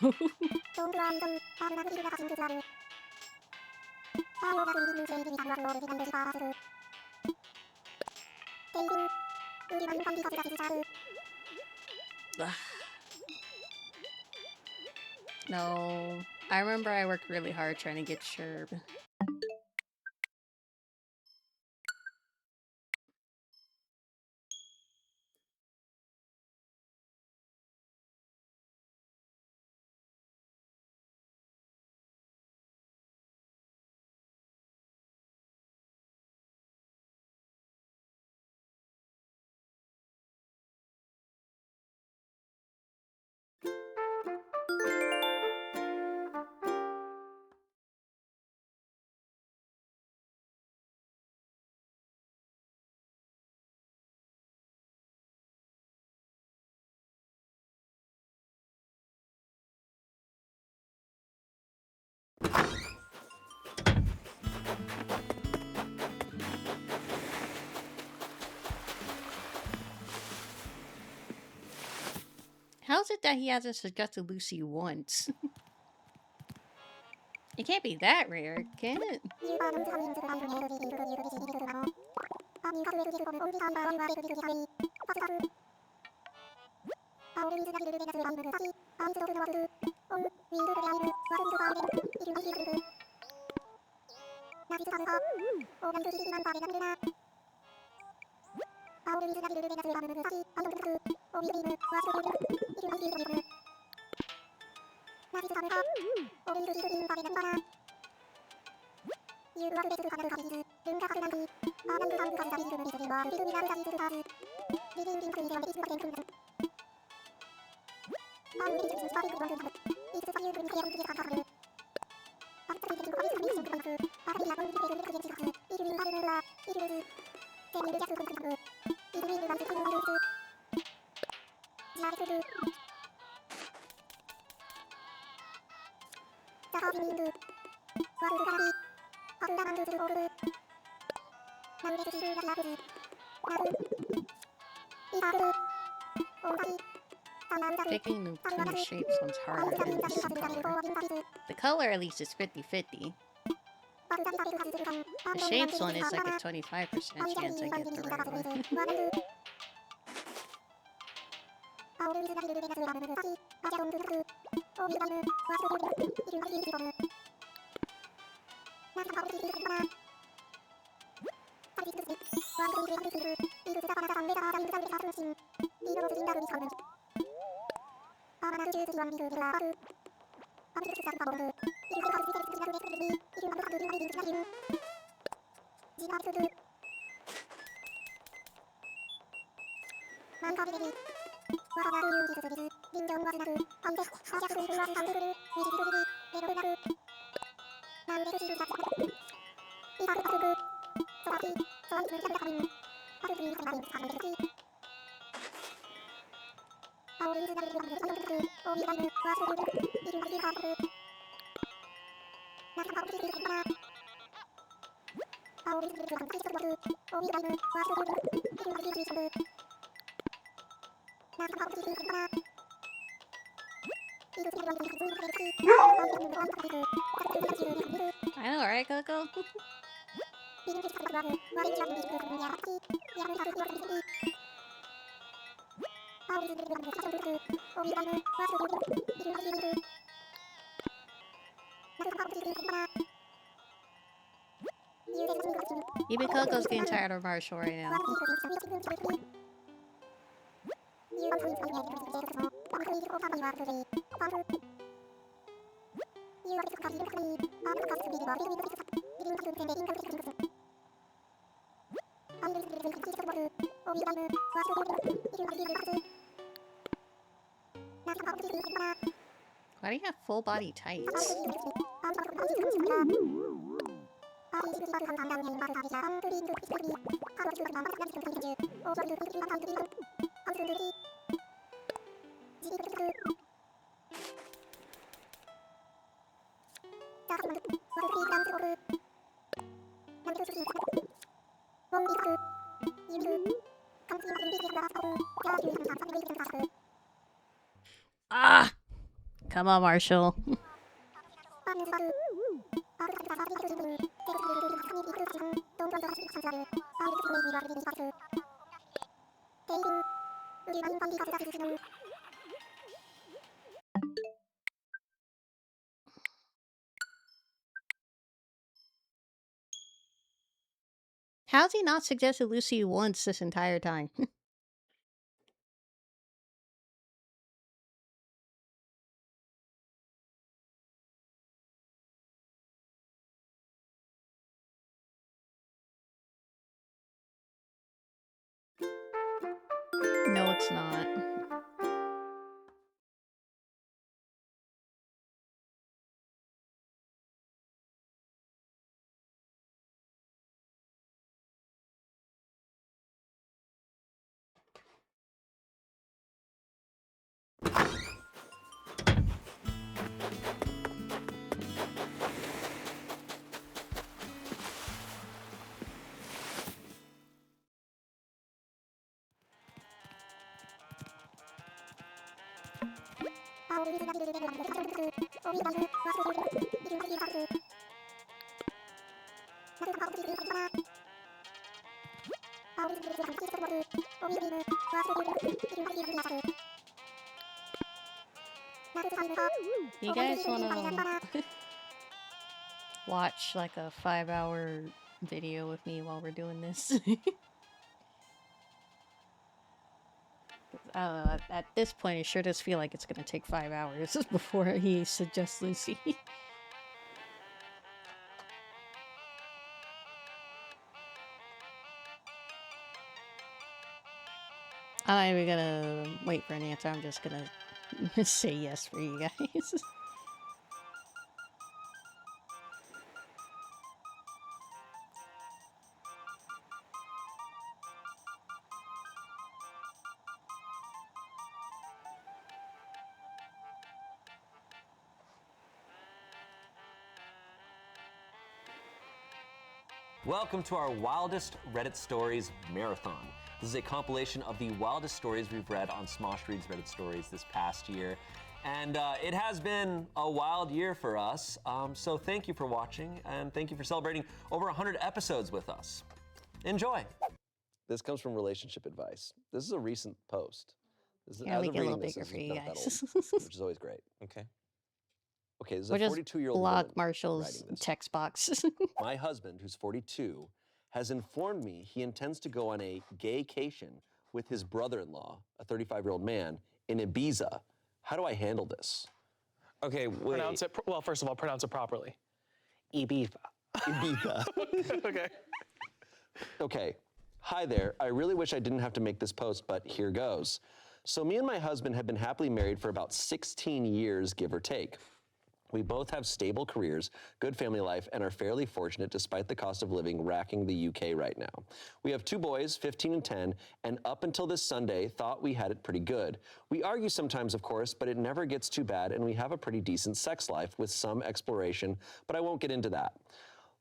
No, I remember I worked really hard trying to get Sherb. How's it that he hasn't suggested Lucy once? It can't be that rare, can it? Picking between the shapes one's harder than the color. The color at least is 50-50. The shapes one is like a 25% chance I get the right one. I know, right, Coco? Even Coco's getting tired of Marshall right now. Why do you have full body tights? Ah! Come on, Marshall. How's he not suggested Lucy once this entire time? No, it's not. You guys wanna watch like a 5-hour video with me while we're doing this? I don't know, at this point it sure does feel like it's gonna take 5 hours before he suggests Lucy. I'm not even gonna wait for an answer, I'm just gonna say yes for you guys. Welcome to our Wildest Reddit Stories Marathon. This is a compilation of the wildest stories we've read on Smosh Reads Reddit Stories this past year. And it has been a wild year for us, so thank you for watching, and thank you for celebrating over 100 episodes with us. Enjoy. This comes from Relationship Advice. This is a recent post. Yeah, as make of it a reading little this, bigger this for is you not that guys. old, which is always great. Okay. Okay, this is Or a just 42-year-old block woman Marshall's writing this. text box. My husband, who's 42, has informed me he intends to go on a gaycation with his brother-in-law, a 35-year-old man, in Ibiza. How do I handle this? Okay, wait. Pronounce it, well, first of all, pronounce it properly. Ibiza. Ibiza. Okay. Okay. Hi there. I really wish I didn't have to make this post, but here goes. So me and my husband have been happily married for about 16 years, give or take. We both have stable careers, good family life, and are fairly fortunate despite the cost of living racking the UK right now. We have 2 boys, 15 and 10, and up until this Sunday, thought we had it pretty good. We argue sometimes, of course, but it never gets too bad, and we have a pretty decent sex life with some exploration, but I won't get into that.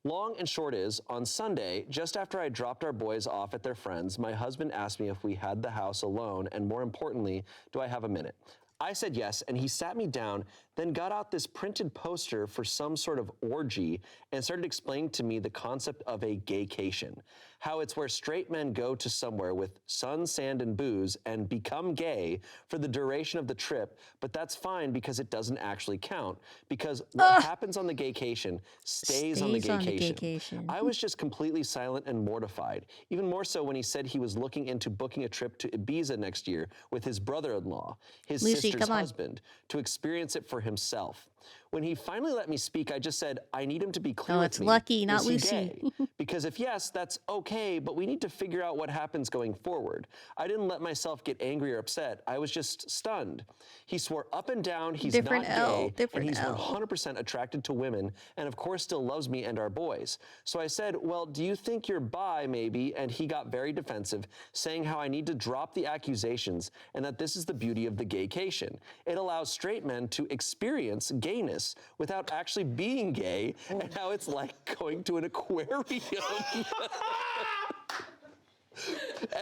Long and short is, on Sunday, just after I dropped our boys off at their friends, my husband asked me if we had the house alone, and more importantly, do I have a minute? I said yes, and he sat me down, then got out this printed poster for some sort of orgy and started explaining to me the concept of a gaycation. How it's where straight men go to somewhere with sun, sand, and booze and become gay for the duration of the trip, but that's fine because it doesn't actually count. Because what happens on the gaycation stays on the gaycation. I was just completely silent and mortified. Even more so when he said he was looking into booking a trip to Ibiza next year with his brother-in-law, his sister's husband, to experience it for himself. When he finally let me speak, I just said, I need him to be clear with me. Lucky, not Is he Lucy. gay? Because if yes, that's okay, but we need to figure out what happens going forward. I didn't let myself get angry or upset. I was just stunned. He swore up and down he's not gay, and he's 100% attracted to women, and of course still loves me and our boys. So I said, well, do you think you're bi, maybe? And he got very defensive, saying how I need to drop the accusations and that this is the beauty of the gaycation. It allows straight men to experience gayness without actually being gay, and how it's like going to an aquarium.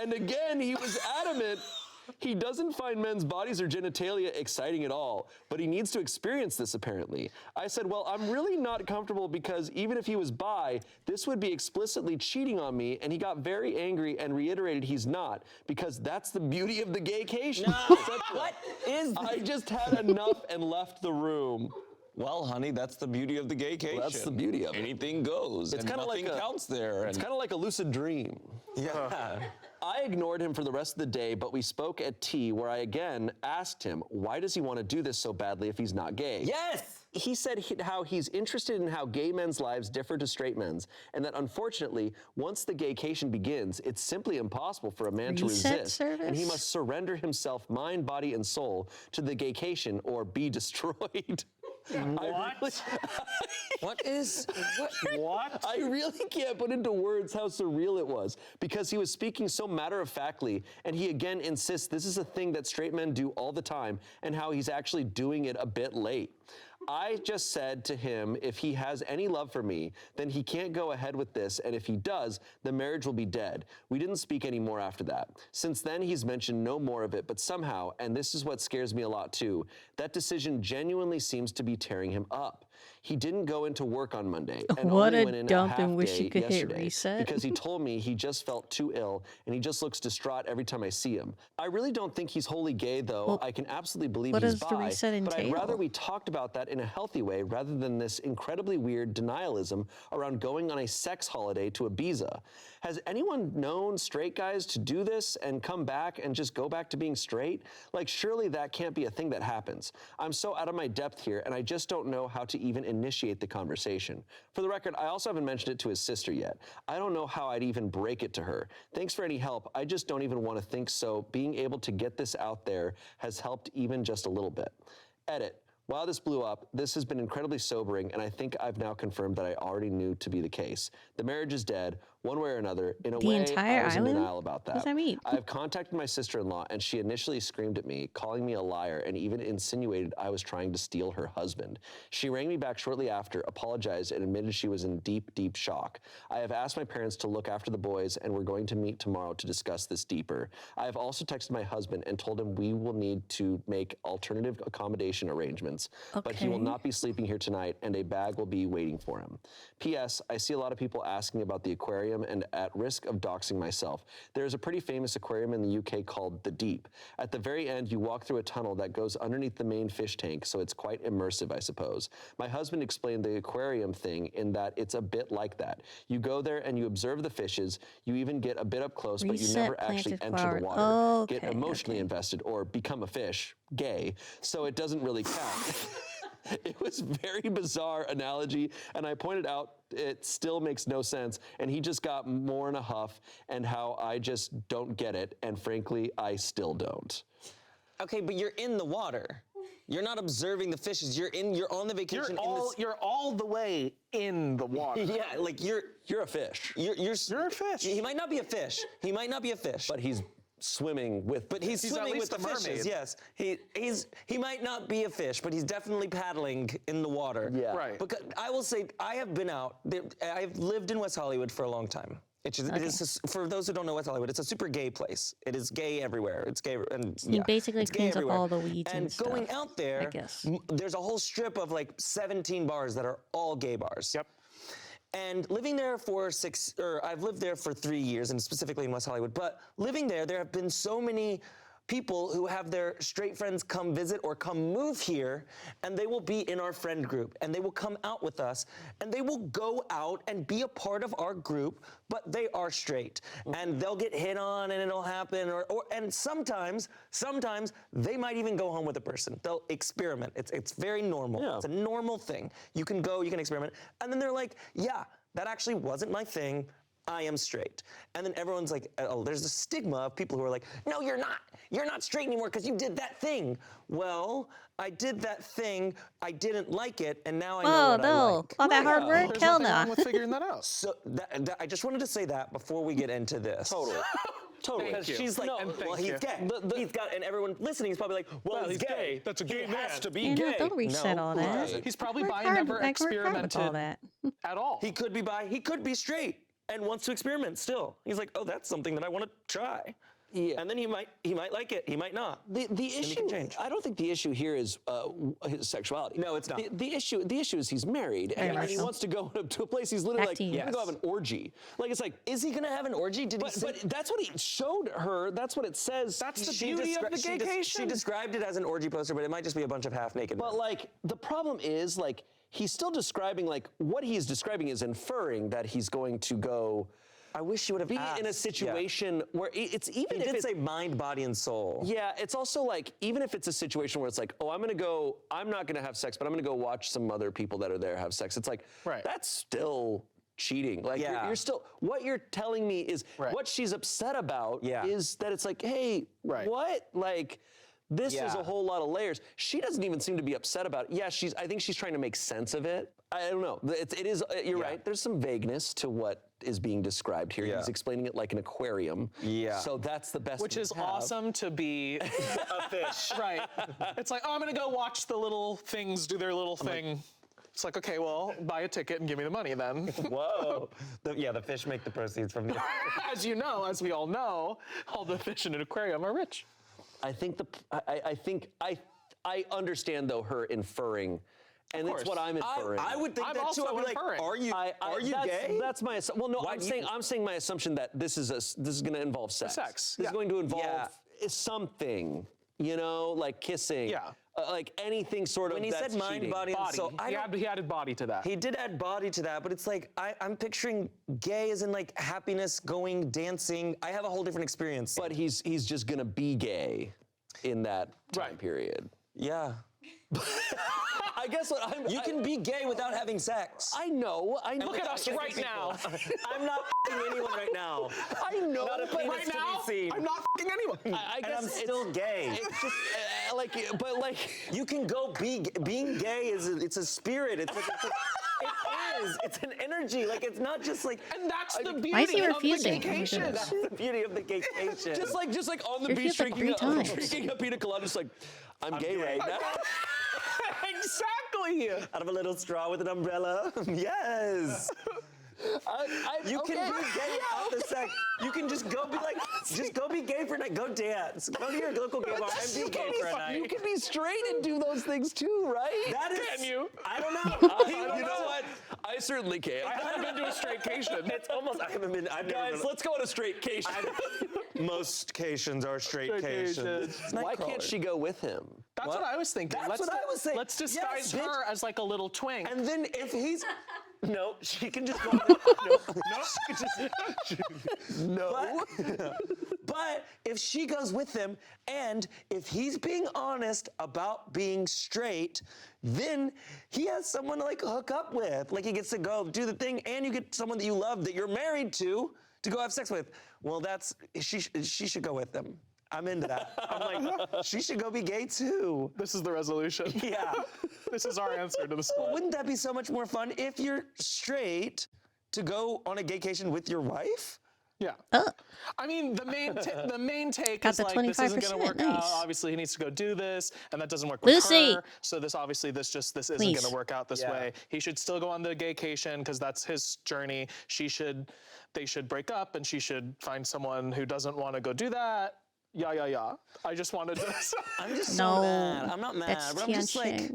And again, he was adamant. He doesn't find men's bodies or genitalia exciting at all, but he needs to experience this apparently. I said, well, I'm really not comfortable because even if he was bi, this would be explicitly cheating on me, and he got very angry and reiterated he's not, because that's the beauty of the gaycation. No, what is this? I just had enough and left the room. Well, honey, that's the beauty of the gaycation. That's the beauty of it. Anything goes, It's and kind of nothing like counts there. It's kind of like a lucid dream. Yeah. I ignored him for the rest of the day, but we spoke at tea where I again asked him, why does he want to do this so badly if he's not gay? Yes! He said how he's interested in how gay men's lives differ to straight men's, and that unfortunately, once the gaycation begins, it's simply impossible for a man to resist, and he must surrender himself, mind, body, and soul to the gaycation or be destroyed. What? What? I really can't put into words how surreal it was, because he was speaking so matter-of-factly, and he again insists this is a thing that straight men do all the time, and how he's actually doing it a bit late. I just said to him, if he has any love for me, then he can't go ahead with this, and if he does, the marriage will be dead. We didn't speak anymore after that. Since then, he's mentioned no more of it, but somehow, and this is what scares me a lot too, that decision genuinely seems to be tearing him up. He didn't go into work on Monday, and only went in a half day yesterday, because he told me he just felt too ill, and he just looks distraught every time I see him. I really don't think he's wholly gay, though. Well, I can absolutely believe what he's does the bi, reset but I'd entail? rather we talked about that in a healthy way rather than this incredibly weird denialism around going on a sex holiday to Ibiza. Has anyone known straight guys to do this and come back and just go back to being straight? Like, surely that can't be a thing that happens. I'm so out of my depth here, and I just don't know how to even initiate the conversation. For the record, I also haven't mentioned it to his sister yet. I don't know how I'd even break it to her. Thanks for any help. I just don't even want to think so. Being able to get this out there has helped even just a little bit. Edit. While this blew up, this has been incredibly sobering, and I think I've now confirmed that I already knew to be the case. The marriage is dead, one way or another. In a way, I was in denial about that. What does that mean? I've contacted my sister-in-law, and she initially screamed at me, calling me a liar, and even insinuated I was trying to steal her husband. She rang me back shortly after, apologized, and admitted she was in deep, deep shock. I have asked my parents to look after the boys, and we're going to meet tomorrow to discuss this deeper. I have also texted my husband and told him we will need to make alternative accommodation arrangements, but he will not be sleeping here tonight, and a bag will be waiting for him. P.S. I see a lot of people asking about the aquarium, and at risk of doxing myself, there's a pretty famous aquarium in the UK called The Deep. At the very end, you walk through a tunnel that goes underneath the main fish tank, so it's quite immersive, I suppose. My husband explained the aquarium thing in that it's a bit like that. You go there and you observe the fishes, you even get a bit up close, but you never actually enter the water, get emotionally invested, or become a fish, gay, so it doesn't really count. It was very bizarre analogy, and I pointed out it still makes no sense, and he just got more in a huff, and how I just don't get it, and frankly, I still don't. Okay, but you're in the water. You're not observing the fishes. You're on the vacation. You're all the way in the water. Yeah, like you're a fish. You're a fish. He might not be a fish. He might not be a fish. But he's swimming with. But he's at swimming least with the a fishes. mermaid. Yes, he might not be a fish, but he's definitely paddling in the water. Yeah. Right. Because I will say, I have been out. I've lived in West Hollywood for a long time. It is for those who don't know West Hollywood, it's a super gay place. It is gay everywhere. It's gay, and He basically it's gay cleans up everywhere. all the weeds and going stuff, out there, I guess. there's a whole strip of like 17 bars that are all gay bars. Yep. And living there for I've lived there for 3 years, and specifically in West Hollywood. But living there have been so many people who have their straight friends come visit or come move here, and they will be in our friend group, and they will come out with us, and they will go out and be a part of our group, but they are straight. And they'll get hit on, and it'll happen, and sometimes they might even go home with a person. They'll experiment. It's very normal. Yeah. It's a normal thing. You can go, you can experiment. And then they're like, yeah, that actually wasn't my thing. I am straight. And then everyone's like, oh, there's a stigma of people who are like, no, you're not. You're not straight anymore because you did that thing. Well, I did that thing. I didn't like it, and now I know Oh what I no! like. All that hard work? There's Hell nothing wrong no! with figuring that out. So I just wanted to say that before we get into this. Totally. Totally. Because Thank you. she's like, No, well, thank he's you. gay. He's got, and everyone listening is probably like, well, he's gay. That's a gay He man. has to be Yeah, no, gay. don't reset No, all he that. doesn't. He's probably Work by hard, never like, work hard with experimented all that. at all. He could be bi. He could be straight and wants to experiment still. He's like, oh, that's something that I want to try. Yeah. And then he might like it. He might not. The issue, can change. I don't think the issue here is his sexuality. No, it's not. The issue is he's married, and much he so. wants to go to a place. He's literally Back like, to you. I'm gonna go have an orgy. Like it's like, Is he gonna have an orgy? Did he but say? that's what he showed her. That's what it says. That's the She beauty of the she gaycation. described it as an orgy poster, but it might just be a bunch of half-naked But men. like the problem is like he's still describing like what he's describing is inferring that he's going to go I wish you would have be asked. in a situation where it's even He if did it's say mind, body, and soul. yeah, it's also like even if it's a situation where it's like, oh, I'm not gonna have sex, but I'm gonna go watch some other people that are there have sex. It's like Right. that's still cheating. Like Yeah. you're still what you're telling me is Right. what she's upset about Yeah. is that it's like, hey, Right. what? Like this is Yeah. a whole lot of layers. She doesn't even seem to be upset about it. Yeah, I think she's trying to make sense of it. I don't know. It is. You're right. There's some vagueness to what is being described here. Yeah. He's explaining it like an aquarium. Yeah. So that's the best. Which we is have. awesome to be a fish. Right. It's like, oh, I'm gonna go watch the little things do their little thing. It's like, okay, well, buy a ticket and give me the money then. Whoa. The fish make the proceeds from the. As you know, as we all know, all the fish in an aquarium are rich. I think I understand though her inferring, and it's what I'm inferring. I would think I'm that too. also I'd be like, inferring. are you gay? That's my well. No, Why I'm do saying you- I'm saying my assumption that this is going to involve sex. Sex, This yeah. is going to involve Yeah. something. You know, like kissing. Yeah. Like anything sort of. When he that's said mind, cheating. body, and Body. soul, He added body to that. He did add body to that, but it's like I'm picturing gay as in like happiness, going, dancing. I have a whole different experience. But he's just going to be gay in that time Right. period. yeah, I guess what I'm. you can be gay without having sex. I know. Look at us right now. I'm not f***ing anyone right now. I know. Not a but penis Right to be now, seen. I'm not f***ing anyone. I And guess I'm it's- still gay. It's just but like. You can go being gay it's a spirit. It's like it is. It's an energy. Like it's not just like. And that's the beauty Why is he of the refusing? gaycation. That's the beauty of the gaycation. Just like on the You're beach here like drinking 3 times. drinking a pina colada, just like I'm gay right now. Exactly. Out of a little straw with an umbrella. Yes. You can be gay without the sex. You can just go be like, just go be gay for a night. Go dance. Go to your local gay bar and be gay for a night. You can be straight and do those things too, right? That is. Can you? I don't know. You know what? I certainly can. I haven't been to a straightcation. It's almost. I haven't been. I've never Guys, been. let's go on a straight-cation. Most cations are straight cations. Why can't she go with him? That's what I was thinking. That's what I was saying. Let's disguise Yes, bitch. her as like a little twink. And then if he's. No, she can just go. No. But if she goes with him, and if he's being honest about being straight, then he has someone to like hook up with. Like he gets to go do the thing, and you get someone that you love that you're married to go have sex with. Well, she should go with him. I'm into that. I'm like, she should go be gay too. This is the resolution. Yeah. This is our answer to the story. Wouldn't that be so much more fun if you're straight to go on a gaycation with your wife? Yeah. I mean, the main take Got is the like, this isn't going to 25%, work out. nice. Obviously, he needs to go do this, and that doesn't work with Lucy! her. So this isn't Please. going to work out this way. He should still go on the gaycation because that's his journey. They should break up, and she should find someone who doesn't want to go do that. Yeah. I just wanted to. I'm just No, so mad. I'm not mad, that's but I'm just like,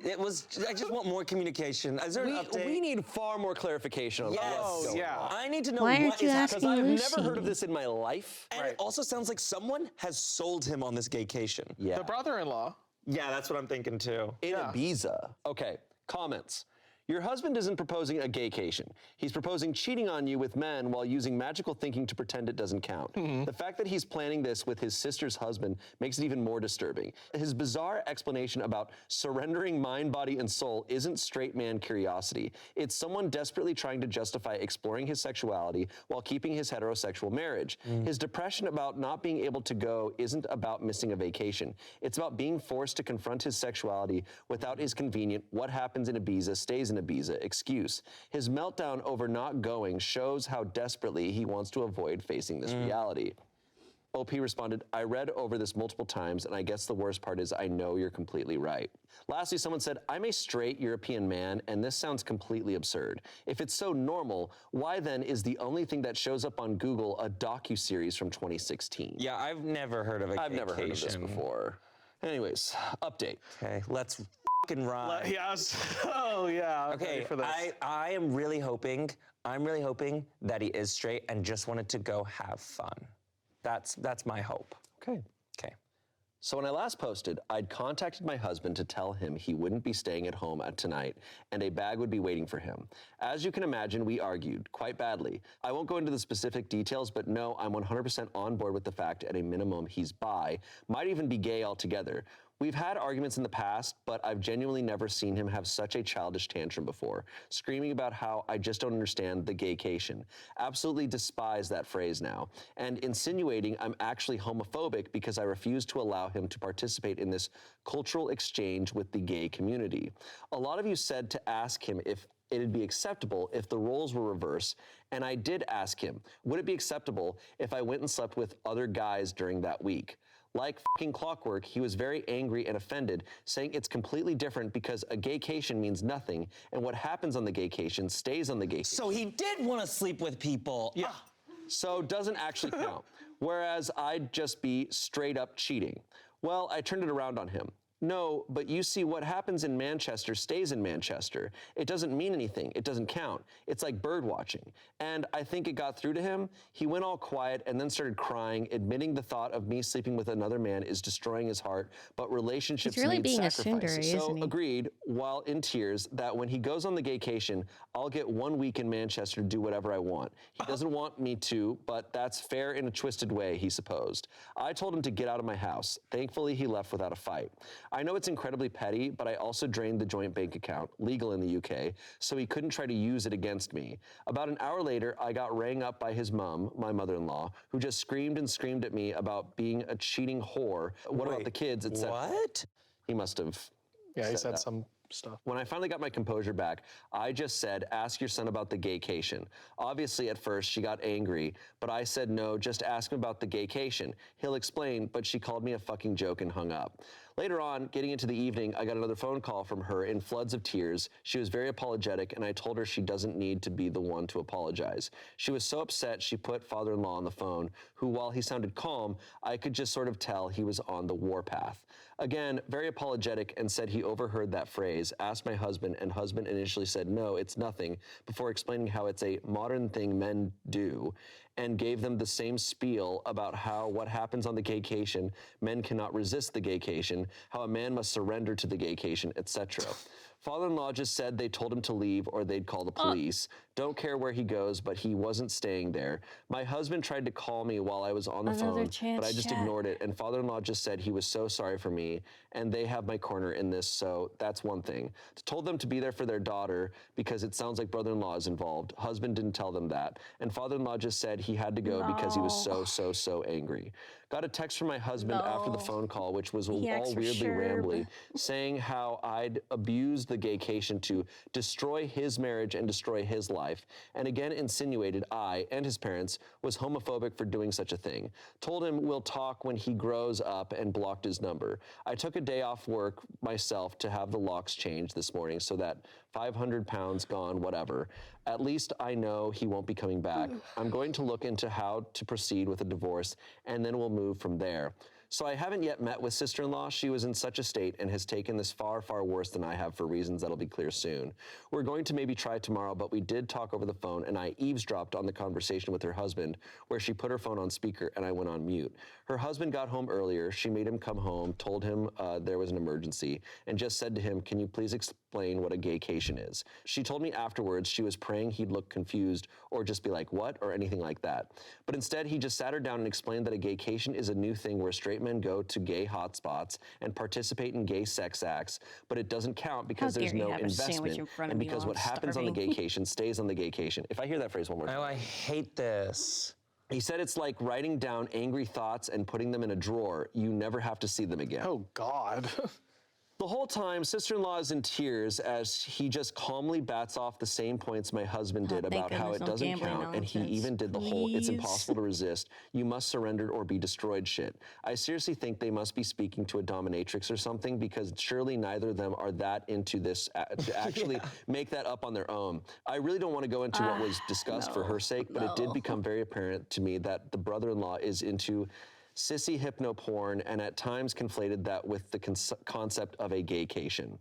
Tianxing. I just want more communication. Is there an update? We need far more clarification on Yes. what's going yeah. on. I need to know Why what aren't you is asking happening. Because I've never heard of Lucy? this in my life. And it also sounds like someone has sold him on this gaycation. Yeah. The brother-in-law. Yeah, that's what I'm thinking too. In Ibiza. Okay, comments. Your husband isn't proposing a gaycation. He's proposing cheating on you with men while using magical thinking to pretend it doesn't count. The fact that he's planning this with his sister's husband makes it even more disturbing. His bizarre explanation about surrendering mind, body, and soul isn't straight man curiosity. It's someone desperately trying to justify exploring his sexuality while keeping his heterosexual marriage. His depression about not being able to go isn't about missing a vacation. It's about being forced to confront his sexuality without his convenient "what happens in Ibiza stays in Ibiza" excuse. His meltdown over not going shows how desperately he wants to avoid facing this reality. OP responded, I read over this multiple times, and I guess the worst part is I know you're completely right. Lastly, someone said, I'm a straight European man, and this sounds completely absurd. If it's so normal, why then is the only thing that shows up on Google a docuseries from 2016? Yeah, I've never heard of a I've never heard of this gaycation. before. Anyways, update. Okay, let's fucking ride. Yes. Oh yeah. I'm ready Okay, for this. I am really hoping that he is straight and just wanted to go have fun. That's my hope. Okay. Okay. So when I last posted, I'd contacted my husband to tell him he wouldn't be staying at home tonight and a bag would be waiting for him. As you can imagine, we argued quite badly. I won't go into the specific details, but no, I'm 100% on board with the fact at a minimum he's bi, might even be gay altogether. We've had arguments in the past, but I've genuinely never seen him have such a childish tantrum before, screaming about how I just don't understand the gaycation. Absolutely despise that phrase now, and insinuating I'm actually homophobic because I refuse to allow him to participate in this cultural exchange with the gay community. A lot of you said to ask him if it'd be acceptable if the roles were reversed, and I did ask him, would it be acceptable if I went and slept with other guys during that week? Like fucking clockwork, he was very angry and offended, saying it's completely different because a gaycation means nothing, and what happens on the gaycation stays on the gaycation. So he did want to sleep with people. Yeah. So doesn't actually count. Whereas I'd just be straight up cheating. Well, I turned it around on him. No, but you see, what happens in Manchester stays in Manchester. It doesn't mean anything. It doesn't count. It's like bird watching. And I think it got through to him. He went all quiet and then started crying, admitting the thought of me sleeping with another man is destroying his heart, but relationships He's really need being a sacrifices. tsundere, So isn't he? agreed, while in tears, that when he goes on the gaycation, I'll get 1 week in Manchester to do whatever I want. He doesn't want me to, but that's fair in a twisted way, he supposed. I told him to get out of my house. Thankfully, he left without a fight. I know it's incredibly petty, but I also drained the joint bank account, legal in the UK, so he couldn't try to use it against me. About an hour later, I got rang up by his mom, my mother-in-law, who just screamed and screamed at me about being a cheating whore. What about the kids, etc. What? He must have Yeah, he said that. some stuff. When I finally got my composure back, I just said, ask your son about the gaycation. Obviously, at first, she got angry, but I said, no, just ask him about the gaycation. He'll explain, but she called me a fucking joke and hung up. Later on, getting into the evening, I got another phone call from her in floods of tears. She was very apologetic, and I told her she doesn't need to be the one to apologize. She was so upset, she put father-in-law on the phone, who, while he sounded calm, I could just sort of tell he was on the warpath. Again, very apologetic, and said he overheard that phrase, asked my husband, and husband initially said, no, it's nothing, before explaining how it's a modern thing men do, and gave them the same spiel about how what happens on the gaycation, men cannot resist the gaycation, how a man must surrender to the gaycation, etc. Father-in-law just said they told him to leave or they'd call the police. Don't care where he goes, but he wasn't staying there. My husband tried to call me while I was on the Another phone, chance but I just chat. ignored it. And father-in-law just said he was so sorry for me, and they have my corner in this, so that's one thing. Told them to be there for their daughter because it sounds like brother-in-law is involved. Husband didn't tell them that. And father-in-law just said he had to go because he was so angry. Got a text from my husband after the No. phone call, which was He all asked for weirdly Sherb. rambly, saying how I'd abused the gaycation to destroy his marriage and destroy his life, and again insinuated I, and his parents, was homophobic for doing such a thing. Told him we'll talk when he grows up and blocked his number. I took a day off work myself to have the locks changed this morning so that 500 pounds gone, whatever. At least I know he won't be coming back. I'm going to look into how to proceed with a divorce, and then we'll move from there. So I haven't yet met with sister-in-law. She was in such a state and has taken this far, far worse than I have for reasons that'll be clear soon. We're going to maybe try tomorrow, but we did talk over the phone and I eavesdropped on the conversation with her husband where she put her phone on speaker and I went on mute. Her husband got home earlier. She made him come home, told him there was an emergency, and just said to him, can you please explain what a gaycation is? She told me afterwards she was praying he'd look confused or just be like, what, or anything like that. But instead, he just sat her down and explained that a gaycation is a new thing where straight men go to gay hotspots and participate in gay sex acts, but it doesn't count because How there's dare you no have a sandwich investment, in front of and me because while what I'm happens on the starving. gaycation stays on the gaycation. If I hear that phrase one more time. Oh, I hate this. He said it's like writing down angry thoughts and putting them in a drawer. You never have to see them again. Oh God. The whole time, sister-in-law is in tears as he just calmly bats off the same points my husband did thank about how goodness it no doesn't gambling count, and he nonsense. even did the whole it's Please. impossible to resist, you must surrender or be destroyed shit. I seriously think they must be speaking to a dominatrix or something because surely neither of them are that into this to actually make that up on their own. I really don't want to go into what was discussed for her sake, but it did become very apparent to me that the brother-in-law is into sissy hypno porn and at times conflated that with the concept of a gaycation.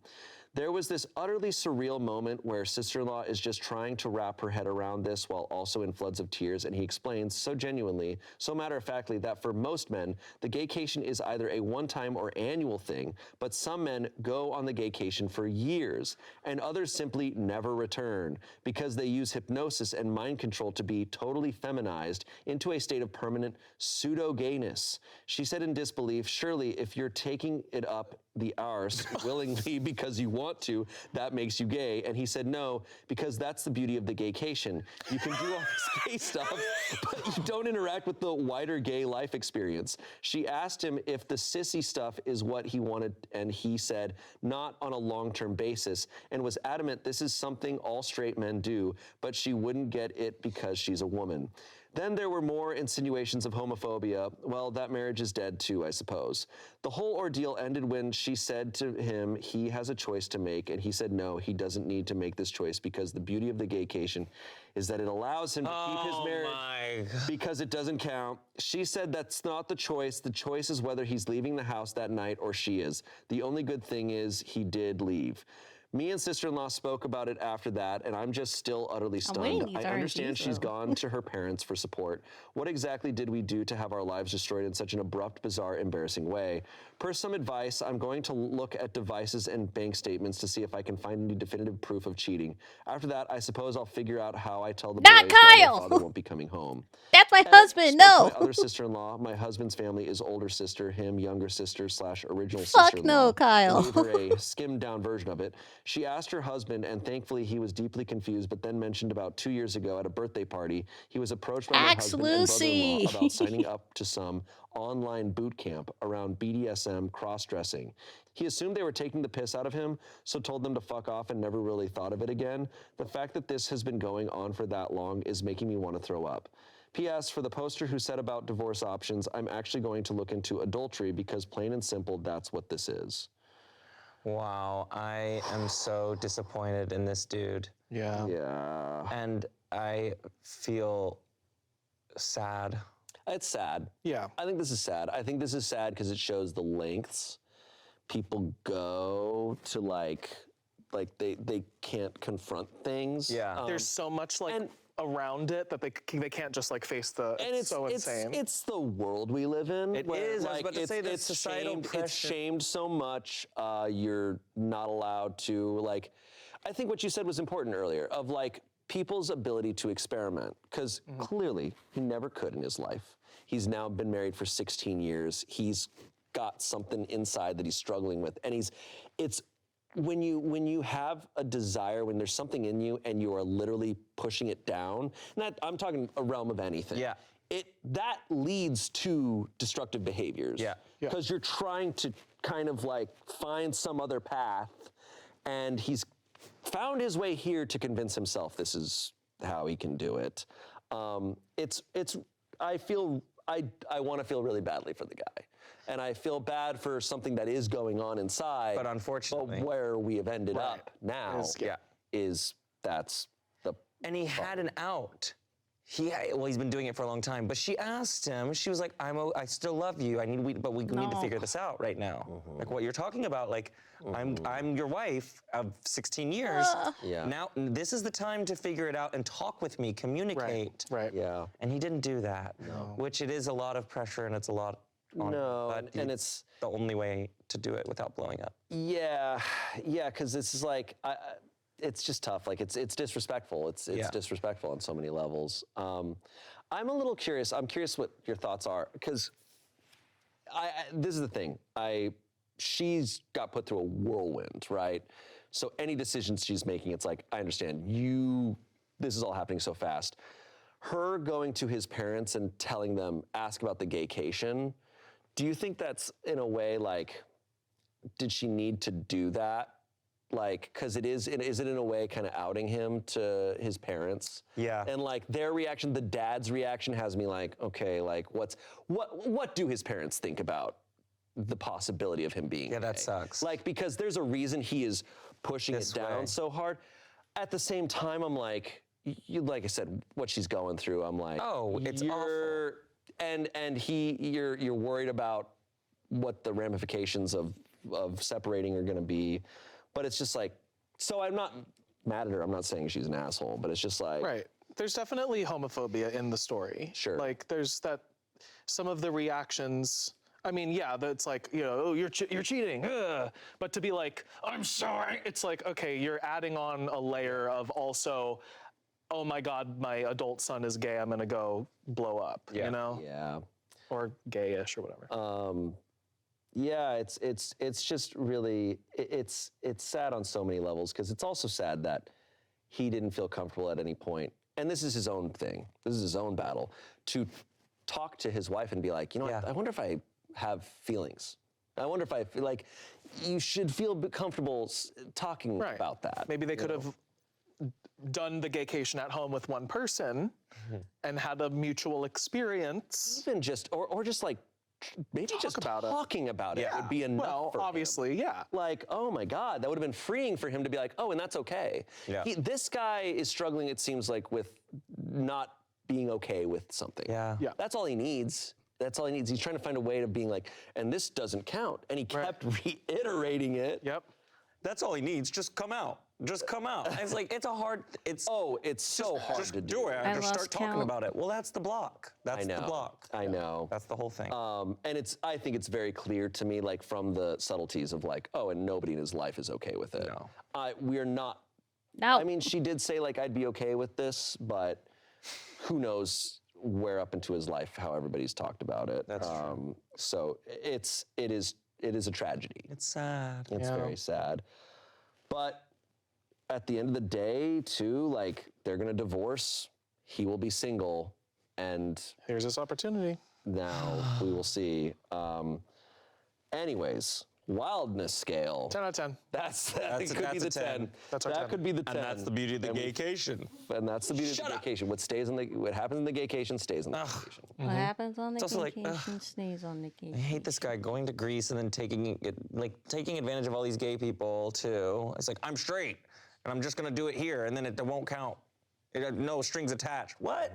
There was this utterly surreal moment where sister-in-law is just trying to wrap her head around this while also in floods of tears, and he explains so genuinely, so matter-of-factly, that for most men, the gaycation is either a one-time or annual thing, but some men go on the gaycation for years, and others simply never return because they use hypnosis and mind control to be totally feminized into a state of permanent pseudo-gayness. She said in disbelief, surely if you're taking it up the arse willingly because you want to, that makes you gay. And he said, no, because that's the beauty of the gaycation. You can do all this gay stuff, but you don't interact with the wider gay life experience. She asked him if the sissy stuff is what he wanted, and he said, not on a long-term basis, and was adamant this is something all straight men do, but she wouldn't get it because she's a woman. Then there were more insinuations of homophobia. Well, that marriage is dead too, I suppose. The whole ordeal ended when she said to him he has a choice to make, and he said no, he doesn't need to make this choice because the beauty of the gaycation is that it allows him to keep his marriage because it doesn't count. She said that's not the choice. The choice is whether he's leaving the house that night or she is. The only good thing is he did leave. Me and sister-in-law spoke about it after that, and I'm just still utterly stunned. these I understand RNGs, she's though. gone to her parents for support. What exactly did we do to have our lives destroyed in such an abrupt, bizarre, embarrassing way? Per some advice, I'm going to look at devices and bank statements to see if I can find any definitive proof of cheating. After that, I suppose I'll figure out how I tell the Not boys why their Kyle! father won't be coming home. That's my husband. Spoke No. to my other sister-in-law. My husband's family is older sister, him younger sister / original Fuck sister-in-law. no, Kyle. Gave her a skimmed-down version of it. She asked her husband, and thankfully he was deeply confused, but then mentioned about 2 years ago at a birthday party, he was approached by my Axe husband and brother-in-law Lucy. about signing up to some online boot camp around BDSM cross-dressing. He assumed they were taking the piss out of him, so told them to fuck off and never really thought of it again. The fact that this has been going on for that long is making me want to throw up. P.S. For the poster who said about divorce options, I'm actually going to look into adultery because plain and simple, that's what this is. Wow, I am so disappointed in this dude. Yeah. Yeah. And I feel sad. It's sad. Yeah. I think this is sad. I think this is sad because it shows the lengths people go to like they can't confront things. Yeah. There's so much like and- around it that they can't just like face the. And it's so insane. It's the world we live in. It where, is. I was like, about to say that societal shamed, pressure. It's shamed so much. You're not allowed to like. I think what you said was important earlier of like people's ability to experiment because clearly he never could in his life. He's now been married for 16 years. He's got something inside that he's struggling with, and it's. When you have a desire, when there's something in you and you are literally pushing it down, I'm talking a realm of anything. Yeah. That leads to destructive behaviors. Yeah. Because you're trying to kind of like find some other path, and he's found his way here to convince himself this is how he can do it. I want to feel really badly for the guy. And I feel bad for something that is going on inside. But unfortunately. But where we have ended up now is that's the. And he had an out. He's been doing it for a long time. But she asked him, she was like, I still love you. But we need to figure this out right now. Like what you're talking about, like I'm your wife of 16 years. Yeah. Now this is the time to figure it out and talk with me, communicate. Right. Yeah. And he didn't do that. No. Which it is a lot of pressure and it's a lot on him, but and it's the only way to do it without blowing up. Yeah, because this is like, it's just tough. Like it's disrespectful. It's disrespectful on so many levels. I'm a little curious. I'm curious what your thoughts are because this is the thing. She's got put through a whirlwind, right? So any decisions she's making, it's like I understand this is all happening so fast. Her going to his parents and telling them, ask about the gaycation. Do you think that's in a way like, did she need to do that? Like, because is it in a way kind of outing him to his parents? Yeah. And like their reaction, the dad's reaction has me like, okay, like what do his parents think about the possibility of him being Yeah, that gay? sucks. Like, because there's a reason he is pushing it down way. so hard. At the same time, I'm like, like I said, what she's going through, I'm like, Oh, it's awful. And you're worried about what the ramifications of separating are going to be, but it's just like, so I'm not mad at her. I'm not saying she's an asshole, but it's just like, Right. There's definitely homophobia in the story. Sure. Like there's some of the reactions. I mean, yeah, that's like, oh, you're cheating. Ugh. But to be like, I'm sorry. It's like, okay, you're adding on a layer of also, oh my God, my adult son is gay. I'm gonna go blow up. You know? Yeah. Or gayish or whatever. Yeah, it's just really it's sad on so many levels because it's also sad that he didn't feel comfortable at any point, and this is his own thing. This is his own battle to talk to his wife and be like, I wonder if I have feelings. I wonder if I feel like you should feel comfortable talking about that. Maybe they could have done the gaycation at home with one person and had a mutual experience. Even just or just like maybe just talking about it would be enough. Well, for obviously, him. yeah. Like, oh my God, that would have been freeing for him to be like, oh, and that's okay. Yeah. This guy is struggling, it seems like, with not being okay with something. Yeah. That's all he needs. That's all he needs. He's trying to find a way to being like, and this doesn't count. And he kept reiterating it. Yep. That's all he needs. Just come out. Just come out. And it's like, it's so hard to do it. I Just lost start talking count. about it. Well, that's the block. That's the block. I know. That's the whole thing. And I think it's very clear to me, like from the subtleties of like, oh, and nobody in his life is okay with it. No. We're not. No. I mean, she did say like I'd be okay with this, but who knows where up into his life how everybody's talked about it. That's true. So it is a tragedy. It's sad. It's very sad. But at the end of the day, too, like they're gonna divorce. He will be single, and Here's this opportunity. now we will see. Anyways, wildness scale. 10 out of 10. That could be the 10. That's our 10. That could be the 10. And that's the beauty of the gaycation. And that's the beauty of the gaycation. What happens in the gaycation stays in the gaycation. What happens on the also like, vacation stays on the I vacation. hate this guy going to Greece and then taking advantage of all these gay people too. It's like, I'm straight and I'm just gonna do it here and then it won't count. No strings attached. What?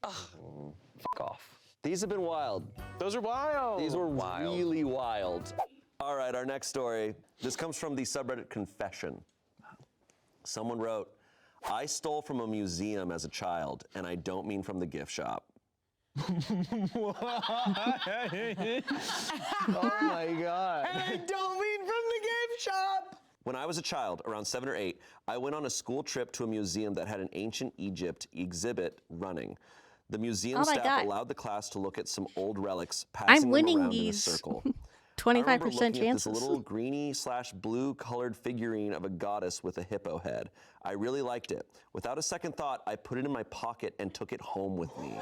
Fuck off. These have been wild. Those are wild. These were really wild. All right, our next story. This comes from the subreddit Confession. Someone wrote, I stole from a museum as a child, and I don't mean from the gift shop. Oh my God. And I don't mean from the gift shop. When I was a child, around 7 or 8, I went on a school trip to a museum that had an ancient Egypt exhibit running. The museum Oh my staff God. allowed the class to look at some old relics, passing them winning around in a these. circle. 25% I remember looking at this chances. little greeny/blue colored figurine of a goddess with a hippo head. I really liked it. Without a second thought, I put it in my pocket and took it home with me.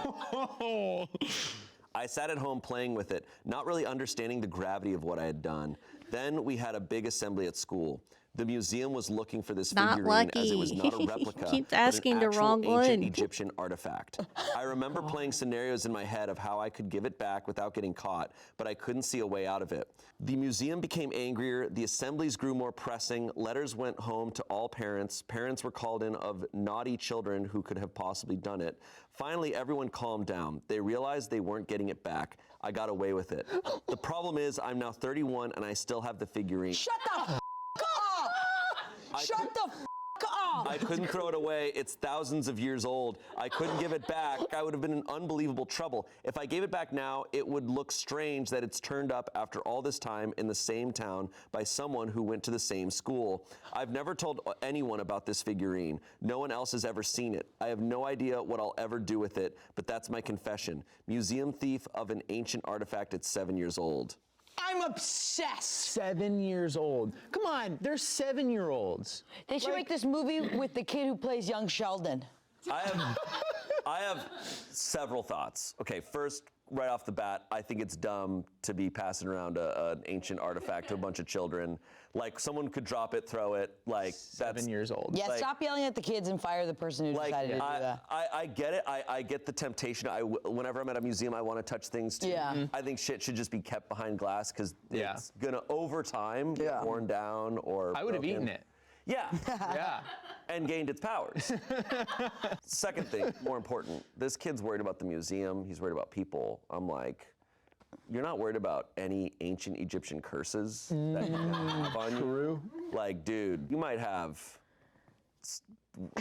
I sat at home playing with it, not really understanding the gravity of what I had done. Then we had a big assembly at school. The museum was looking for this Not figurine as it was lucky. not a replica, Keeps but an asking the actual wrong ancient one. Egyptian artifact. I remember playing scenarios in my head of how I could give it back without getting caught, but I couldn't see a way out of it. The museum became angrier, the assemblies grew more pressing, letters went home to all parents, parents were called in of naughty children who could have possibly done it. Finally, everyone calmed down. They realized they weren't getting it back. I got away with it. The problem is I'm now 31 and I still have the figurine. Shut the f*** up! Shut the f*** up! I couldn't throw it away. It's thousands of years old. I couldn't give it back. I would have been in unbelievable trouble. If I gave it back now, it would look strange that it's turned up after all this time in the same town by someone who went to the same school. I've never told anyone about this figurine. No one else has ever seen it. I have no idea what I'll ever do with it, but that's my confession. Museum thief of an ancient artifact at 7 years old. I'm obsessed. 7 years old. Come on, they're 7-year-olds. They should make this movie with the kid who plays young Sheldon. I have several thoughts. Okay, first, right off the bat, I think it's dumb to be passing around an ancient artifact to a bunch of children. Like, someone could drop it, throw it, like, 7 years old. Yeah, stop yelling at the kids and fire the person who decided to do that. I get it. I get the temptation. Whenever I'm at a museum, I want to touch things too. Yeah. I think shit should just be kept behind glass because it's gonna over time get worn down or. I would have broken. eaten it. Yeah. Yeah. And gained its powers. Second thing, more important, this kid's worried about the museum. He's worried about people. I'm like, you're not worried about any ancient Egyptian curses that you have on you? Like, dude, you might have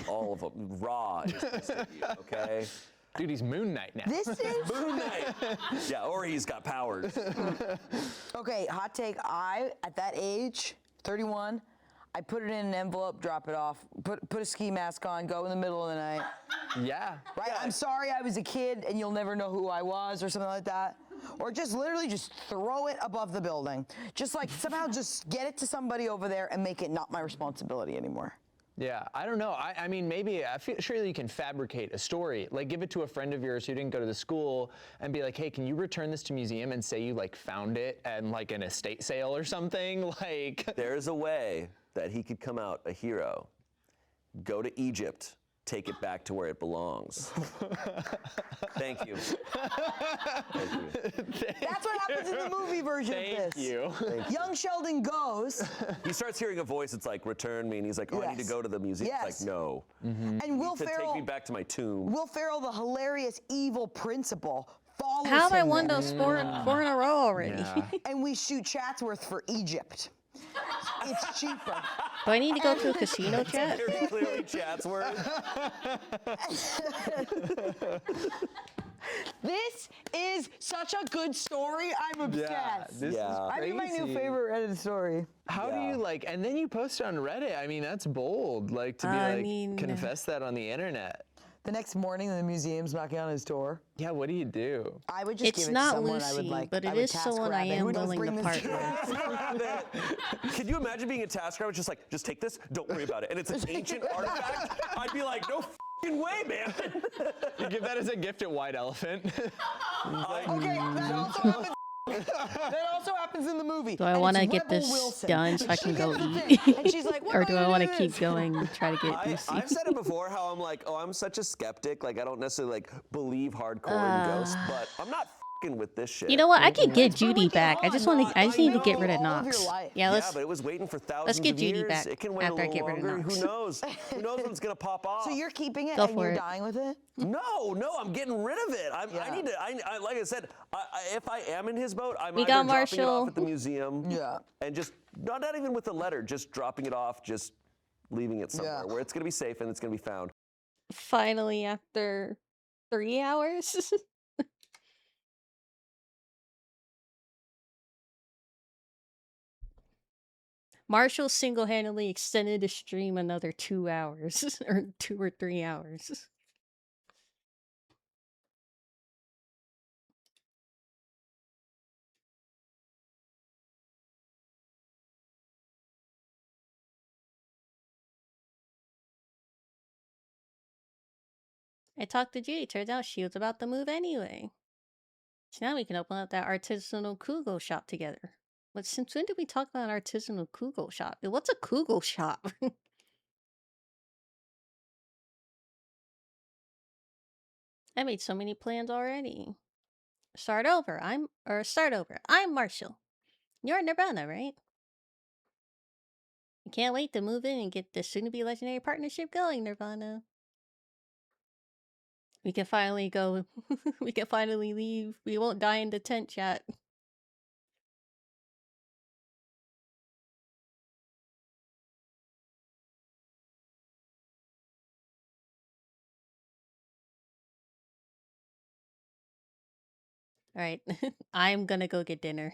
all of them. Ra is listed you, okay? Dude, he's Moon Knight now. This is Moon Knight. Yeah, or he's got powers. okay. Hot take. At that age, 31, I put it in an envelope, drop it off, put a ski mask on, go in the middle of the night. Yeah. Right? I'm sorry I was a kid and you'll never know who I was or something like that. Or just literally just throw it above the building. Just like somehow just get it to somebody over there and make it not my responsibility anymore. Yeah, I don't know. I mean, maybe, surely you can fabricate a story. Like, give it to a friend of yours who didn't go to the school and be like, hey, can you return this to museum and say you, like, found it at, like, an estate sale or something? Like, There's a way that he could come out a hero, go to Egypt, take it back to where it belongs. Thank you. Thank you. That's what happens in the movie version of this. thank you. Young Sheldon goes, He starts hearing a voice, it's like, return me, and he's like, oh, I need to Yes. go to the museum. Yes. It's like, no. and Will To take Ferrell, me back to my tomb. Will Ferrell, the hilarious evil principal, follows How have I him won there. those four in a row already? Yeah. And we shoot Chatsworth for Egypt. It's cheaper. Do I need to go to a casino chat? Very clearly Chatsworth. This is such a good story. I'm obsessed. This Yeah. is I think my new crazy. favorite Reddit story. How do you, like, and then you post it on Reddit. I mean, that's bold. Like, to be I like, mean- confess that on the internet. The next morning, the museum's knocking on his door. Yeah, what do you do? I would just It's give it not to someone I would Lucy, like. but I it would is task someone I rabbit. am Who knows, willing bring to this part to- with. Could you imagine being a task rabbit just like, just take this, don't worry about it. And it's an ancient artifact? I'd be like, no f***ing way, man. You give that as a gift at White Elephant. Okay, that also happens. That also happens in the movie. Do I and want to it's get Rebel this Wilson. done so I can She go gets the eat? thing, and she's like, Or do I want want to keep going and try to get Lucy? I've said it before how I'm like, oh, I'm such a skeptic. Like, I don't necessarily like believe hardcore in ghosts, but I'm not f***ing with this shit. You know what? I could get bring Judy it back. I on, just want to. I just I need to get know, rid of all of your Knox. life. Yeah, Yeah, let's. but it was waiting for thousands get of Judy years. back It can wait after I a little get rid of longer. Knox. Who knows? Who knows when it's gonna pop off? So you're keeping it Go and for you're it. dying with it? No, I'm getting rid of it. I Yeah. need to. Like I said, if I am in his boat, I'm We either got dropping it Marshall. off at the museum. Yeah. And just not even with a letter, just dropping it off, just leaving it somewhere where it's going to be safe and it's going to be found. Finally, after 3 hours. Marshall single-handedly extended the stream another 2 hours, or 2 or 3 hours. I talked to Judy. Turns out she was about to move anyway. So now we can open up that artisanal Kugel shop together. But since when did we talk about an artisanal Kugel shop? What's a Kugel shop? I made so many plans already. Start over. I'm Marshall. You're Nirvana, right? I can't wait to move in and get the soon-to-be legendary partnership going, Nirvana. We can finally go. We can finally leave. We won't die in the tent, chat. Alright. I'm gonna go get dinner.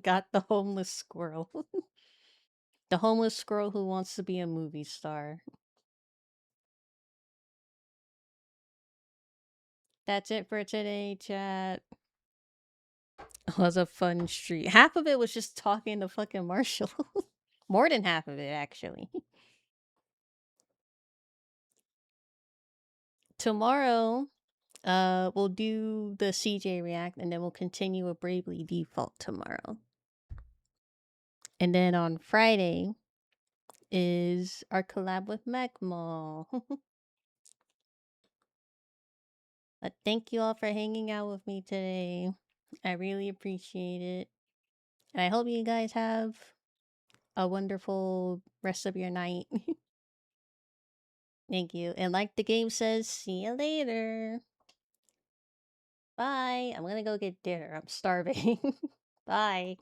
Got the homeless squirrel. The homeless squirrel who wants to be a movie star. That's it for today, chat. It was a fun stream. Half of it was just talking to fucking Marshall. More than half of it, actually. Tomorrow, we'll do the CJ React, and then we'll continue with Bravely Default tomorrow. And then on Friday is our collab with Magmall. But thank you all for hanging out with me today. I really appreciate it. And I hope you guys have a wonderful rest of your night. Thank you. And like the game says, see you later. Bye. I'm gonna go get dinner. I'm starving. Bye.